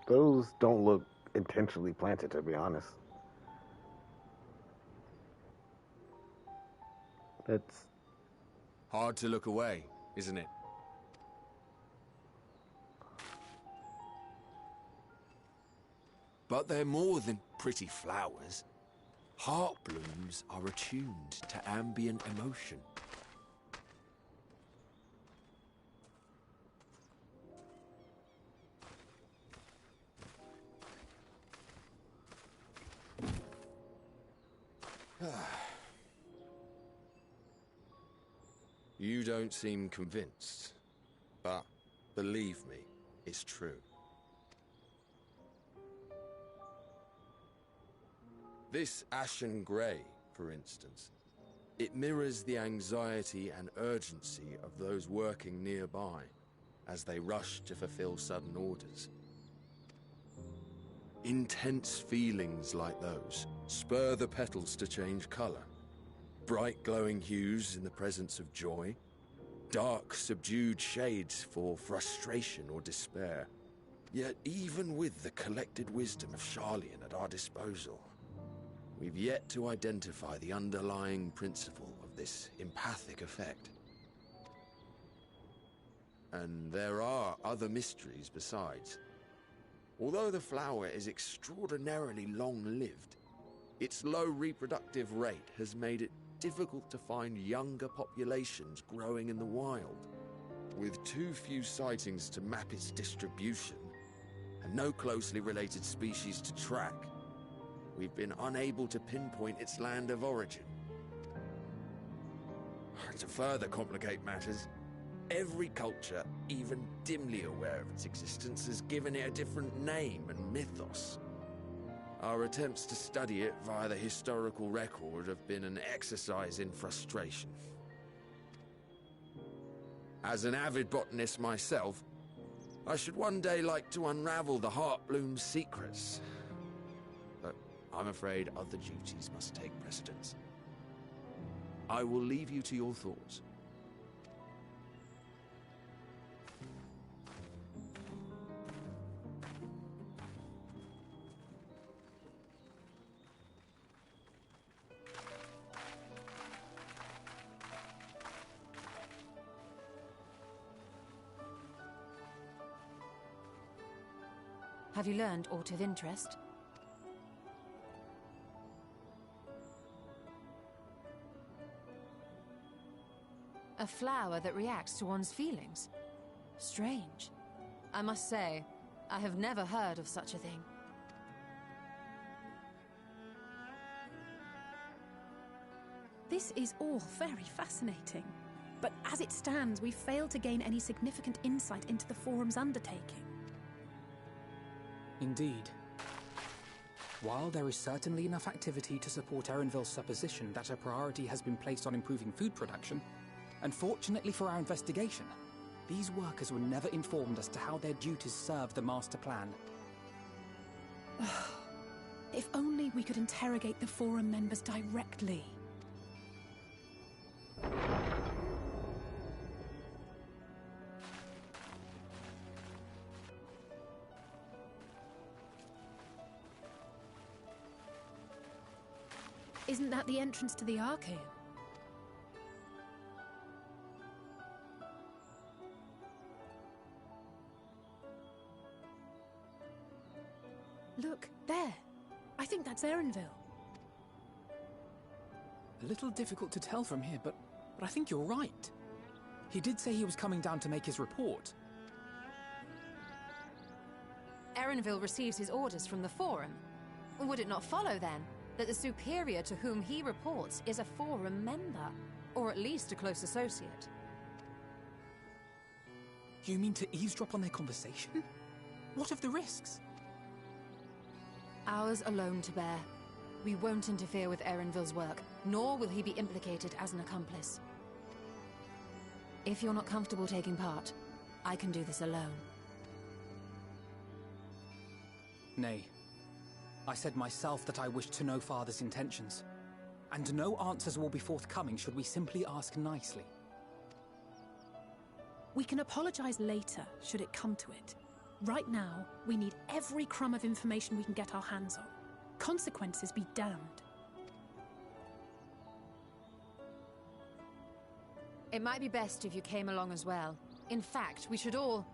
Those don't look intentionally planted, to be honest. That's hard to look away, isn't it? But they're more than pretty flowers. Heart blooms are attuned to ambient emotion. You don't seem convinced, but believe me, it's true. This ashen grey, for instance, it mirrors the anxiety and urgency of those working nearby as they rush to fulfill sudden orders. Intense feelings like those spur the petals to change colour. Bright glowing hues in the presence of joy, dark subdued shades for frustration or despair. Yet even with the collected wisdom of Sharlayan at our disposal, we've yet to identify the underlying principle of this empathic effect. And there are other mysteries besides. Although the flower is extraordinarily long-lived, its low reproductive rate has made it difficult to find younger populations growing in the wild. With too few sightings to map its distribution, and no closely related species to track, we've been unable to pinpoint its land of origin. To further complicate matters, every culture, even dimly aware of its existence, has given it a different name and mythos. Our attempts to study it via the historical record have been an exercise in frustration. As an avid botanist myself, I should one day like to unravel the Heartbloom's secrets. But I'm afraid other duties must take precedence. I will leave you to your thoughts. Have you learned aught of interest? A flower that reacts to one's feelings. Strange. I must say, I have never heard of such a thing. This is all very fascinating. But as it stands, we've failed to gain any significant insight into the Forum's undertaking. Indeed. While there is certainly enough activity to support Erenville's supposition that a priority has been placed on improving food production, unfortunately for our investigation, these workers were never informed as to how their duties serve the master plan. If only we could interrogate the Forum members directly. Isn't that the entrance to the Archaean? Look, there. I think that's Erenville. A little difficult to tell from here, but I think you're right. He did say he was coming down to make his report. Erenville receives his orders from the Forum. Would it not follow, then, that the superior to whom he reports is a Forum member, or at least a close associate? You mean to eavesdrop on their conversation? What of the risks? Ours alone to bear. We won't interfere with Erenville's work, nor will he be implicated as an accomplice. If you're not comfortable taking part, I can do this alone. Nay. I said myself that I wished to know Father's intentions. And no answers will be forthcoming should we simply ask nicely. We can apologize later, should it come to it. Right now, we need every crumb of information we can get our hands on. Consequences be damned. It might be best if you came along as well. In fact, we should all...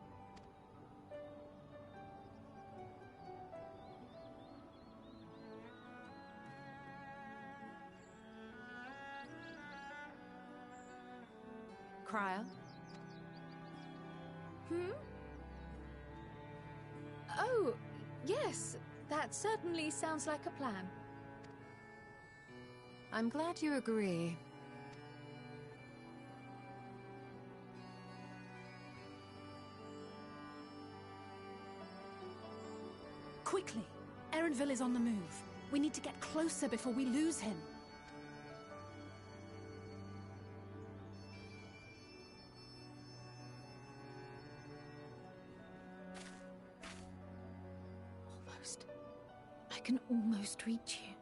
Crier? Oh, yes. That certainly sounds like a plan. I'm glad you agree. Quickly! Erenville is on the move. We need to get closer before we lose him. Almost. I can almost reach you.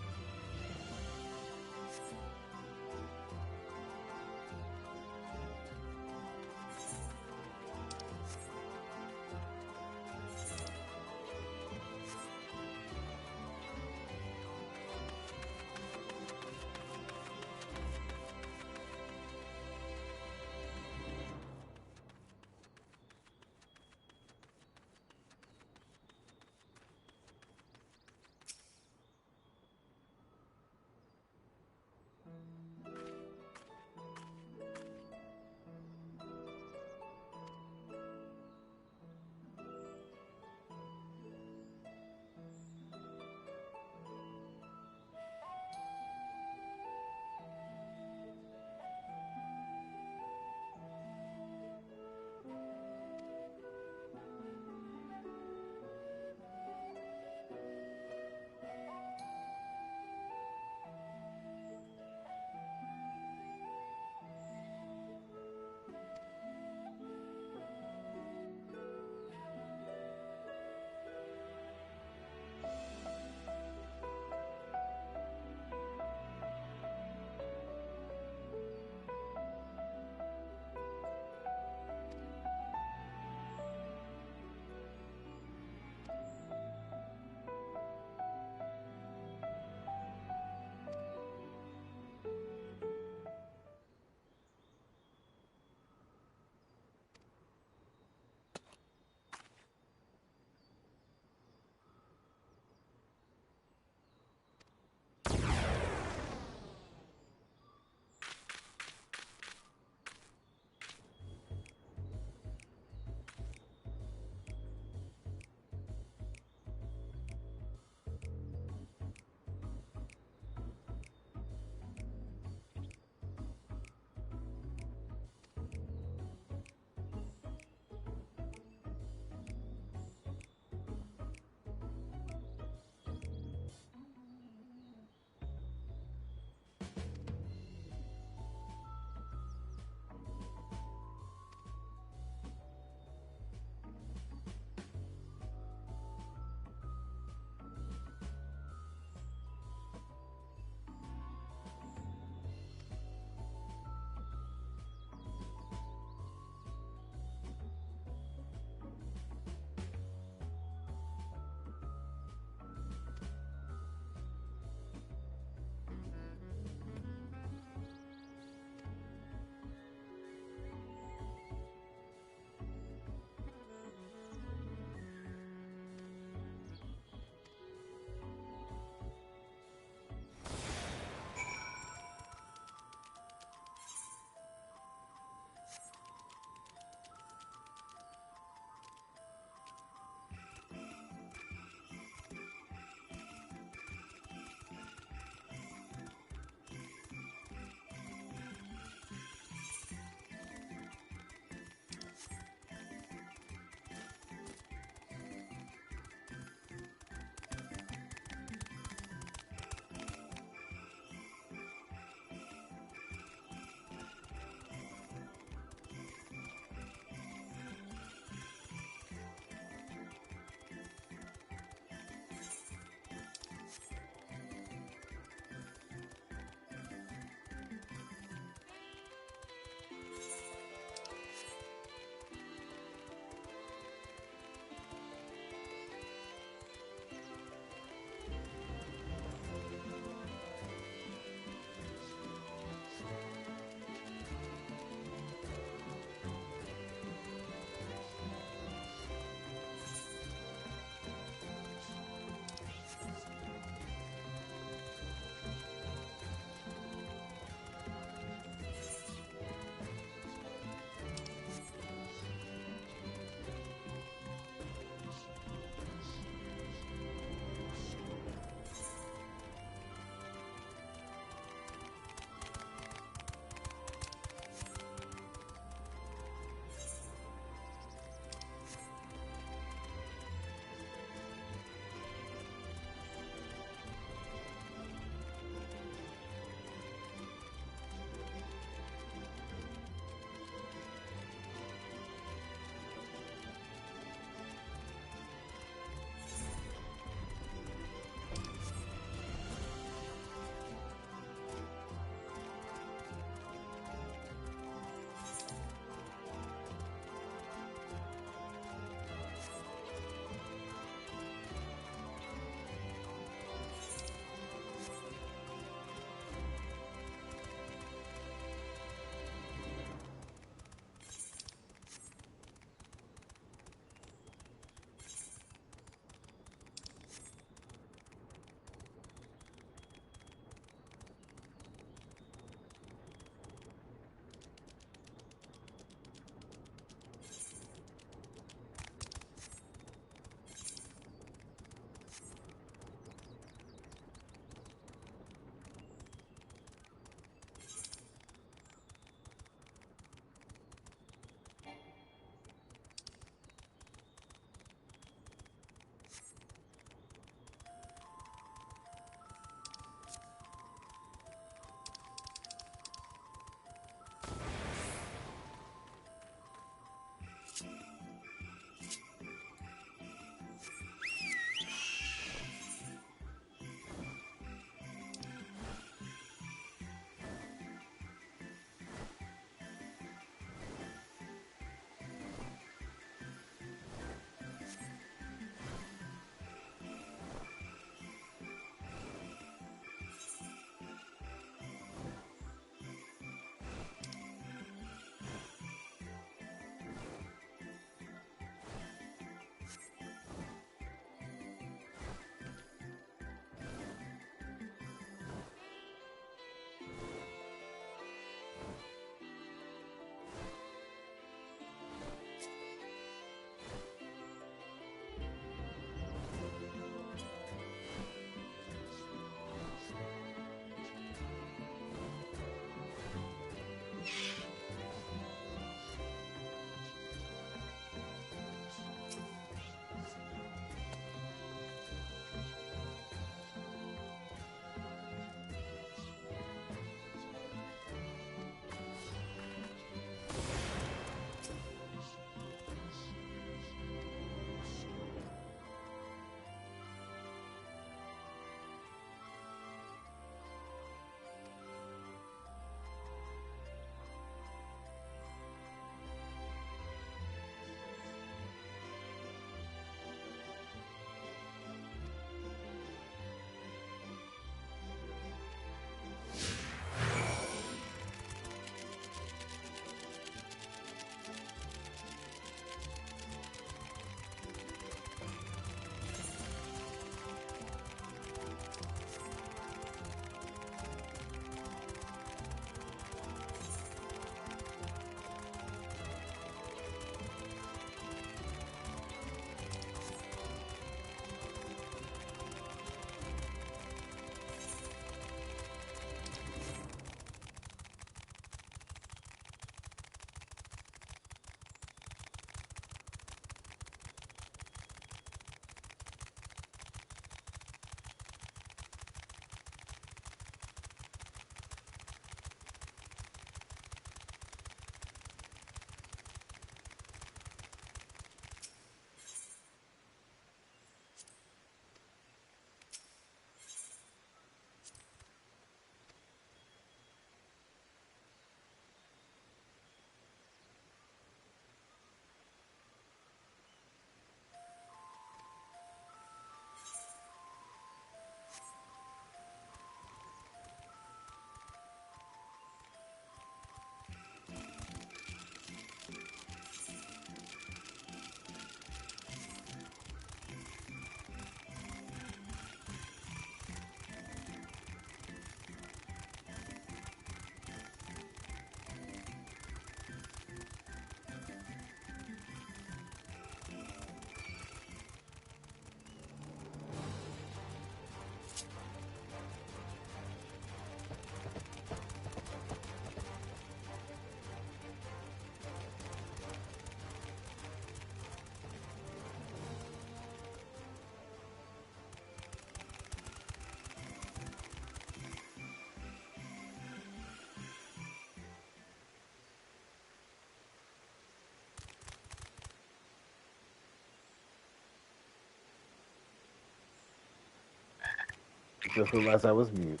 Just realized I was mute.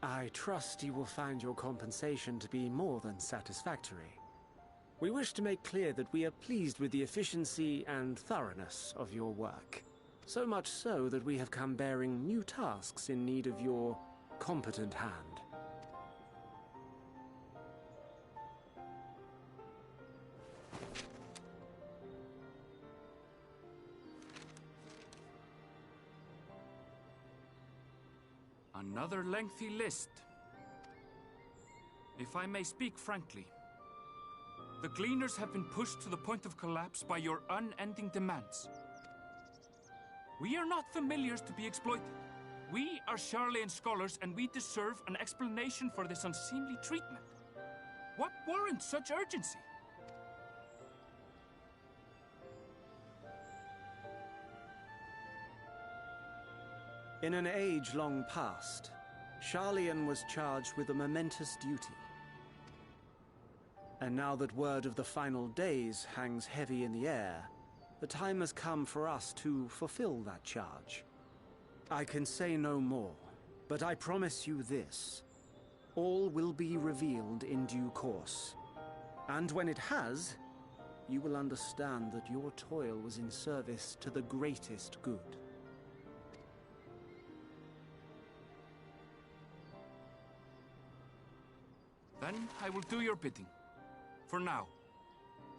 I trust you will find your compensation to be more than satisfactory. We wish to make clear that we are pleased with the efficiency and thoroughness of your work. So much so that we have come bearing new tasks in need of your competent hand. Another lengthy list. If I may speak frankly, the Gleaners have been pushed to the point of collapse by your unending demands. We are not familiars to be exploited. We are Sharlayan scholars, and we deserve an explanation for this unseemly treatment. What warrants such urgency? In an age long past, Sharlayan was charged with a momentous duty. And now that word of the final days hangs heavy in the air, the time has come for us to fulfill that charge. I can say no more, but I promise you this. All will be revealed in due course. And when it has, you will understand that your toil was in service to the greatest good. Then I will do your bidding. For now.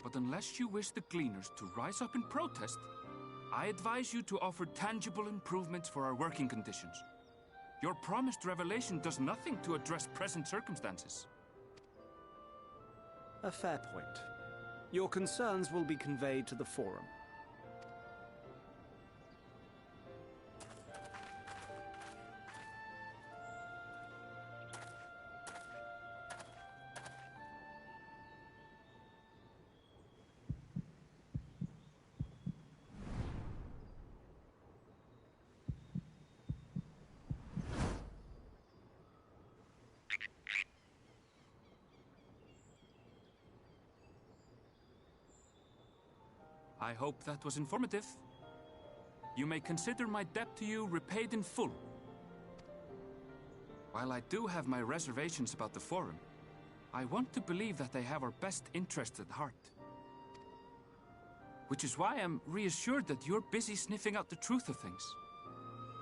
But unless you wish the Gleaners to rise up in protest, I advise you to offer tangible improvements for our working conditions. Your promised revelation does nothing to address present circumstances. A fair point. Your concerns will be conveyed to the Forum. I hope that was informative. You may consider my debt to you repaid in full. While I do have my reservations about the Forum, I want to believe that they have our best interests at heart. Which is why I'm reassured that you're busy sniffing out the truth of things.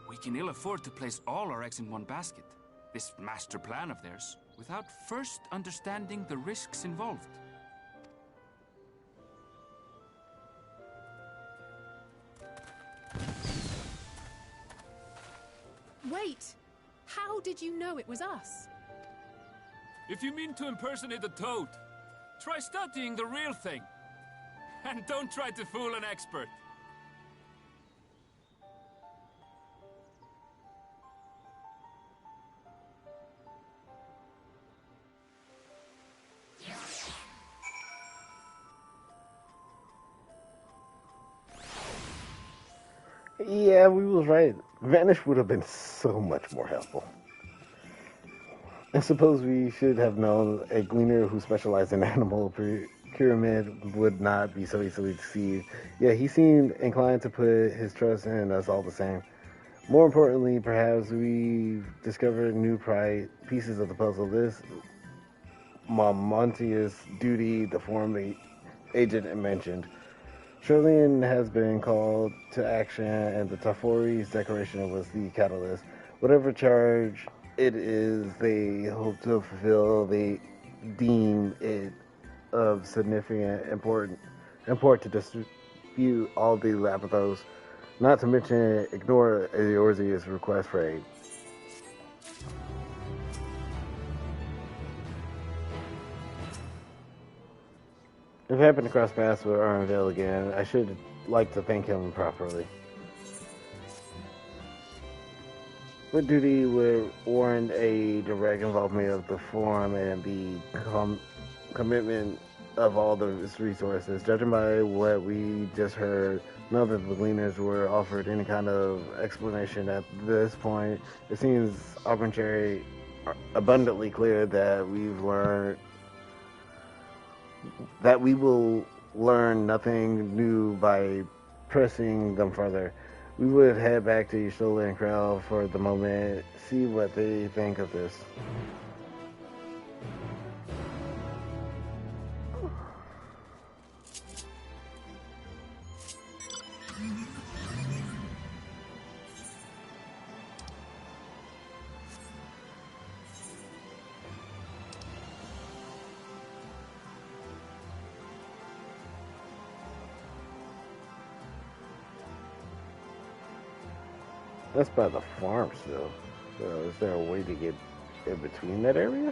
We can ill afford to place all our eggs in one basket, this master plan of theirs, without first understanding the risks involved. Wait! How did you know it was us? If you mean to impersonate a toad, try studying the real thing. And don't try to fool an expert. Yeah, we was right. Vanish would have been so much more helpful. I suppose we should have known a gleaner who specialized in animal pyramid would not be so easily deceived. Yeah, he seemed inclined to put his trust in us all the same. More importantly, perhaps we've discovered new pieces of the puzzle. This momentous duty the Forum agent mentioned. Sharlayan has been called to action, and the Tafori's declaration was the catalyst. Whatever charge it is they hope to fulfill, they deem it of significant import to dispute all the Lapithos, not to mention ignore Eorzea's request for aid. If I happen to cross paths with Arnvale again, I should like to thank him properly. What duty would warrant a direct involvement of the Forum and the commitment of all the resources? Judging by what we just heard, none of the Gleaners were offered any kind of explanation at this point. It seems abundantly clear that we've learned that we will learn nothing new by pressing them further. We would head back to Y'shtola and Krell for the moment, see what they think of this. That's by the farm still. So is there a way to get in between that area?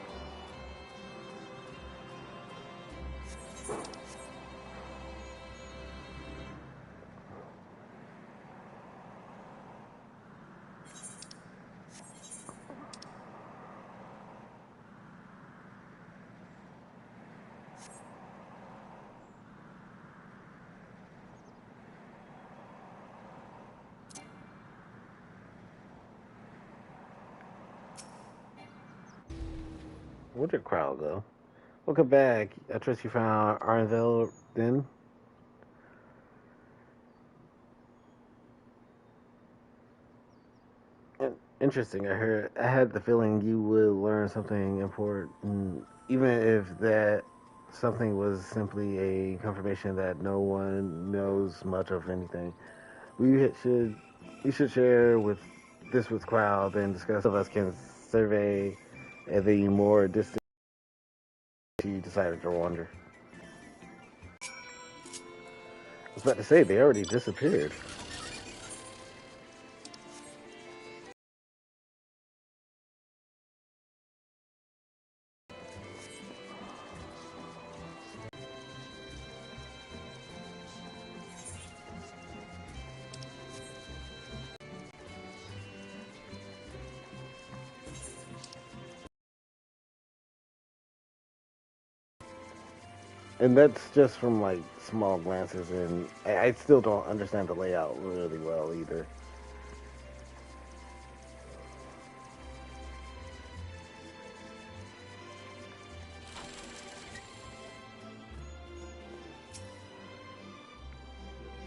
Where did Krell go? Welcome back. I trust you found Arnvel then? Interesting. I had the feeling you would learn something important, even if that something was simply a confirmation that no one knows much of anything. We should share this with Krell, then discuss. Of us can survey the more distant. He decided to wander. I was about to say, they already disappeared. And that's just from like small glances, and I still don't understand the layout really well either.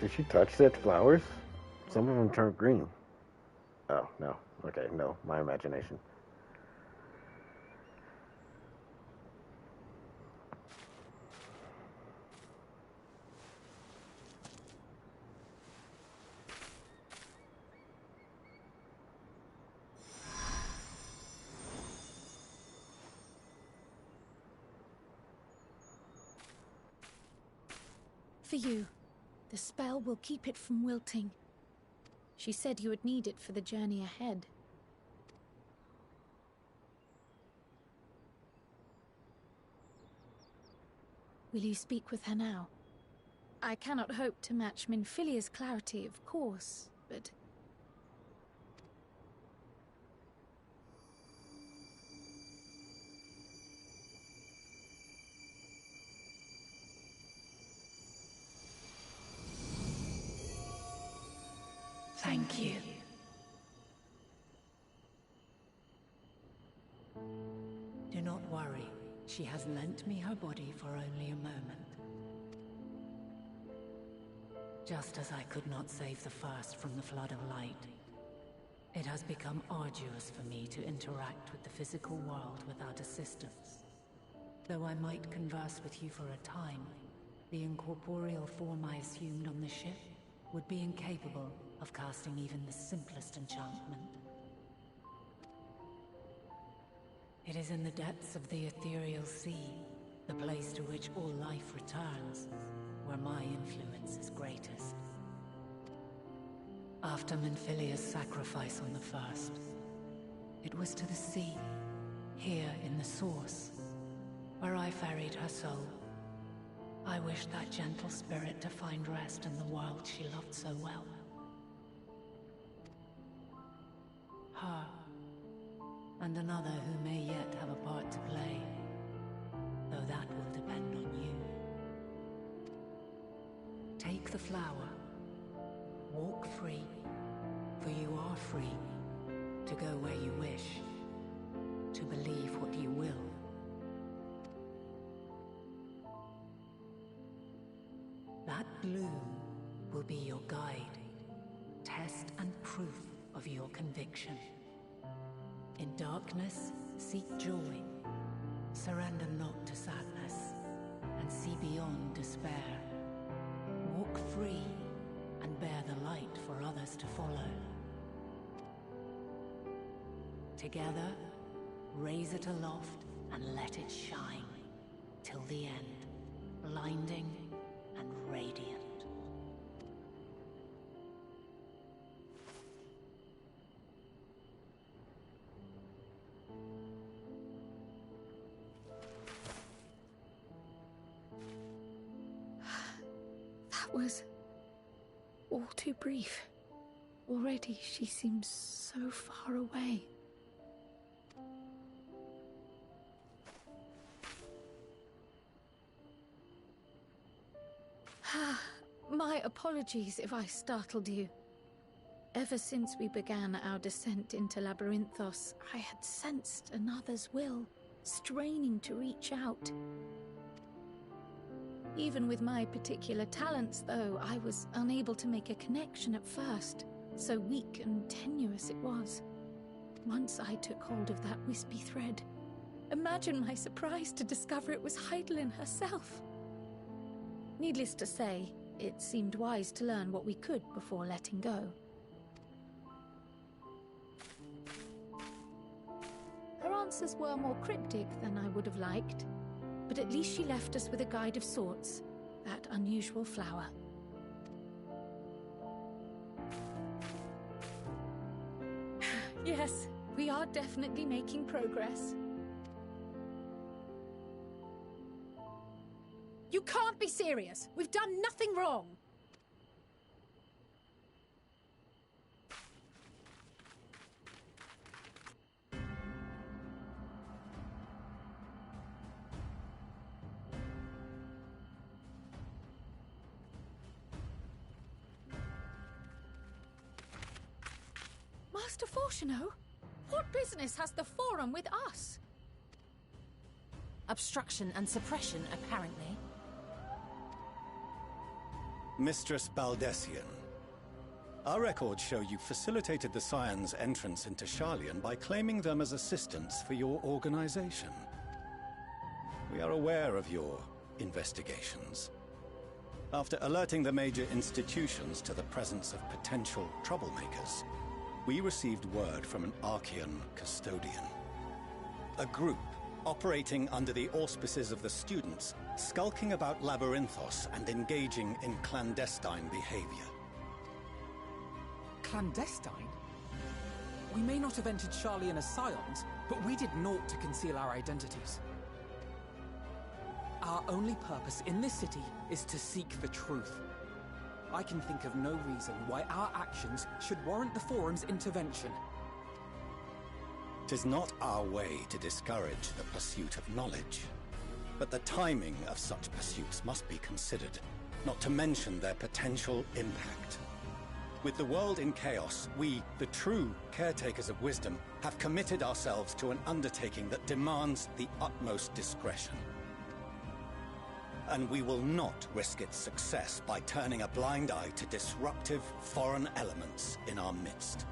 Did she touch such flowers? Some of them turned green. Oh, no. Okay, no, my imagination. For you. The spell will keep it from wilting. She said you would need it for the journey ahead. Will you speak with her now? I cannot hope to match Minfilia's clarity, of course, but... Thank you. Do not worry. She has lent me her body for only a moment. Just as I could not save the First from the flood of light, it has become arduous for me to interact with the physical world without assistance. Though I might converse with you for a time, the incorporeal form I assumed on the ship would be incapable of casting even the simplest enchantment. It is in the depths of the ethereal sea, the place to which all life returns, where my influence is greatest. After Minfilia's sacrifice on the First, it was to the sea, here in the Source, where I ferried her soul. I wished that gentle spirit to find rest in the world she loved so well. Her, and another who may yet have a part to play, though that will depend on you. Take the flower, walk free, for you are free, to go where you wish, to believe what you will. test and proof of your conviction. In darkness, seek joy. Surrender not to sadness, and see beyond despair. Walk free, and bear the light for others to follow. Together, raise it aloft and let it shine, till the end, blinding and radiant. That was all too brief. Already she seems so far away. My apologies if I startled you. Ever since we began our descent into Labyrinthos, I had sensed another's will, straining to reach out. Even with my particular talents, though, I was unable to make a connection at first, so weak and tenuous it was. Once I took hold of that wispy thread, imagine my surprise to discover it was Hydaelyn herself. Needless to say, it seemed wise to learn what we could before letting go. Her answers were more cryptic than I would have liked, but at least she left us with a guide of sorts, that unusual flower. Yes, we are definitely making progress. You can't be serious! We've done nothing wrong! Master Fortuno, what business has the Forum with us? Obstruction and suppression, apparently. Mistress Baldesion, our records show you facilitated the Scions' entrance into Sharlayan by claiming them as assistants for your organization. We are aware of your investigations. After alerting the major institutions to the presence of potential troublemakers, we received word from an Archaean custodian. A group operating under the auspices of the students, skulking about Labyrinthos and engaging in clandestine behavior. Clandestine? We may not have entered Sharlayan as Scions, but we did naught to conceal our identities. Our only purpose in this city is to seek the truth. I can think of no reason why our actions should warrant the Forum's intervention. 'Tis not our way to discourage the pursuit of knowledge, but the timing of such pursuits must be considered, not to mention their potential impact. With the world in chaos, we, the true caretakers of wisdom, have committed ourselves to an undertaking that demands the utmost discretion. And we will not risk its success by turning a blind eye to disruptive foreign elements in our midst.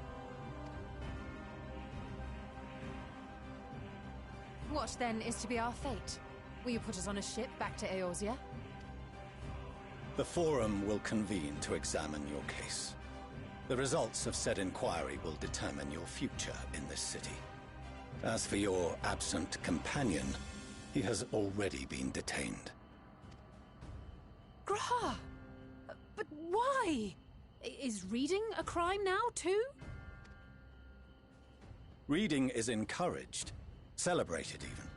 What, then, is to be our fate? Will you put us on a ship back to Eorzea? The Forum will convene to examine your case. The results of said inquiry will determine your future in this city. As for your absent companion, he has already been detained. G'raha! But why? Is reading a crime now, too? Reading is encouraged, celebrated even.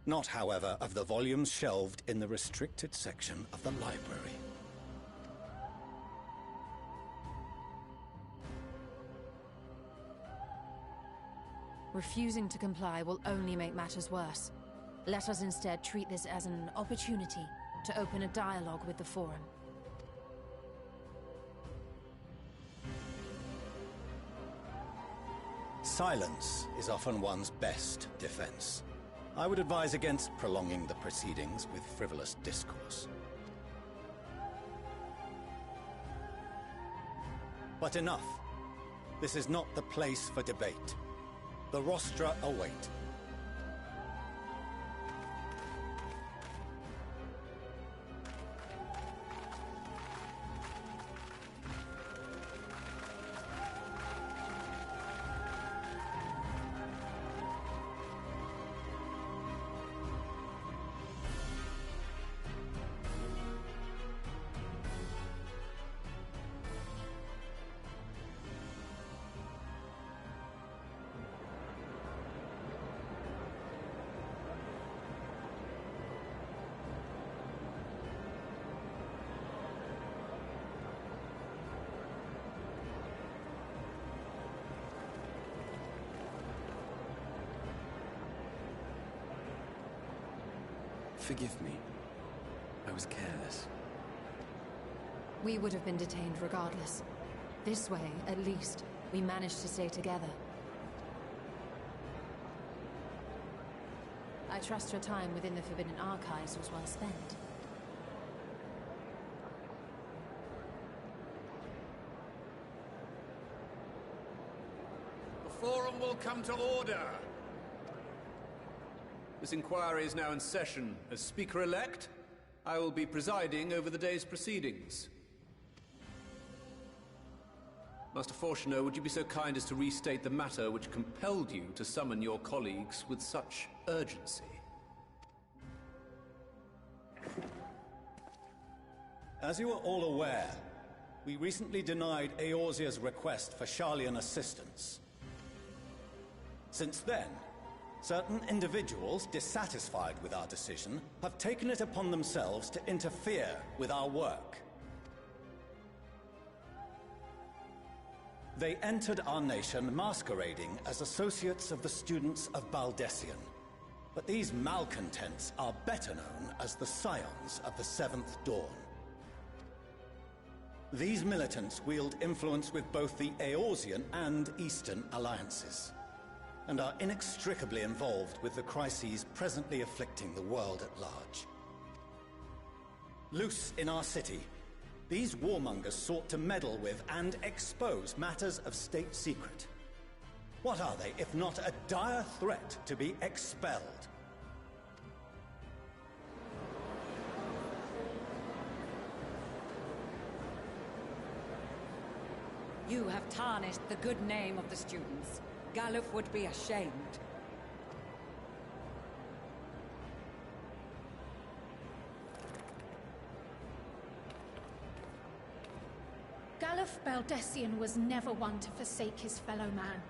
Not, however, of the volumes shelved in the restricted section of the library. Refusing to comply will only make matters worse. Let us instead treat this as an opportunity to open a dialogue with the Forum. Silence is often one's best defense. I would advise against prolonging the proceedings with frivolous discourse. But enough. This is not the place for debate. The rostra await. Forgive me. I was careless. We would have been detained regardless. This way, at least, we managed to stay together. I trust your time within the Forbidden Archives was well spent. The Forum will come to order! This inquiry is now in session. As Speaker-elect, I will be presiding over the day's proceedings. Master Fortuner, would you be so kind as to restate the matter which compelled you to summon your colleagues with such urgency? As you are all aware, we recently denied Eorzea's request for Sharlayan assistance. Since then, certain individuals dissatisfied with our decision have taken it upon themselves to interfere with our work. They entered our nation masquerading as associates of the students of Baldesion. But these malcontents are better known as the Scions of the Seventh Dawn. These militants wield influence with both the Eorzean and Eastern alliances, and are inextricably involved with the crises presently afflicting the world at large. Loose in our city, these warmongers sought to meddle with and expose matters of state secret. What are they, if not a dire threat to be expelled? You have tarnished the good name of the students. Galuf would be ashamed. Galuf Baldesion was never one to forsake his fellow man.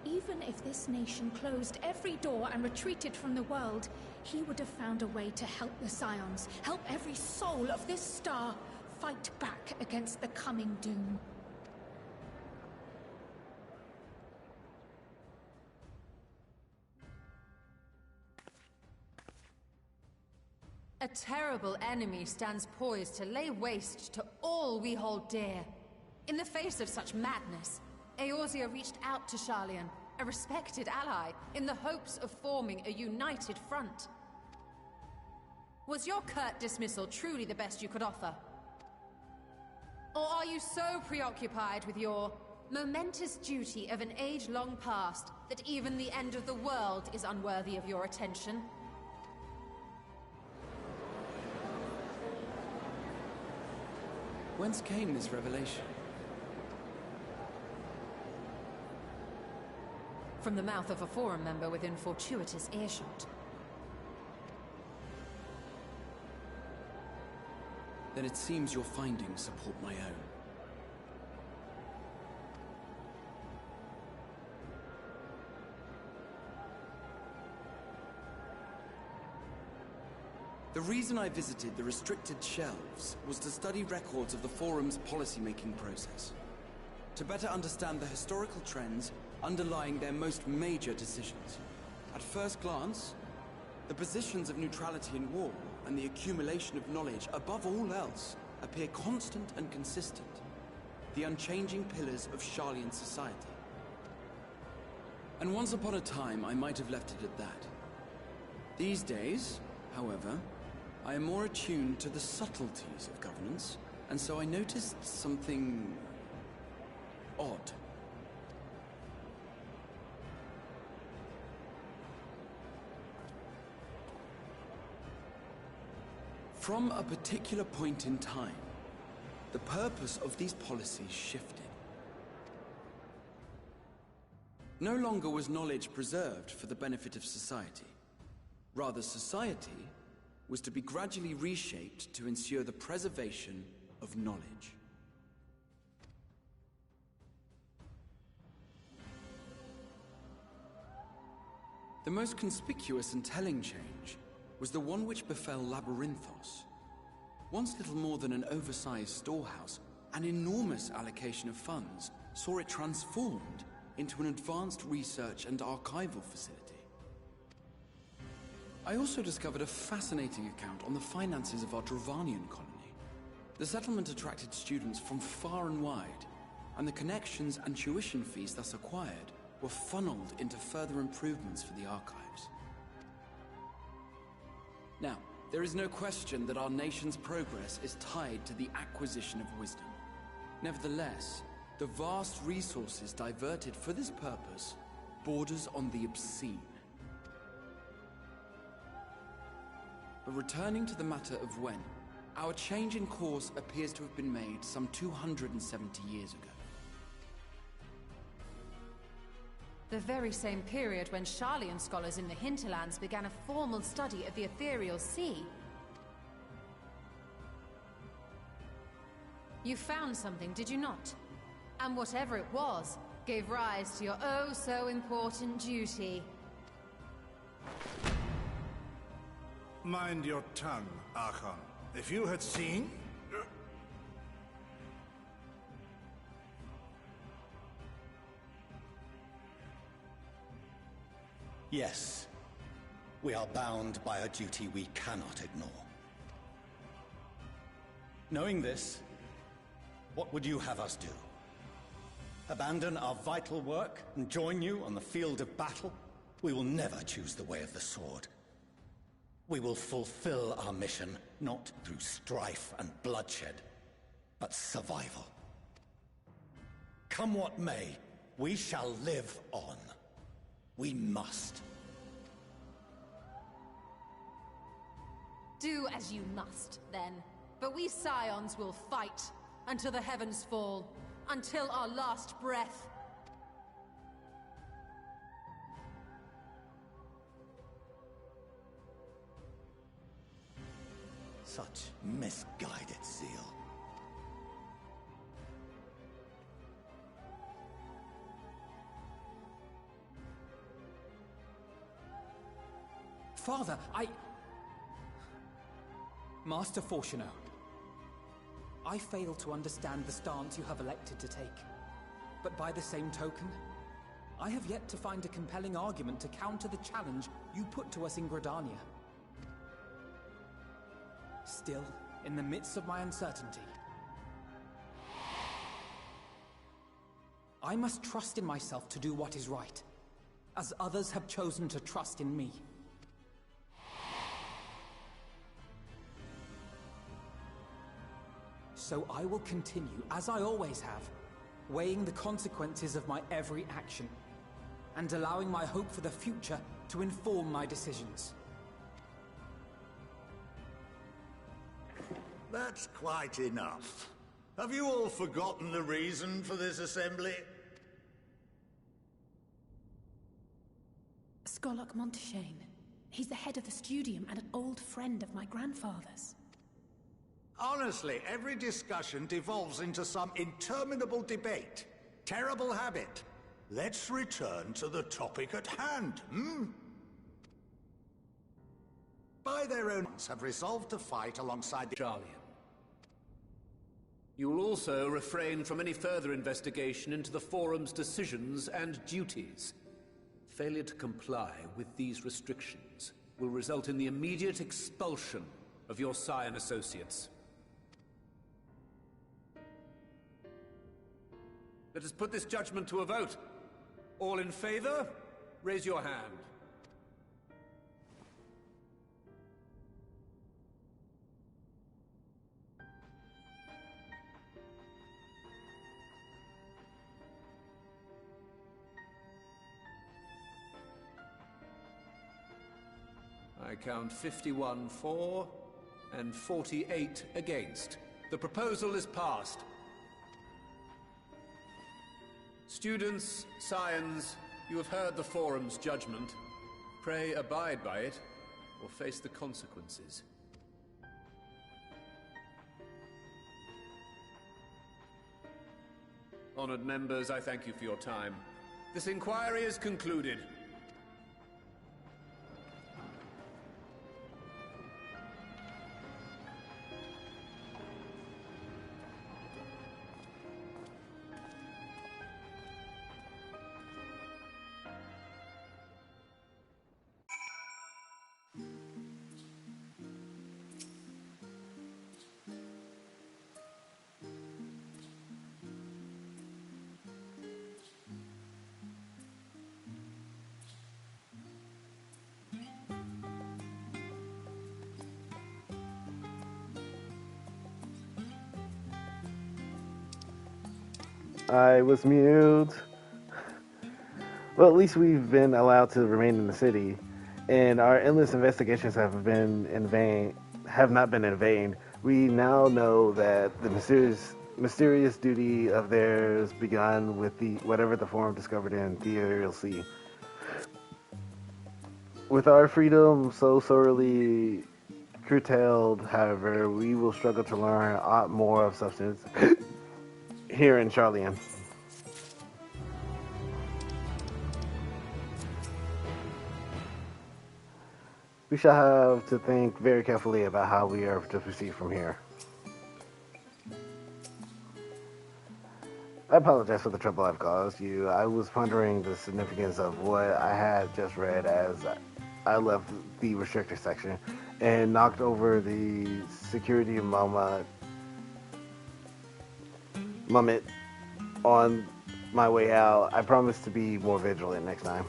Even if this nation closed every door and retreated from the world, he would have found a way to help the Scions, help every soul of this star fight back against the coming doom. A terrible enemy stands poised to lay waste to all we hold dear. In the face of such madness, Eorzea reached out to Sharlayan, a respected ally, in the hopes of forming a united front. Was your curt dismissal truly the best you could offer? Or are you so preoccupied with your momentous duty of an age long past that even the end of the world is unworthy of your attention? Whence came this revelation? From the mouth of a Forum member within fortuitous earshot. Then it seems your findings support my own. The reason I visited the restricted shelves was to study records of the Forum's policy-making process, to better understand the historical trends underlying their most major decisions. At first glance, the positions of neutrality in war and the accumulation of knowledge above all else appear constant and consistent, the unchanging pillars of Sharlayan society. And once upon a time, I might have left it at that. These days, however, I am more attuned to the subtleties of governance And so I noticed something odd. From a particular point in time, the purpose of these policies shifted. No longer was knowledge preserved for the benefit of society. Rather, society was to be gradually reshaped to ensure the preservation of knowledge. The most conspicuous and telling change was the one which befell Labyrinthos. Once little more than an oversized storehouse, an enormous allocation of funds saw it transformed into an advanced research and archival facility. I also discovered a fascinating account on the finances of our Dravanian colony. The settlement attracted students from far and wide, and the connections and tuition fees thus acquired were funneled into further improvements for the archives. Now, there is no question that our nation's progress is tied to the acquisition of wisdom. Nevertheless, the vast resources diverted for this purpose borders on the obscene. But returning to the matter of when, our change in course appears to have been made some 270 years ago. The very same period when Sharlayan scholars in the hinterlands began a formal study of the ethereal sea. You found something, did you not? And whatever it was, gave rise to your oh-so-important duty. Mind your tongue, Archon. If you had seen... Yes, we are bound by a duty we cannot ignore. Knowing this, what would you have us do? Abandon our vital work and join you on the field of battle? We will never choose the way of the sword. We will fulfill our mission, not through strife and bloodshed, but survival. Come what may, we shall live on. We must. Do as you must, then. But we Scions will fight until the heavens fall, until our last breath. Such misguided zeal. Father, Master Fortuno, I fail to understand the stance you have elected to take. But by the same token, I have yet to find a compelling argument to counter the challenge you put to us in Gridania. Still, in the midst of my uncertainty, I must trust in myself to do what is right, as others have chosen to trust in me. So I will continue, as I always have, weighing the consequences of my every action, and allowing my hope for the future to inform my decisions. That's quite enough. Have you all forgotten the reason for this assembly? Skolok Monteshane. He's the head of the Studium and an old friend of my grandfather's. Honestly, every discussion devolves into some interminable debate. Terrible habit. Let's return to the topic at hand, By their own hands have resolved to fight alongside the Sharlayan. You will also refrain from any further investigation into the Forum's decisions and duties. Failure to comply with these restrictions will result in the immediate expulsion of your Scion associates. Let us put this judgment to a vote. All in favor, raise your hand. I count 51 for and 48 against. The proposal is passed. Students, scions, you have heard the Forum's judgment. Pray abide by it, or face the consequences. Honored members, I thank you for your time. This inquiry is concluded. I was mute. Well, at least we've been allowed to remain in the city, and our endless investigations have not been in vain. We now know that the mysterious duty of theirs begun with whatever the Forum discovered in the Ethereal Sea. With our freedom so sorely curtailed, however, we will struggle to learn a lot more of substance here in Sharlayan. We shall have to think very carefully about how we are to proceed from here. I apologize for the trouble I've caused you. I was pondering the significance of what I had just read as I left the restrictor section and knocked over the security mummet on my way out. I promise to be more vigilant next time.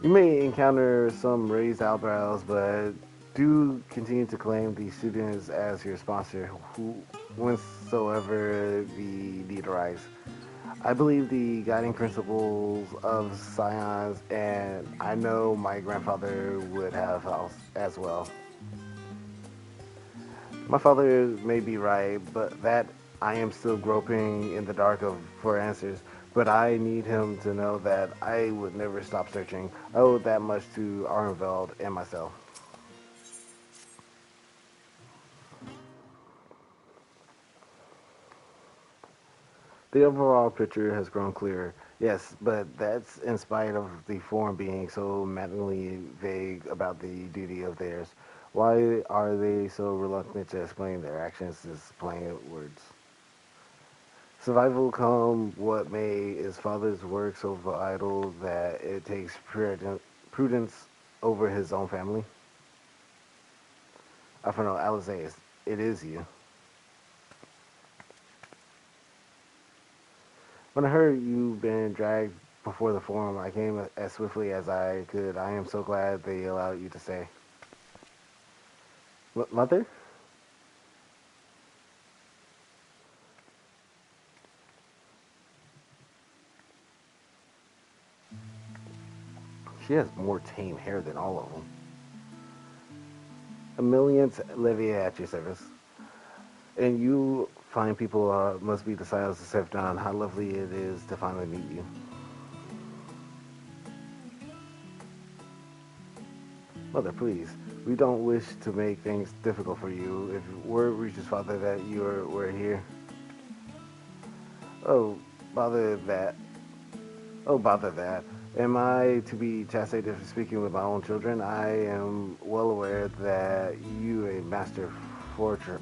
You may encounter some raised eyebrows, but do continue to claim the students as your sponsor whensoever the need arises. I believe the guiding principles of science, and I know my grandfather would have as well. My father may be right, but that I am still groping in the dark for answers. But I need him to know that I would never stop searching. I owe that much to Arnveld and myself. The overall picture has grown clearer. Yes, but that's in spite of the Forum being so maddeningly vague about the duty of theirs. Why are they so reluctant to explain their actions as plain words? Survival come what may, is father's work so vital that it takes prudence over his own family? I don't know, Alisaeus, it is you. When I heard you've been dragged before the Forum, I came as swiftly as I could. I am so glad they allowed you to stay. Mother? She has more tame hair than all of them. A millionth Livia at your service. And you fine people must be the scions of Sephdon. How lovely it is to finally meet you. Mother, please. We don't wish to make things difficult for you. If word reaches Father that we're here. Oh, bother that. Am I to be chastised for speaking with my own children? I am well aware that you, a master Fortune,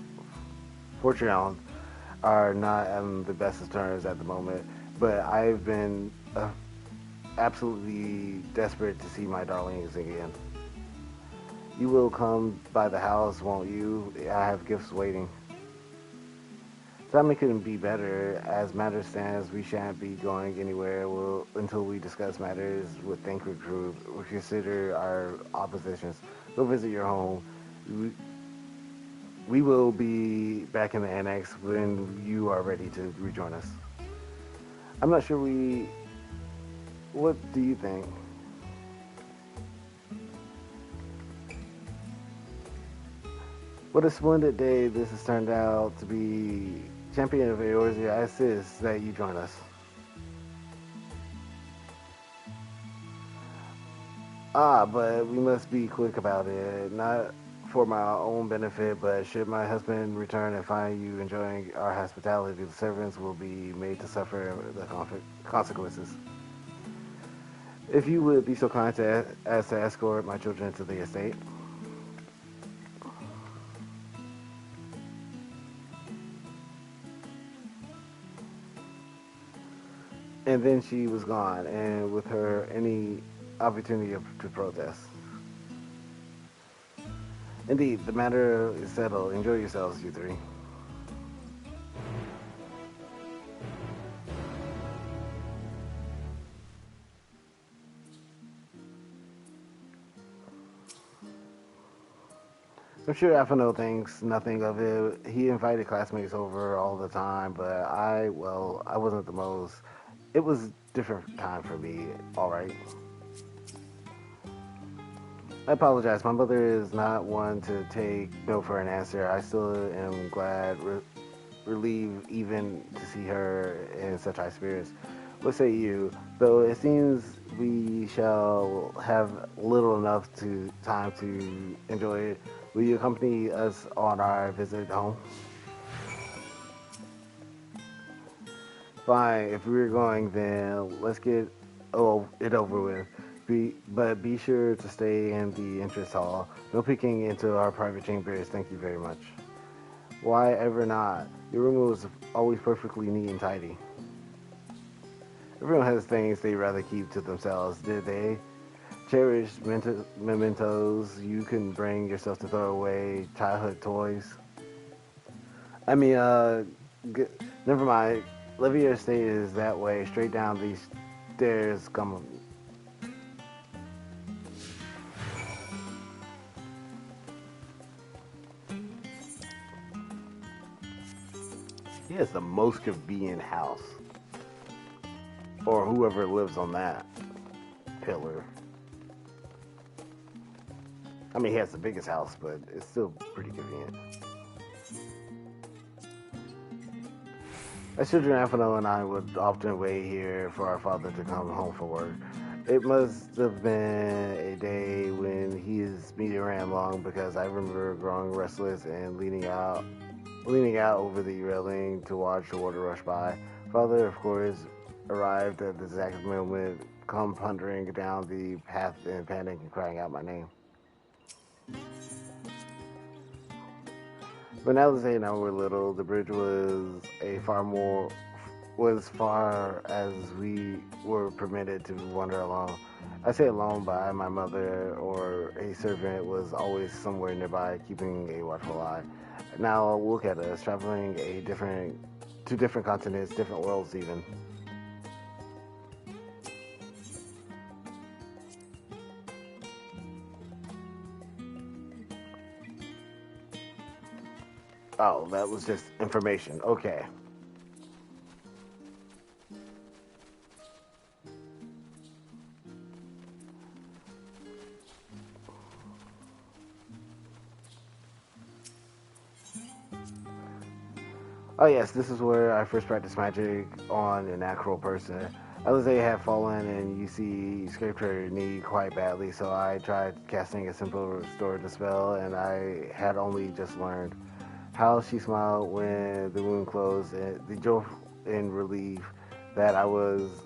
are not on the best of terms at the moment, but I've been absolutely desperate to see my darlings again. You will come by the house, won't you? I have gifts waiting. Timing couldn't be better. As matters stands, we shan't be going anywhere until we discuss matters with Thancred Group. We consider our oppositions. Go visit your home. We will be back in the annex when you are ready to rejoin us. I'm not sure what do you think? What a splendid day this has turned out to be. Champion of Eorzea, I insist that you join us. But we must be quick about it. Not for my own benefit, but should my husband return and find you enjoying our hospitality, the servants will be made to suffer the consequences. If you would be so kind as to escort my children to the estate. And then she was gone, and with her any opportunity to protest. Indeed, the matter is settled. Enjoy yourselves, you three. I'm sure Afano thinks nothing of it. He invited classmates over all the time, but I wasn't the most. It was a different time for me, alright. I apologize. My mother is not one to take no for an answer. I still am glad, relieved even to see her in such high spirits. What say you? Though it seems we shall have little enough time to enjoy it, will you accompany us on our visit home? Fine. If we're going, then let's get it over with. But be sure to stay in the entrance hall. No peeking into our private chambers. Thank you very much. Why ever not? Your room was always perfectly neat and tidy. Everyone has things they'd rather keep to themselves, did they? Cherished mementos you couldn't bring yourself to throw away, childhood toys. I mean, never mind. Levier Estate is that way. Straight down these stairs come. He has the most convenient house. Or whoever lives on that pillar. I mean, he has the biggest house, but it's still pretty convenient. As children, Afano and I would often wait here for our father to come home from work. It must have been a day when his meeting ran long, because I remember growing restless and leaning out over the railing to watch the water rush by. Father, of course, arrived at the exact moment, come pondering down the path in panic and crying out my name. But now that they know we're little, the bridge was far as we were permitted to wander along. I say alone, by my mother or a servant was always somewhere nearby, keeping a watchful eye. Now look at us, traveling to different continents, different worlds even. Oh, that was just information. Okay. Oh yes, this is where I first practiced magic on an actual person. Alisaie had fallen and you see scraped her knee quite badly, so I tried casting a simple restore the spell, and I had only just learned. How she smiled when the wound closed, and the joy and relief that was,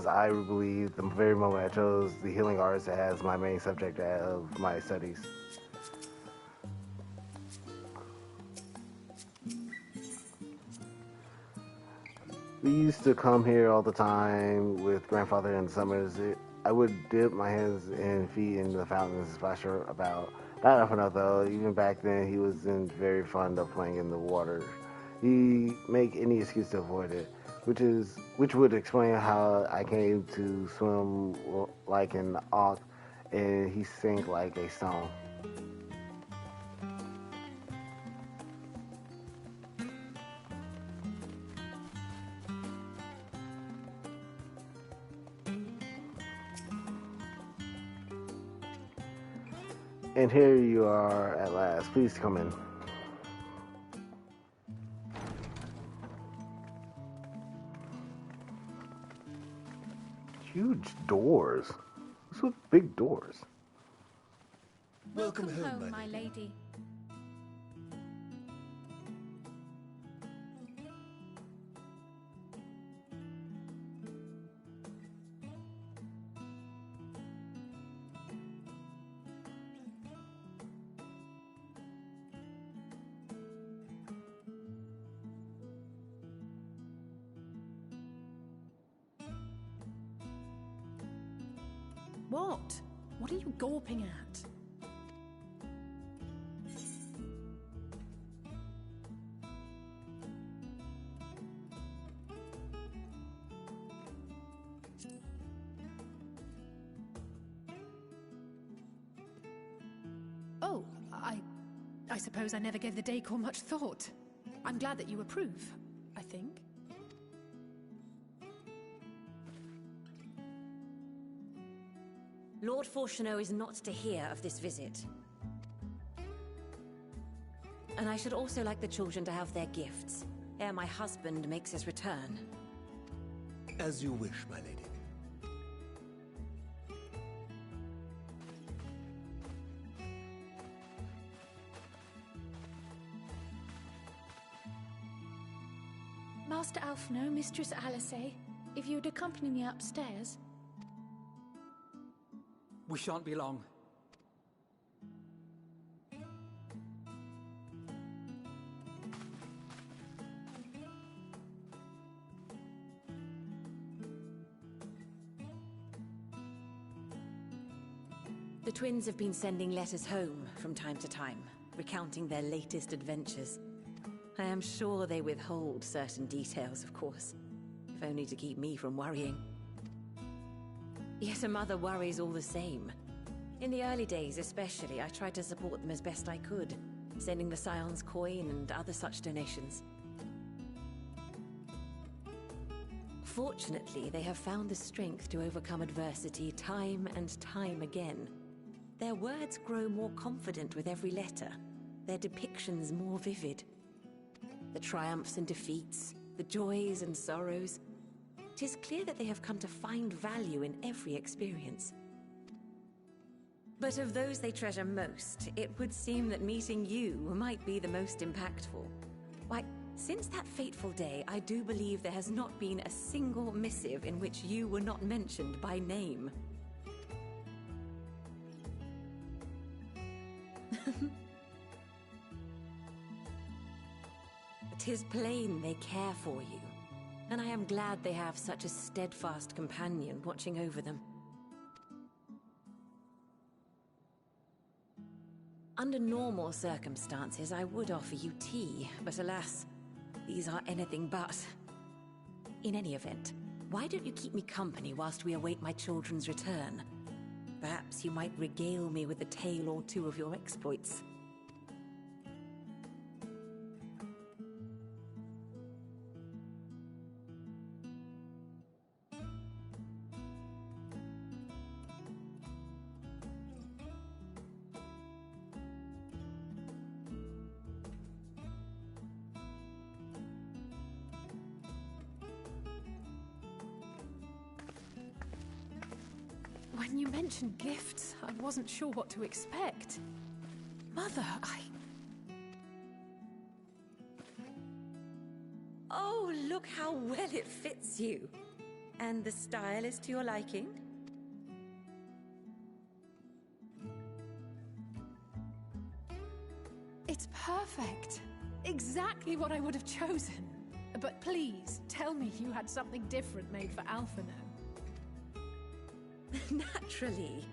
I believe, the very moment I chose the healing arts as my main subject of my studies. We used to come here all the time with grandfather in the summers. I would dip my hands and feet in the fountains and splash about. Not often though, even back then he wasn't very fond of playing in the water. He'd make any excuse to avoid it, which would explain how I came to swim like an ox and he sank like a stone. And here you are at last. Please come in. Huge doors. What's with big doors? Welcome home, my lady. What? What are you gawping at? Oh, I suppose I never gave the decor much thought. I'm glad that you approve, I think. Lord Fortuneau is not to hear of this visit. And I should also like the children to have their gifts, ere my husband makes his return. As you wish, my lady. Master Alphinaud, Mistress Alice, if you'd accompany me upstairs. We shan't be long. The twins have been sending letters home from time to time, recounting their latest adventures. I am sure they withhold certain details, of course, if only to keep me from worrying. Yet a mother worries all the same. In the early days especially, I tried to support them as best I could, sending the Scion's coin and other such donations. Fortunately, they have found the strength to overcome adversity time and time again. Their words grow more confident with every letter, their depictions more vivid. The triumphs and defeats, the joys and sorrows. 'Tis clear that they have come to find value in every experience. But of those they treasure most, it would seem that meeting you might be the most impactful. Why, since that fateful day, I do believe there has not been a single missive in which you were not mentioned by name. 'Tis plain they care for you, and I am glad they have such a steadfast companion watching over them. Under normal circumstances, I would offer you tea, but alas, these are anything but. In any event, why don't you keep me company whilst we await my children's return? Perhaps you might regale me with a tale or two of your exploits. When you mentioned gifts, I wasn't sure what to expect. Mother, Oh, look how well it fits you. And the style is to your liking? It's perfect. Exactly what I would have chosen. But please, tell me you had something different made for Alphinaud. Naturally.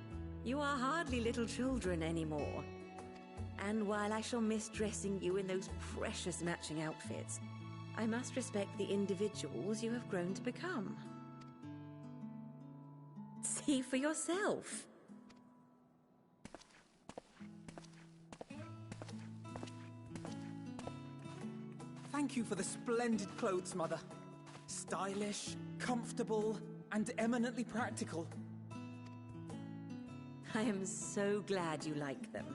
You are hardly little children anymore. And while I shall miss dressing you in those precious matching outfits, I must respect the individuals you have grown to become. See for yourself. Thank you for the splendid clothes, Mother. Stylish, comfortable, and eminently practical. I am so glad you like them.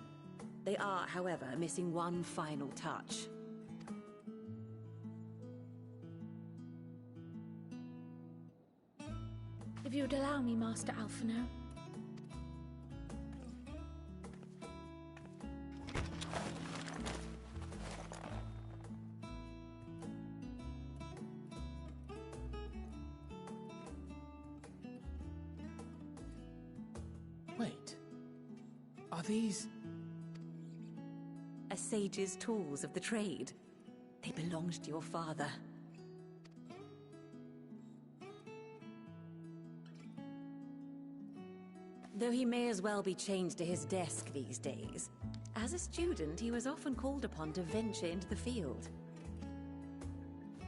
They are, however, missing one final touch. If you would allow me, Master Alphinaud. Wait. Are these... A sage's tools of the trade. They belonged to your father. Though he may as well be chained to his desk these days, as a student he was often called upon to venture into the field.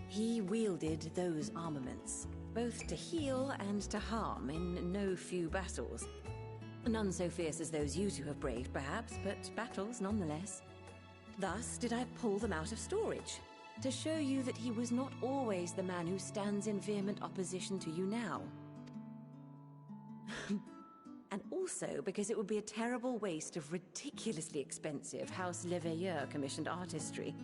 He wielded those armaments, both to heal and to harm in no few battles. None so fierce as those you two have braved, perhaps, but battles nonetheless. Thus did I pull them out of storage, to show you that he was not always the man who stands in vehement opposition to you now. And also because it would be a terrible waste of ridiculously expensive House Leveilleur commissioned artistry.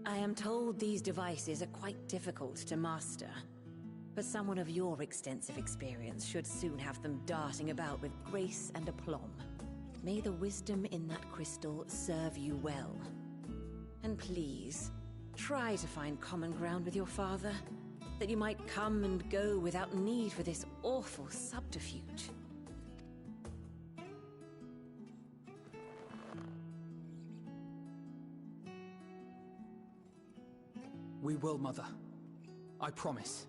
I am told these devices are quite difficult to master, but someone of your extensive experience should soon have them darting about with grace and aplomb. May the wisdom in that crystal serve you well. And please, try to find common ground with your father, that you might come and go without need for this awful subterfuge. We will, Mother. I promise.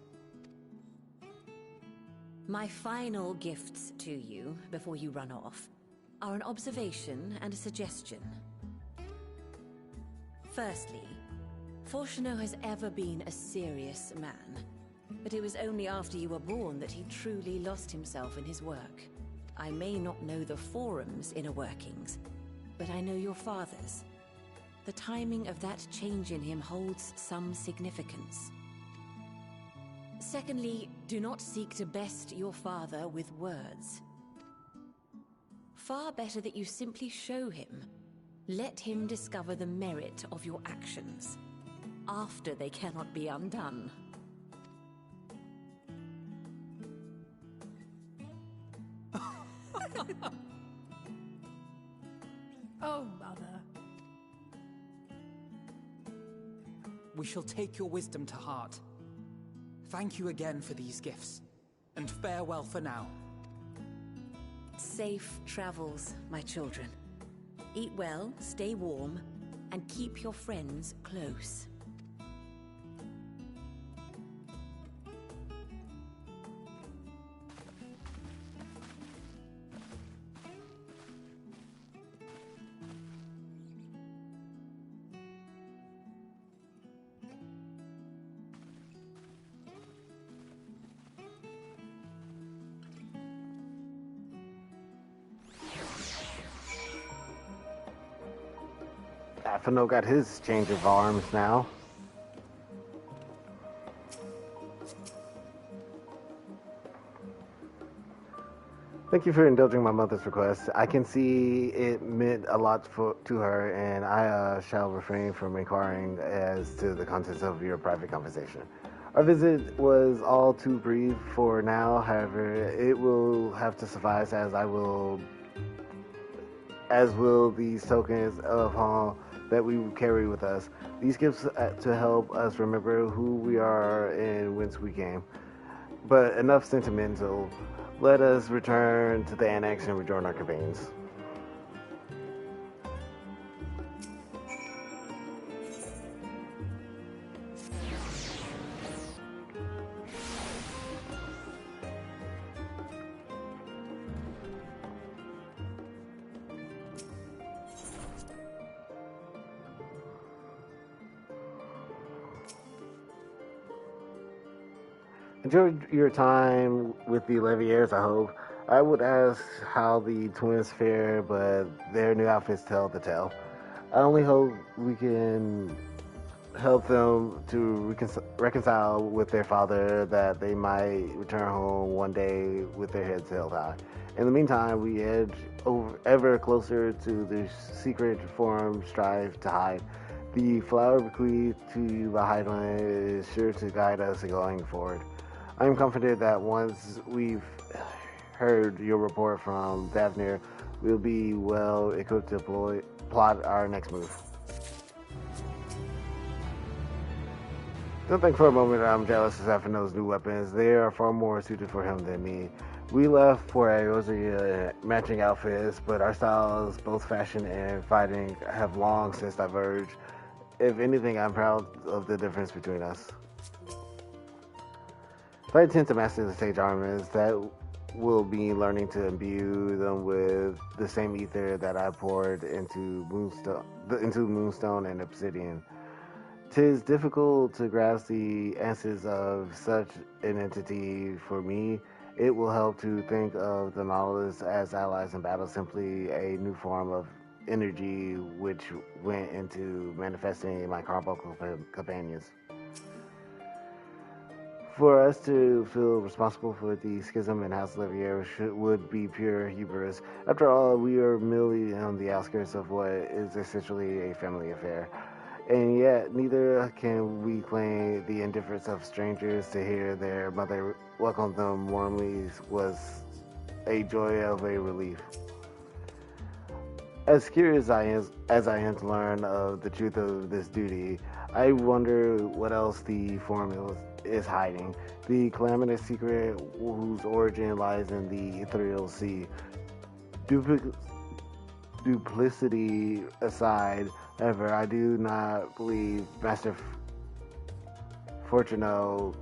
My final gifts to you, before you run off, are an observation and a suggestion. Firstly, Fourchenault has ever been a serious man, but it was only after you were born that he truly lost himself in his work. I may not know the Forum's inner workings, but I know your father's. The timing of that change in him holds some significance. Secondly, do not seek to best your father with words. Far better that you simply show him. Let him discover the merit of your actions, after they cannot be undone. Oh, Mother. We shall take your wisdom to heart. Thank you again for these gifts, and farewell for now. Safe travels, my children. Eat well, stay warm, and keep your friends close. Alphinaud got his change of arms now. Thank you for indulging my mother's request. I can see it meant a lot to her, and I shall refrain from inquiring as to the contents of your private conversation. Our visit was all too brief for now, however, it will have to suffice as will these tokens of home that we carry with us. These gifts to help us remember who we are and whence we came. But enough sentimental. Let us return to the annex and rejoin our campaigns. Enjoyed your time with the Leviers, I hope. I would ask how the twins fare, but their new outfits tell the tale. I only hope we can help them to reconcile with their father, that they might return home one day with their heads held high. In the meantime, we edge ever closer to the secret forum strive to hide. The flower bequeathed to you by Hydaelyn is sure to guide us going forward. I am confident that once we've heard your report from Thavnair, we'll be well equipped to plot our next move. Don't think for a moment I'm jealous of Zephyrin's new weapons. They are far more suited for him than me. We left for Eorzea matching outfits, but our styles, both fashion and fighting, have long since diverged. If anything, I'm proud of the difference between us. If I intend to master the sage armors, that will be learning to imbue them with the same ether that I poured into Moonstone and Obsidian. 'Tis difficult to grasp the essence of such an entity. For me, it will help to think of the Nautilus as allies in battle, simply a new form of energy which went into manifesting my carbuncle companions. For us to feel responsible for the schism in House Levier would be pure hubris. After all, we are merely on the outskirts of what is essentially a family affair. And yet, neither can we claim the indifference of strangers. To hear their mother welcome them warmly was a joy of a relief. As curious as I am to learn of the truth of this duty, I wonder what else the forum is hiding. The calamitous secret whose origin lies in the ethereal sea. Duplicity aside, however, I do not believe Master Fortuno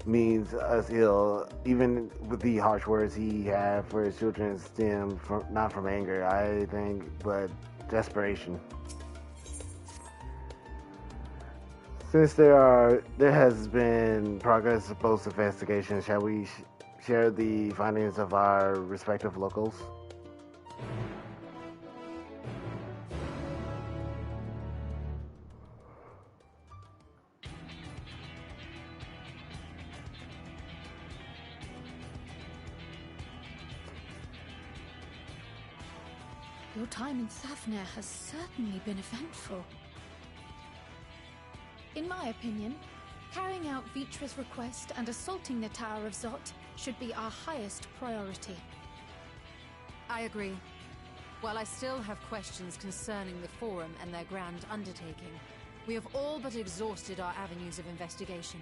means us ill. Even with the harsh words he had for his children stem not from anger, I think, but desperation. Since there has been progress post-investigation, shall we share the findings of our respective locals? Your time in Thavnair has certainly been eventful. In my opinion, carrying out Vitra's request and assaulting the Tower of Zot should be our highest priority. I agree. While I still have questions concerning the Forum and their grand undertaking, we have all but exhausted our avenues of investigation.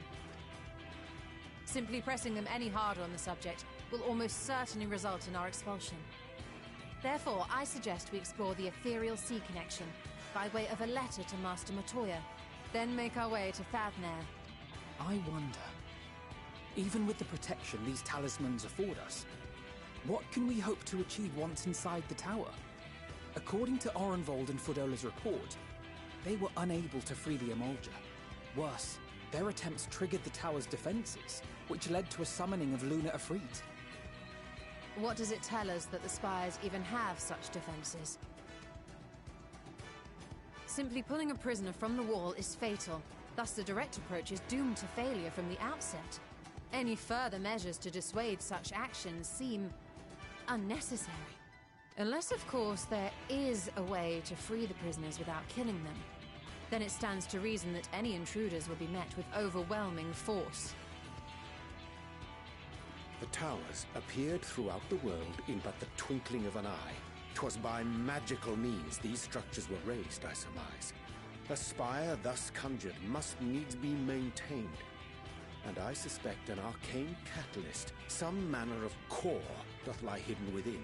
Simply pressing them any harder on the subject will almost certainly result in our expulsion. Therefore, I suggest we explore the ethereal sea connection by way of a letter to Master Matoya, then make our way to Thavnair. I wonder, even with the protection these talismans afford us, what can we hope to achieve once inside the tower? According to Orenvold and Fodola's report, they were unable to free the Emulger. Worse, their attempts triggered the tower's defenses, which led to a summoning of Luna Ifrit. What does it tell us that the Spires even have such defenses? Simply pulling a prisoner from the wall is fatal, thus the direct approach is doomed to failure from the outset. Any further measures to dissuade such actions seem unnecessary. Unless, of course, there is a way to free the prisoners without killing them. Then it stands to reason that any intruders will be met with overwhelming force. The towers appeared throughout the world in but the twinkling of an eye. 'Twas by magical means these structures were raised, I surmise. A spire thus conjured must needs be maintained, and I suspect an arcane catalyst, some manner of core, doth lie hidden within.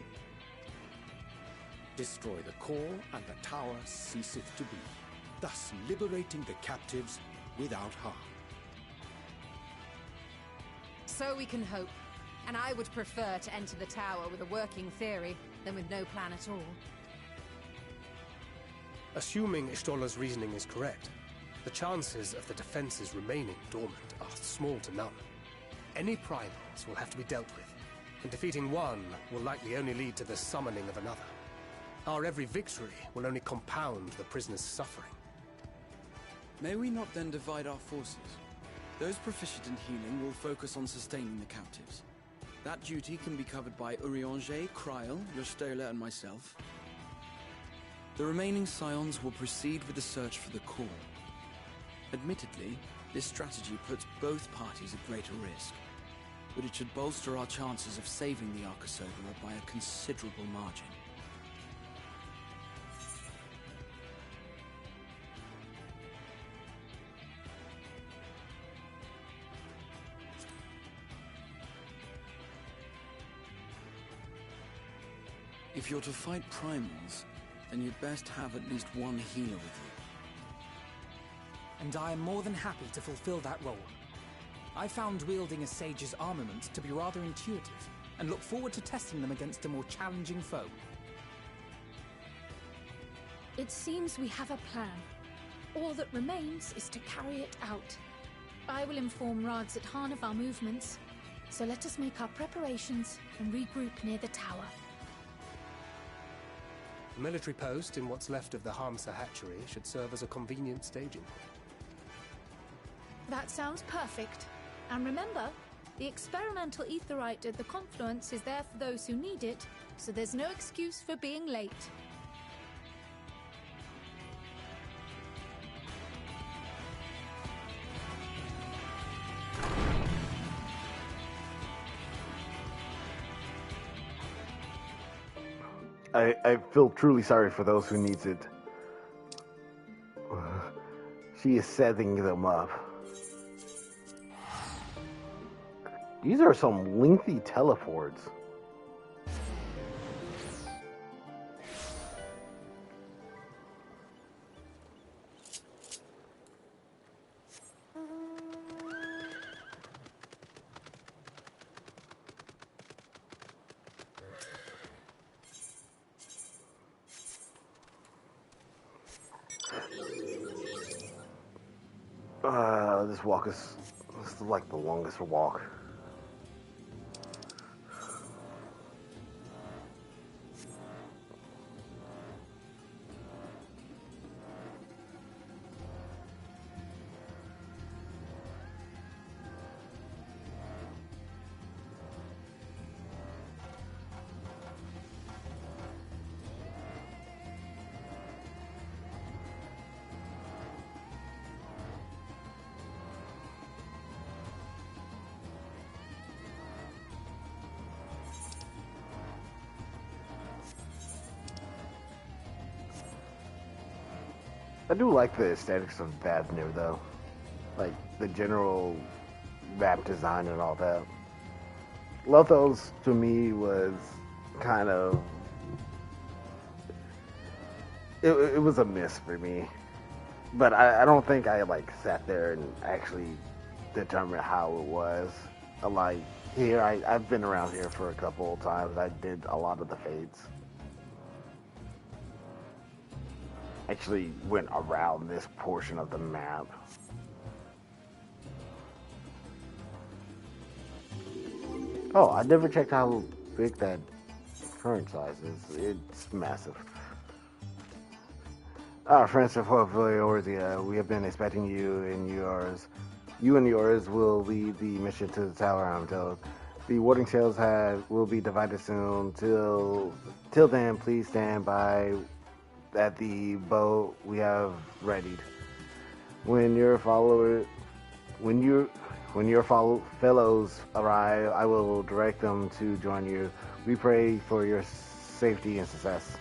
Destroy the core, and the tower ceaseth to be, thus liberating the captives without harm. So we can hope, and I would prefer to enter the tower with a working theory than with no plan at all. Assuming Y'shtola's reasoning is correct, the chances of the defenses remaining dormant are small to none. Any primals will have to be dealt with, and defeating one will likely only lead to the summoning of another. Our every victory will only compound the prisoner's suffering. May we not then divide our forces? Those proficient in healing will focus on sustaining the captives. That duty can be covered by Urianger, Kryl, Jostola, and myself. The remaining scions will proceed with the search for the core. Admittedly, this strategy puts both parties at greater risk, but it should bolster our chances of saving the Archosaurus by a considerable margin. If you're to fight primals, then you'd best have at least one healer with you. And I am more than happy to fulfill that role. I found wielding a sage's armament to be rather intuitive, and look forward to testing them against a more challenging foe. It seems we have a plan. All that remains is to carry it out. I will inform Radzat Han of our movements, so let us make our preparations and regroup near the tower. A military post in what's left of the Hamsa hatchery should serve as a convenient staging point. That sounds perfect. And remember, the experimental aetheryte at the confluence is there for those who need it, so there's no excuse for being late. I feel truly sorry for those who needs it. She is setting them up. These are some lengthy teleports. This is like the longest walk. I do like the aesthetics of Vazmir though. Like the general map design and all that. Lothos to me was kind of it was a miss for me. But I don't think I like sat there and actually determined how it was. Like here I've been around here for a couple of times. I did a lot of the fades. Actually went around this portion of the map. Oh, I never checked how big that current size is. It's massive. Friends of Eorzea, we have been expecting you and yours. You and yours will lead the mission to the tower, I'm told. The warding cells will be divided soon. Till then, please stand by at the boat we have readied. When your fellows arrive, I will direct them to join you. We pray for your safety and success.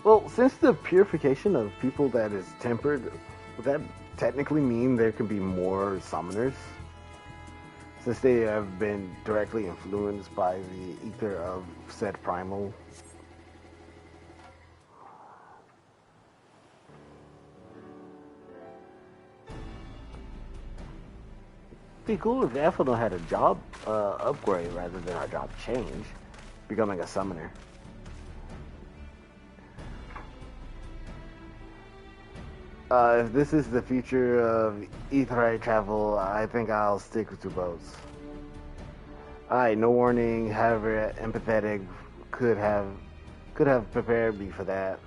Well, since the purification of people that is tempered, would that technically mean there can be more summoners? Since they have been directly influenced by the ether of said primal. Be cool if Amphenol had a job upgrade rather than a job change, becoming a summoner. If this is the future of Aetheryte travel, I think I'll stick with 2 boats. No warning, however empathetic could have prepared me for that.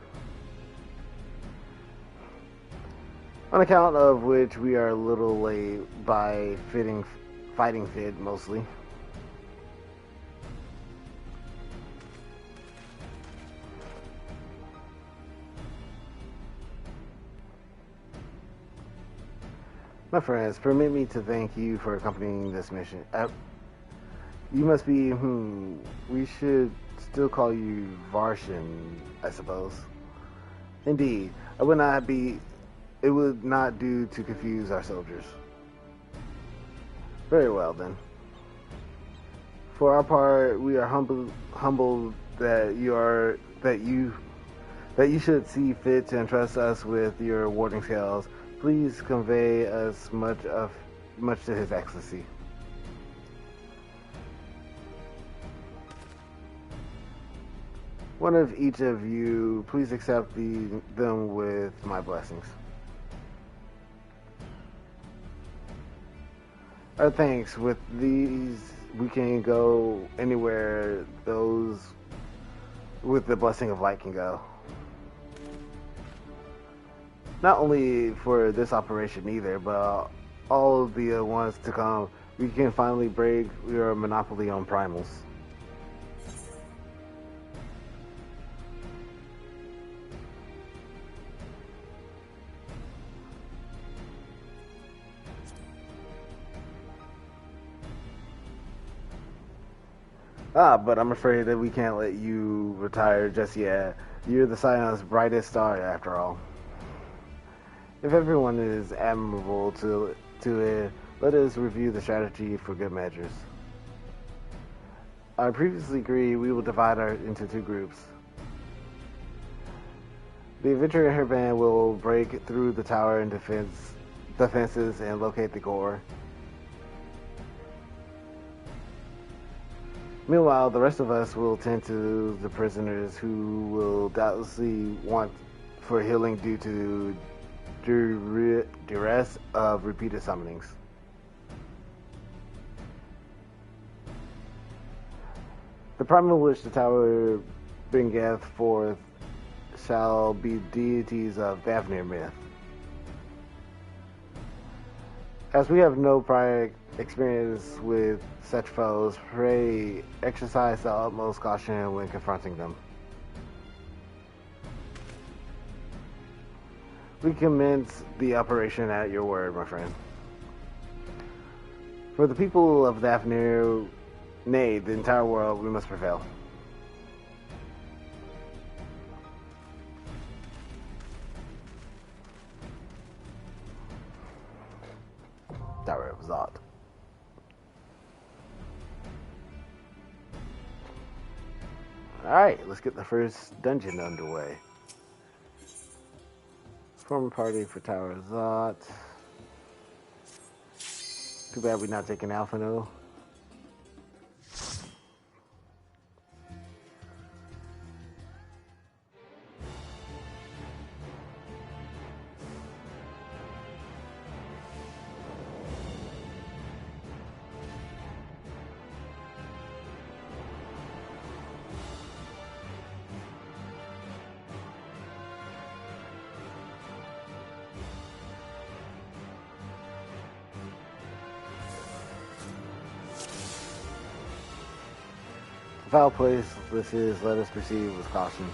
On account of which we are a little late by fighting fit mostly. My friends, permit me to thank you for accompanying this mission. You must be, we should still call you Varshan, I suppose. Indeed, it would not do to confuse our soldiers. Very well then. For our part, we are humbled that you should see fit to entrust us with your warding scales. Please convey us much to His Excellency. One of each of you, please accept them with my blessings. Our thanks. With these, we can go anywhere those with the blessing of light can go. Not only for this operation either, but all of the ones to come, we can finally break your monopoly on primals. But I'm afraid that we can't let you retire just yet. You're the Scion's brightest star, after all. If everyone is amenable to it, let us review the strategy for good measures. I previously agreed we will divide into 2 groups. The adventurer and her band will break through the tower and defenses and locate the core. Meanwhile, the rest of us will tend to the prisoners who will doubtlessly want for healing due to duress of repeated summonings. The primal which the tower bringeth forth shall be deities of Davenir myth. As we have no prior experience with such foes, pray exercise the utmost caution when confronting them. We commence the operation at your word, my friend. For the people of Davenir, nay, the entire world, we must prevail. Tower of Zot. Alright, let's get the first dungeon underway. Form a party for Tower of Zot. Too bad we're not taking Alpha though. Foul place this is, let us proceed with caution.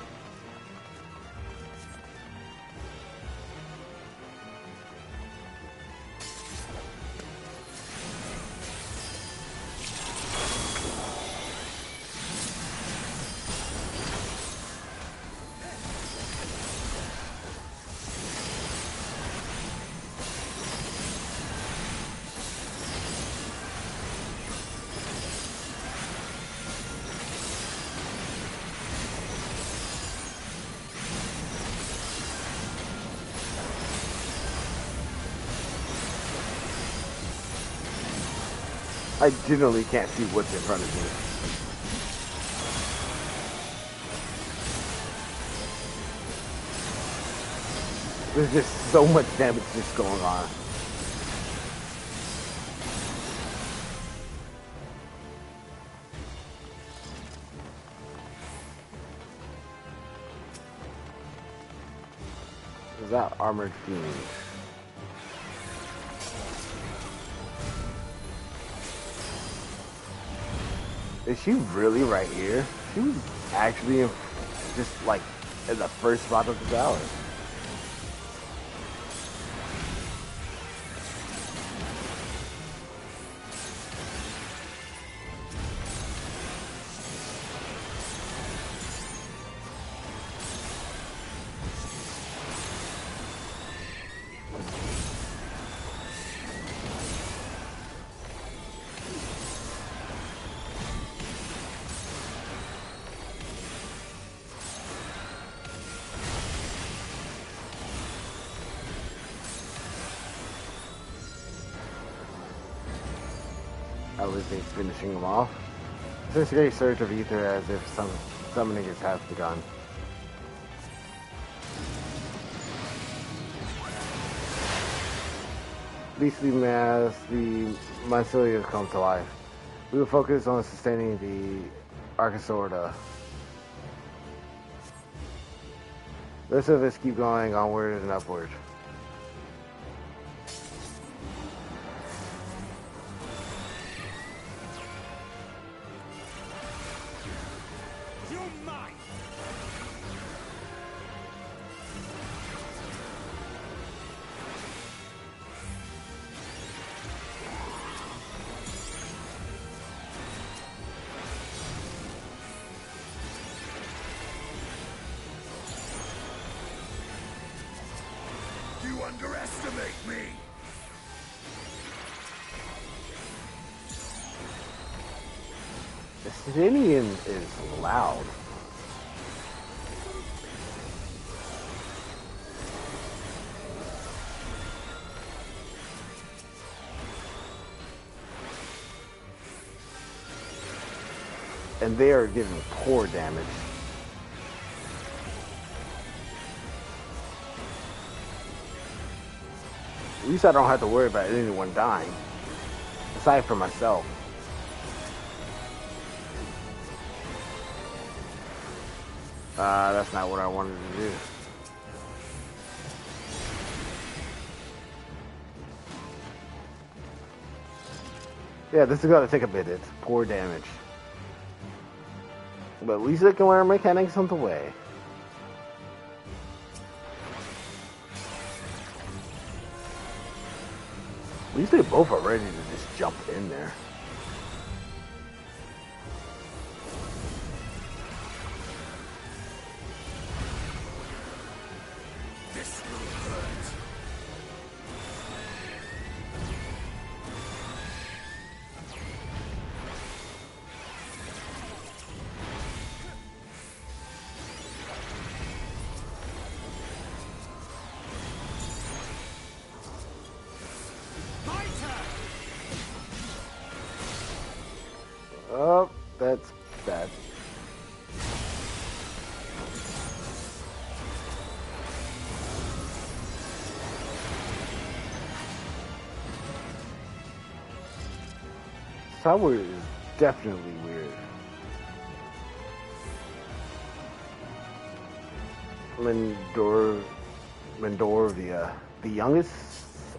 I generally can't see what's in front of me. There's just so much damage just going on. Is that armored fiend? Is she really right here? She was actually just like in the first spot of the tower. Everything's finishing him off. Since a surge of ether as if some summoning has half begun. Beastly mass, the mycelium come to life. We will focus on sustaining the Archosaurida. The rest of us keep going onward and upward. Underestimate me! The Sidonian is loud. And they are giving poor damage. At least I don't have to worry about anyone dying. Aside from myself. That's not what I wanted to do. Yeah, this is gonna take a bit. It's poor damage. But at least I can learn mechanics on the way. At least they both are ready to just jump in there. This will hurt. Oh, that's bad. Tower is definitely weird. Mendor, the youngest,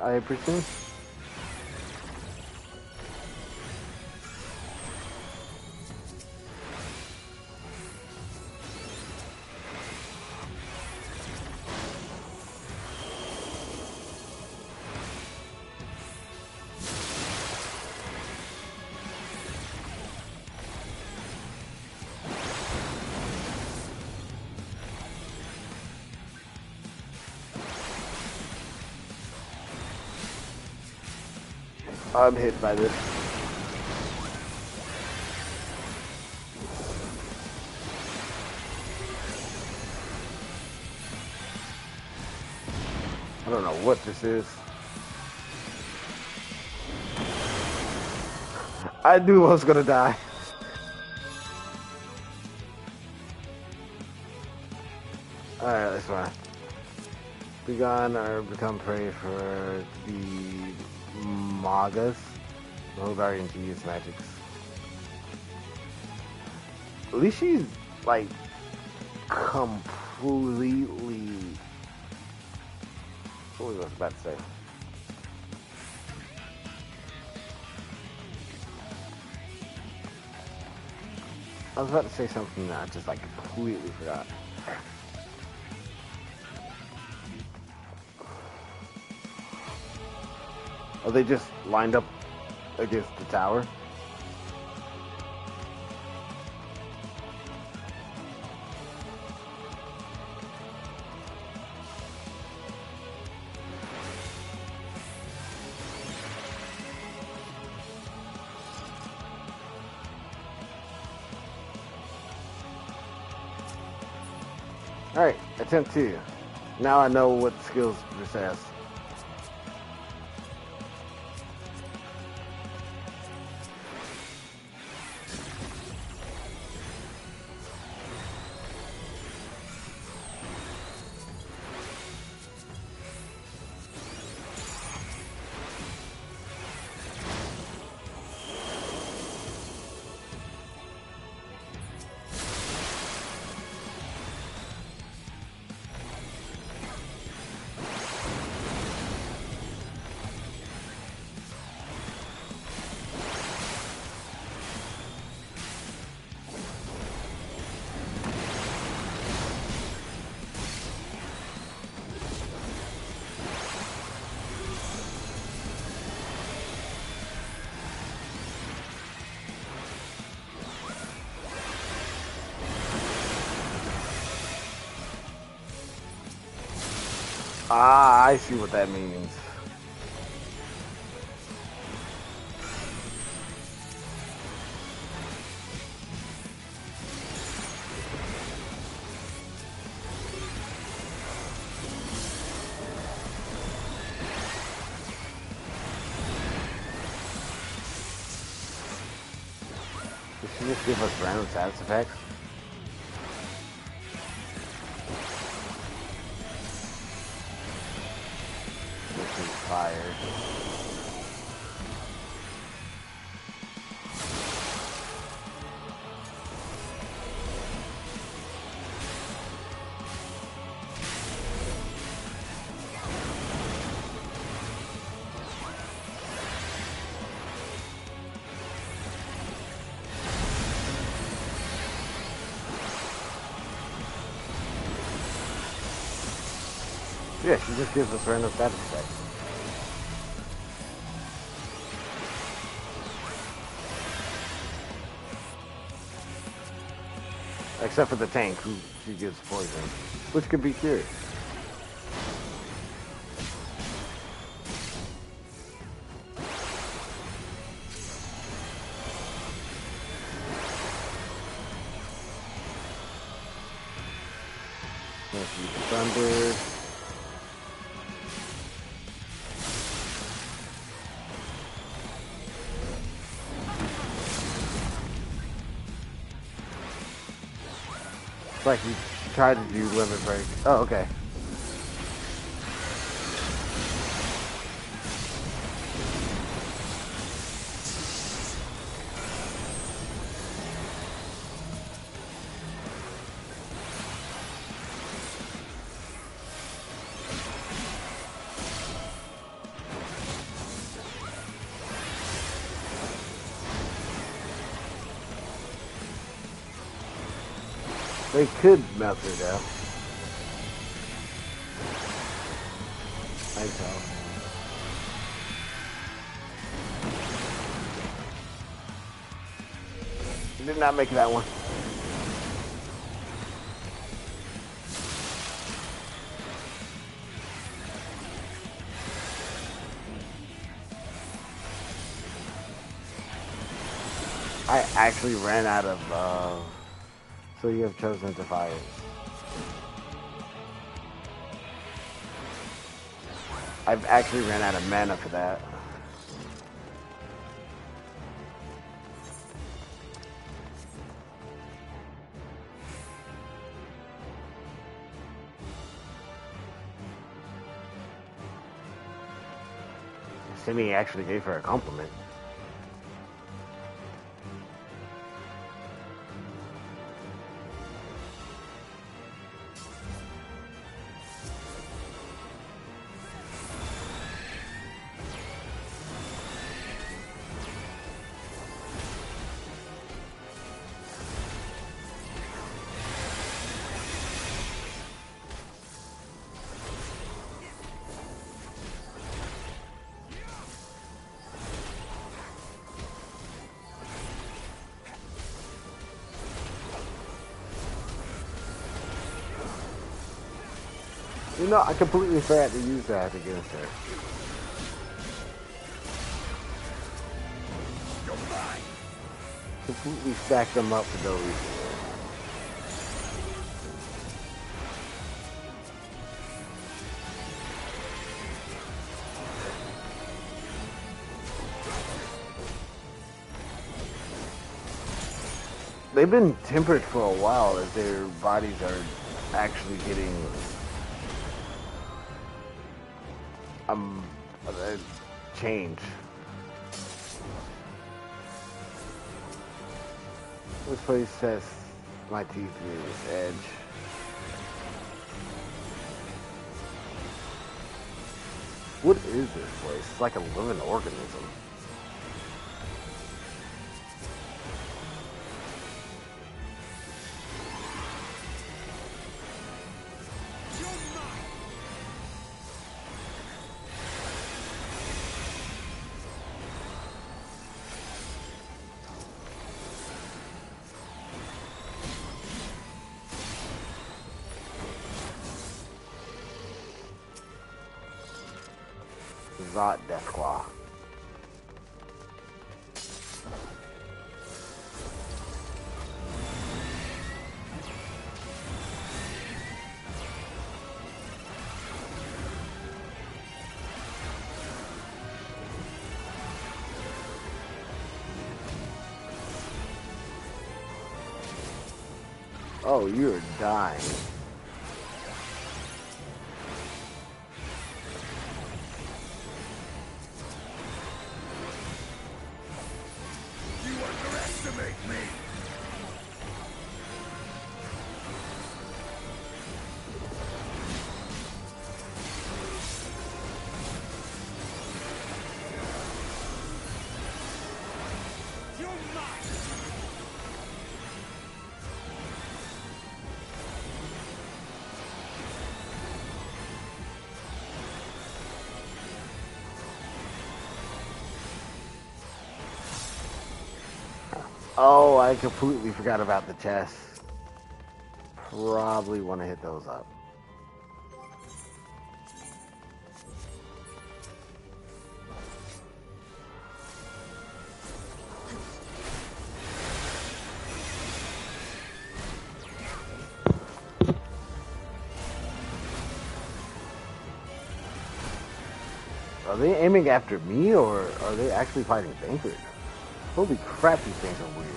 I presume. I'm hit by this. I don't know what this is. I knew I was gonna die. Alright, that's fine. Be gone or become prey for the Magas, who guardian to use magics. At least she's like completely. What was I about to say? I was about to say something that I just like completely forgot. Are they just lined up against the tower? Alright, attempt 2. Now I know what skills this has. Ah, I see what that means. Did she just give us random status effects? Fire. Yeah, she just gives us random status effects. Except for the tank, who she gives poison, which can be cured. Thunder. It's like you tried to do limit break. Oh, okay. They could melt her down. I tell. Did not make that one. I actually ran out of so you have chosen Defiance. I've actually ran out of mana for that. Simi actually gave her a compliment. You know, I completely forgot to use that against her. Completely stacked them up for no reason. They've been tempered for a while as their bodies are actually getting change. This place tests my teeth near this edge. What is this place? It's like a living organism. Zot Deathclaw. Oh, you're dying. Oh, I completely forgot about the chests. Probably want to hit those up. Are they aiming after me, or are they actually fighting Bankard? Holy crap, these things are weird.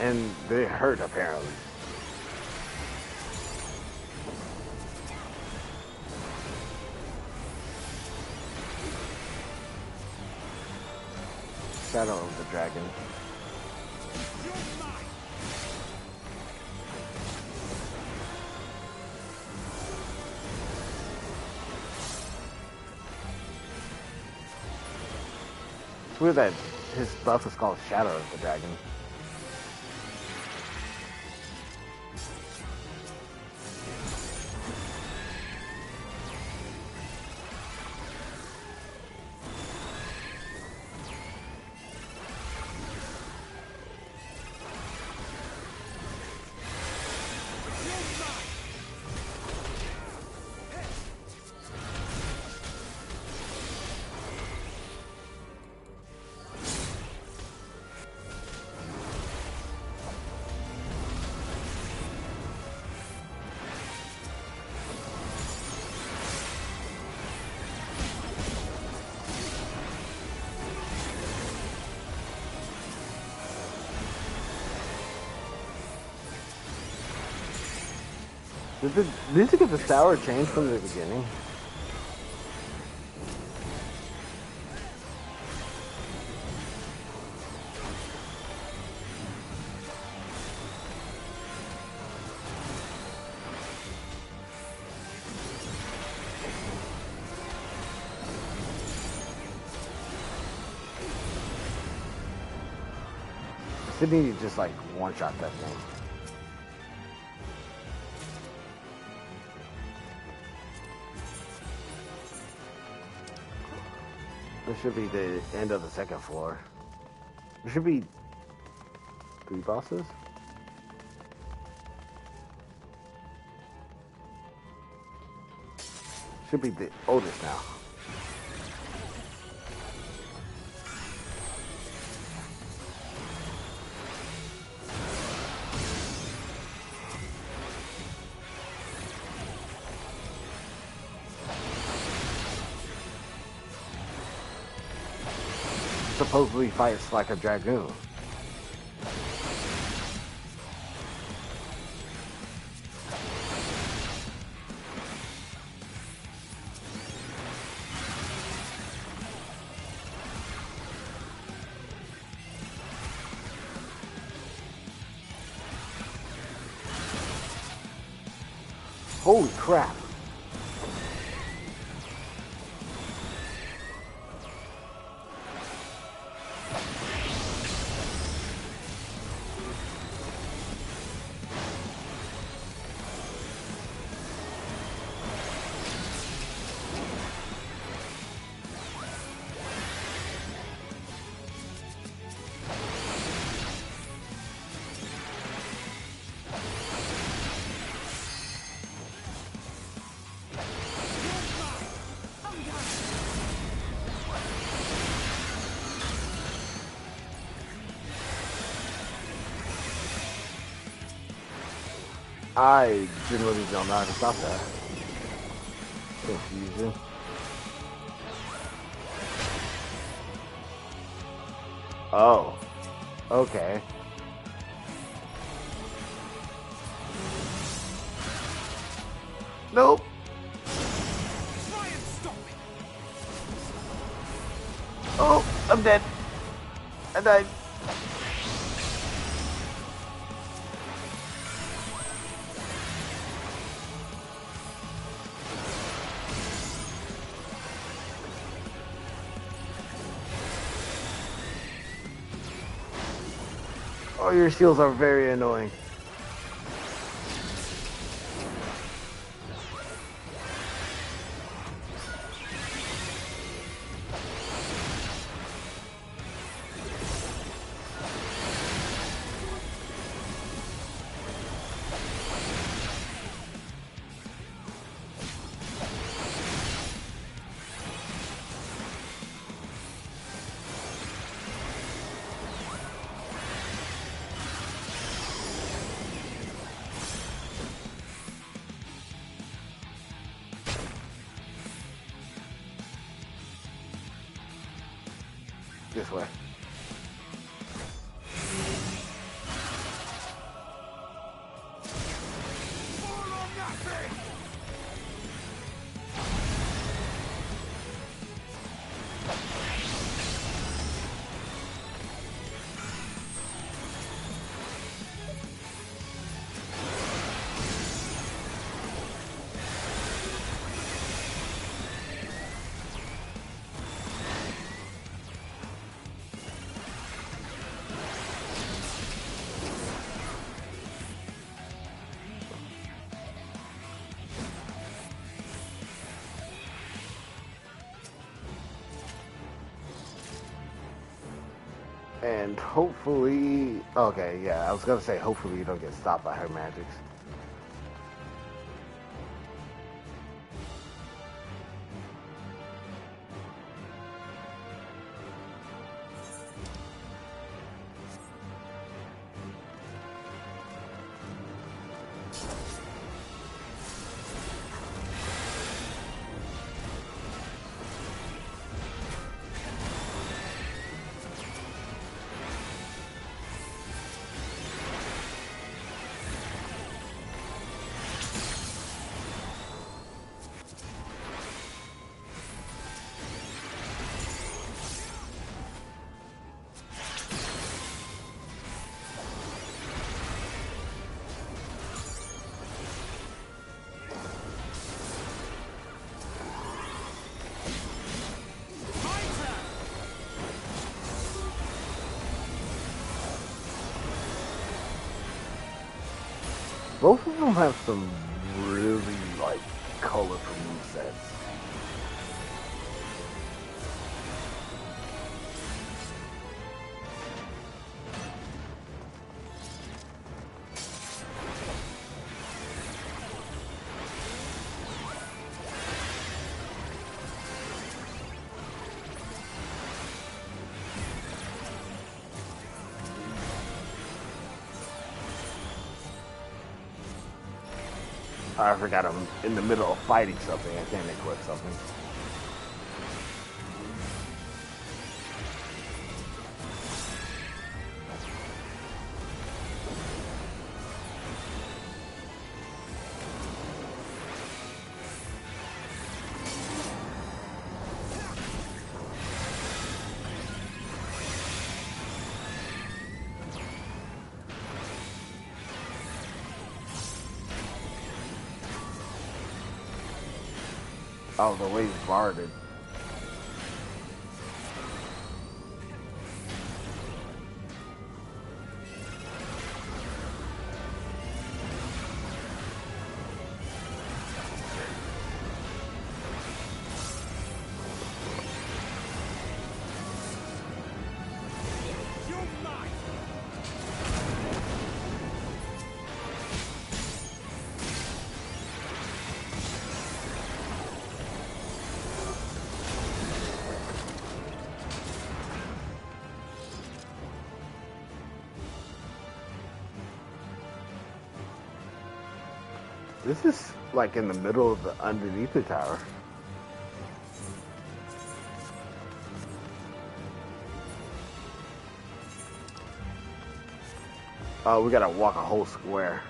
And they hurt, apparently. Shadow of the Dragon. It's weird that his buff is called Shadow of the Dragon. Did you get the sour change from the beginning? Sydney just like one-shot that thing. This should be the end of the second floor. There should be 3 bosses. Should be the oldest now. Supposedly fights like a dragoon. Holy crap. I genuinely don't know how to stop that. Confusion. Oh. Okay. Nope. Oh, I'm dead. I died. Oh, your shields are very annoying. This way. And hopefully, okay, yeah, I was gonna say hopefully you don't get stopped by her magics. Both of them have some really, like, colorful movesets. I forgot I'm in the middle of fighting something. I can't equip something. Oh, the wave's barded. This is like in the middle of the underneath the tower. Oh, we gotta walk a whole square.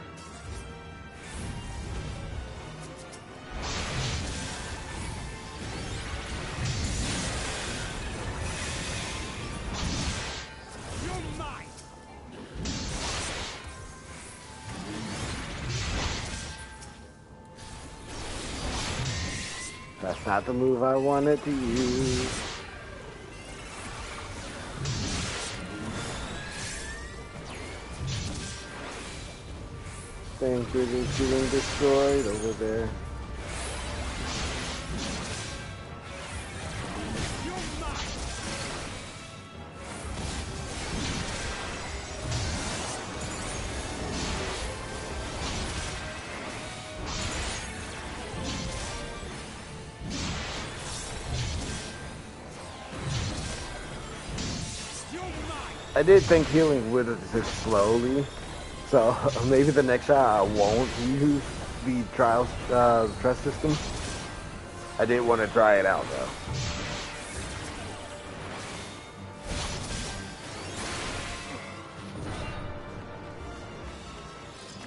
That's not the move I wanted to use. Things are just getting destroyed over there. I did think healing would assist slowly, so maybe the next shot I won't use the trial trust system. I did want to try it out though.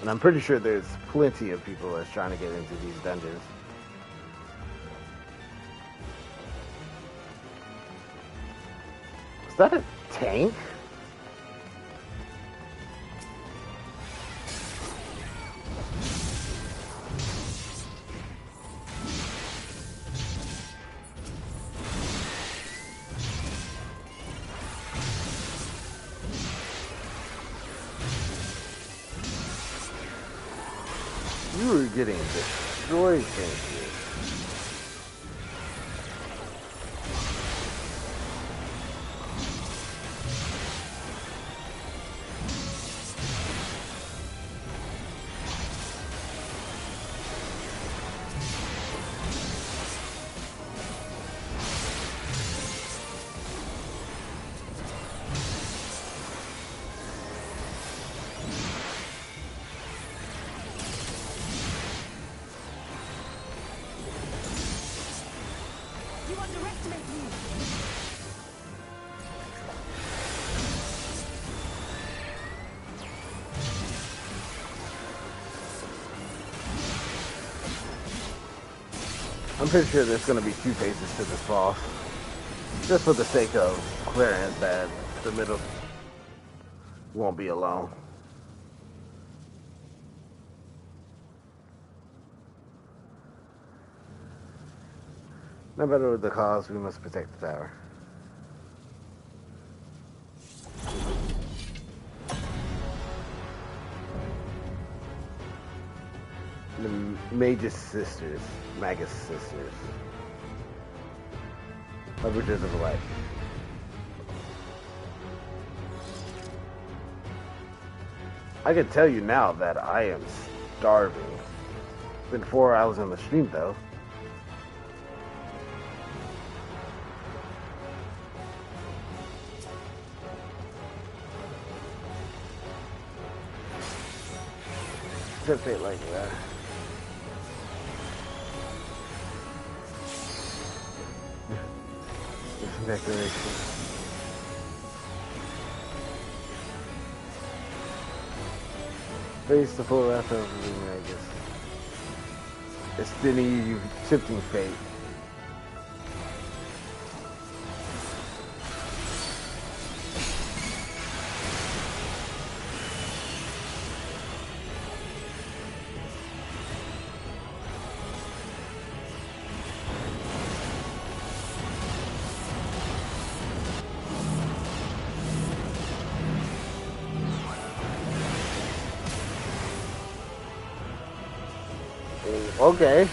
And I'm pretty sure there's plenty of people that's trying to get into these dungeons. Is that a tank? You were getting destroyed, thank you. I'm pretty sure there's going to be 2 phases to this boss. Just for the sake of clearance that the middle won't be alone. No matter the cause, we must protect the tower. The Magus Sisters. Magus Sisters. Arbiters of Light. I can tell you now that I am starving. It's been 4 hours on the stream though. Just say it like that. Declaration. Face the full wrath of the Magus. Destiny, you shifting fate. Okay.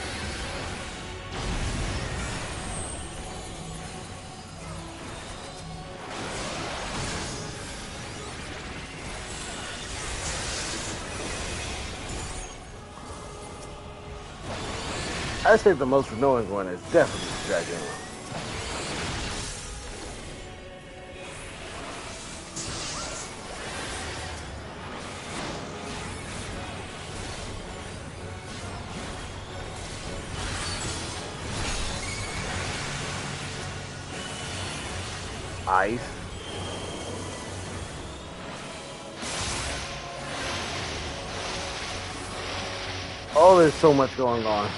I think the most annoying one is definitely Dragon. Ice. Oh, there's so much going on.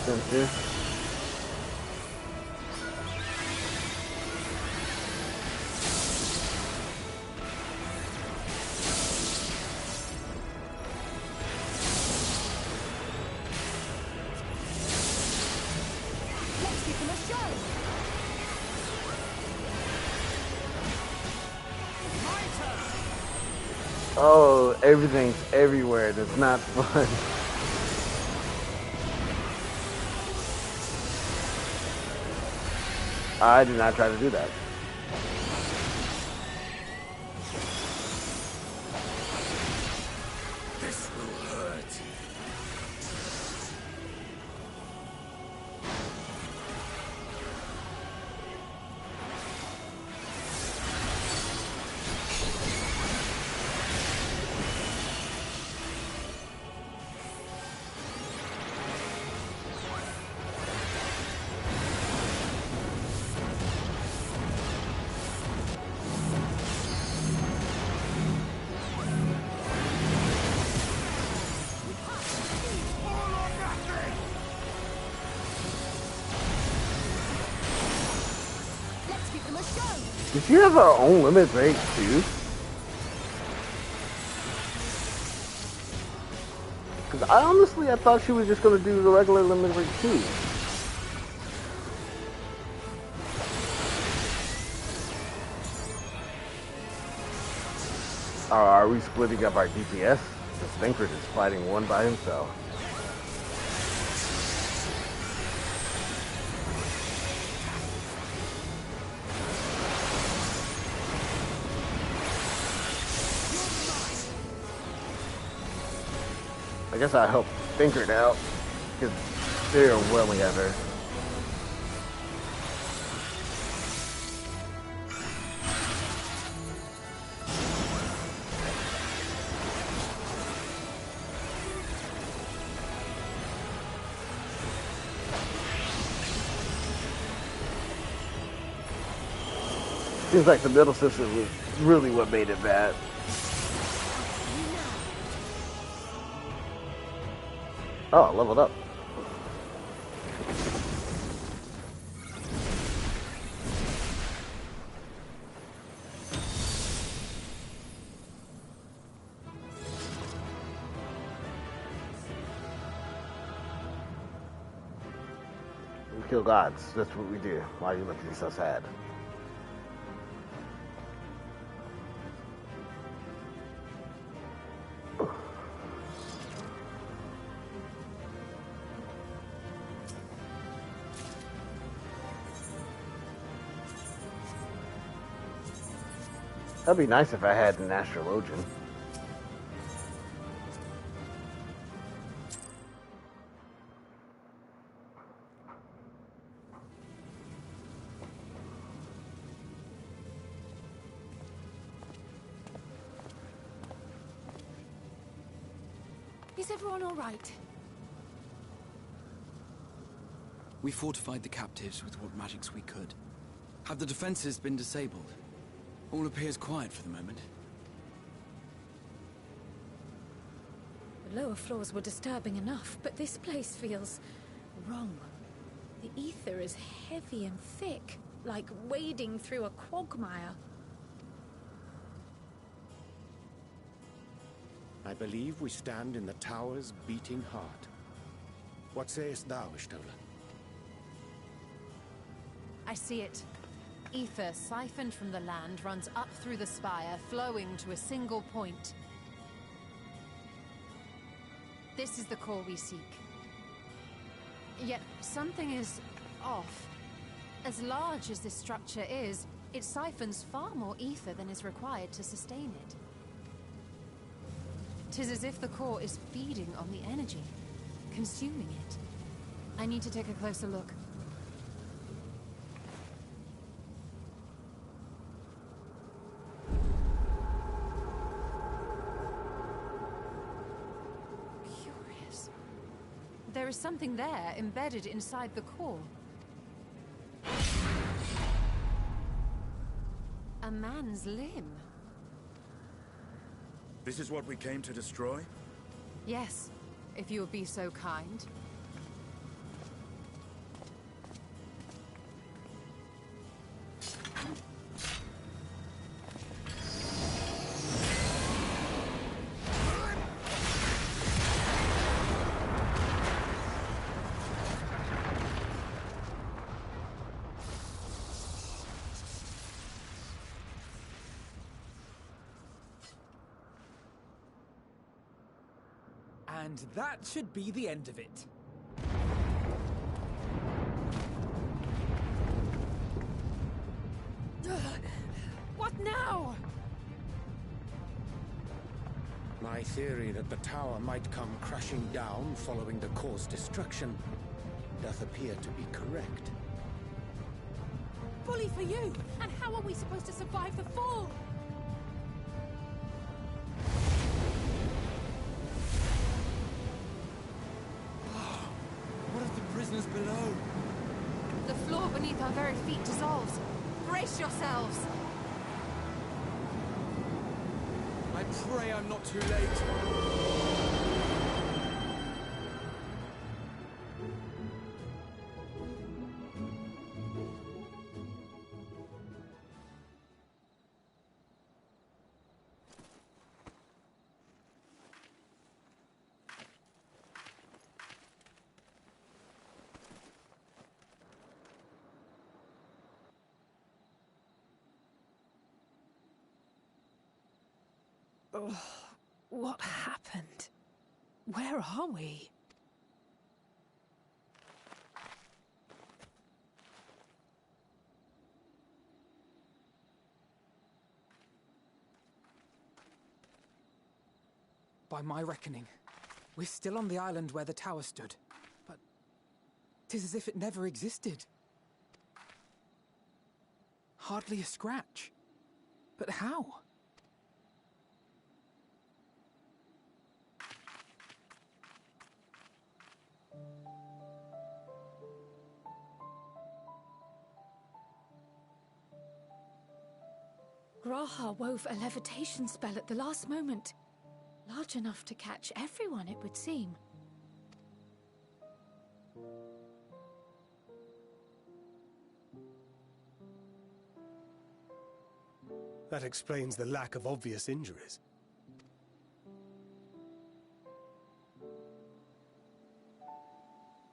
Center. Oh, everything's everywhere. That's not fun. I did not try to do that. This will hurt. Did she have her own limit break too? Because I thought she was just going to do the regular limit break too. Are we splitting up our DPS? Because Thancred is fighting one by himself. I guess I helped Thancred out, because they're overwhelming at her. Seems like the middle system was really what made it bad. Oh, leveled up. We kill gods. That's what we do. Why are you looking so sad? That'd be nice if I had an astrologian. Is everyone all right? We fortified the captives with what magics we could. Have the defenses been disabled? All appears quiet for the moment. The lower floors were disturbing enough, but this place feels wrong. The ether is heavy and thick, like wading through a quagmire. I believe we stand in the tower's beating heart. What sayest thou, Y'shtola? I see it. Ether siphoned from the land runs up through the spire, flowing to a single point. This is the core we seek. Yet something is off. As large as this structure is, it siphons far more ether than is required to sustain it. 'Tis as if the core is feeding on the energy, consuming it. I need to take a closer look. Curious. There is something there embedded inside the core. A man's limb. This is what we came to destroy? Yes, if you would be so kind. And that should be the end of it. What now? My theory that the tower might come crashing down following the core's destruction doth appear to be correct. Bully for you! And how are we supposed to survive the fall? What of the prisoners below? The floor beneath our very feet dissolves. Brace yourselves! I pray I'm not too late. Ugh, what happened? Where are we? By my reckoning, we're still on the island where the tower stood. But 'tis as if it never existed. Hardly a scratch. But how? Graha wove a levitation spell at the last moment. Large enough to catch everyone, it would seem. That explains the lack of obvious injuries.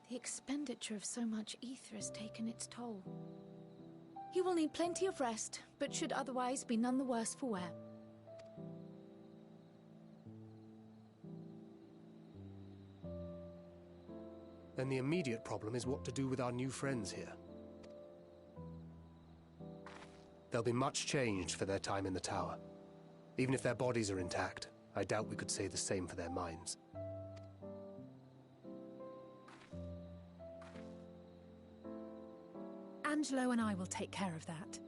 The expenditure of so much ether has taken its toll. He will need plenty of rest, but should otherwise be none the worse for wear. Then the immediate problem is what to do with our new friends here. They'll be much changed for their time in the tower. Even if their bodies are intact, I doubt we could say the same for their minds. Angelo and I will take care of that.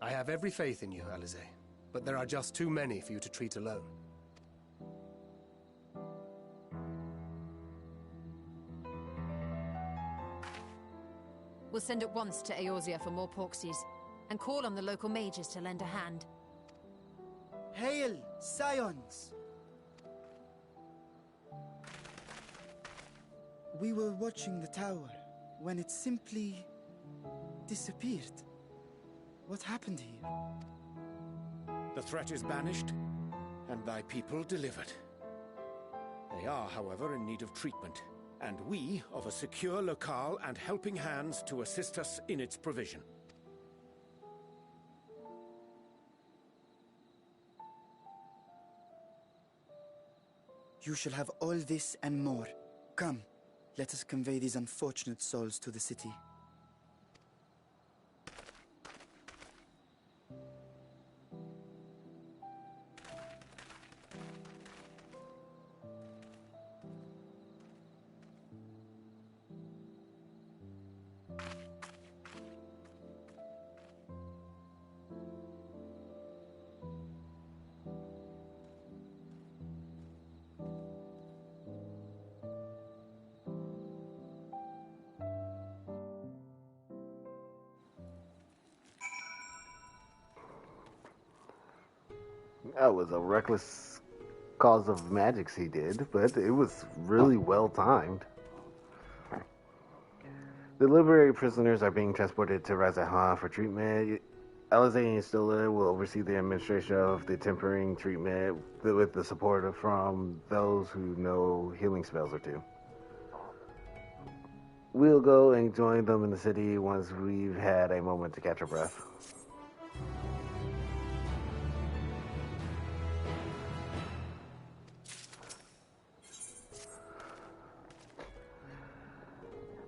I have every faith in you, Alize, but there are just too many for you to treat alone. We'll send at once to Eorzea for more Porksies, and call on the local mages to lend a hand. Hail, Scions! We were watching the tower when it simply disappeared. What happened here? The threat is banished, and thy people delivered. They are, however, in need of treatment, and we of a secure locale and helping hands to assist us in its provision. You shall have all this and more. Come, let us convey these unfortunate souls to the city. That was a reckless cause of magics he did, but it was really well timed. The liberated prisoners are being transported to Razahan for treatment. Alize and Stola will oversee the administration of the tempering treatment with the support from those who know healing spells or two. We'll go and join them in the city once we've had a moment to catch our breath.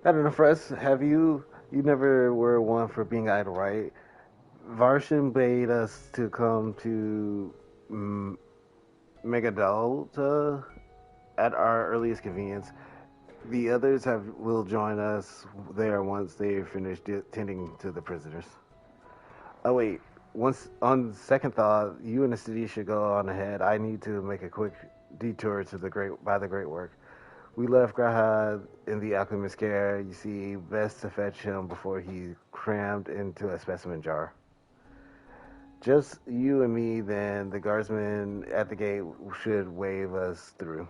That enough for us. Have you never were one for being idle, right? Varshan bade us to come to Megadolta at our earliest convenience. The others will join us there once they finish tending to the prisoners. Oh wait, once on second thought, you and the city should go on ahead. I need to make a quick detour to the Great Work. We left Graha in the alchemist's care. You see, best to fetch him before he crammed into a specimen jar. Just you and me, then the guardsmen at the gate should wave us through.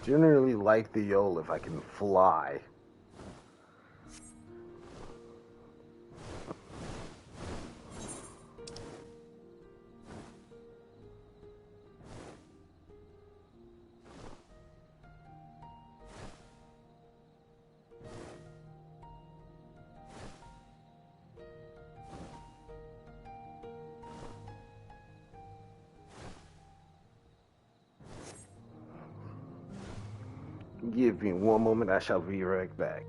Generally like the Yol if I can fly. Give me one moment, I shall be right back.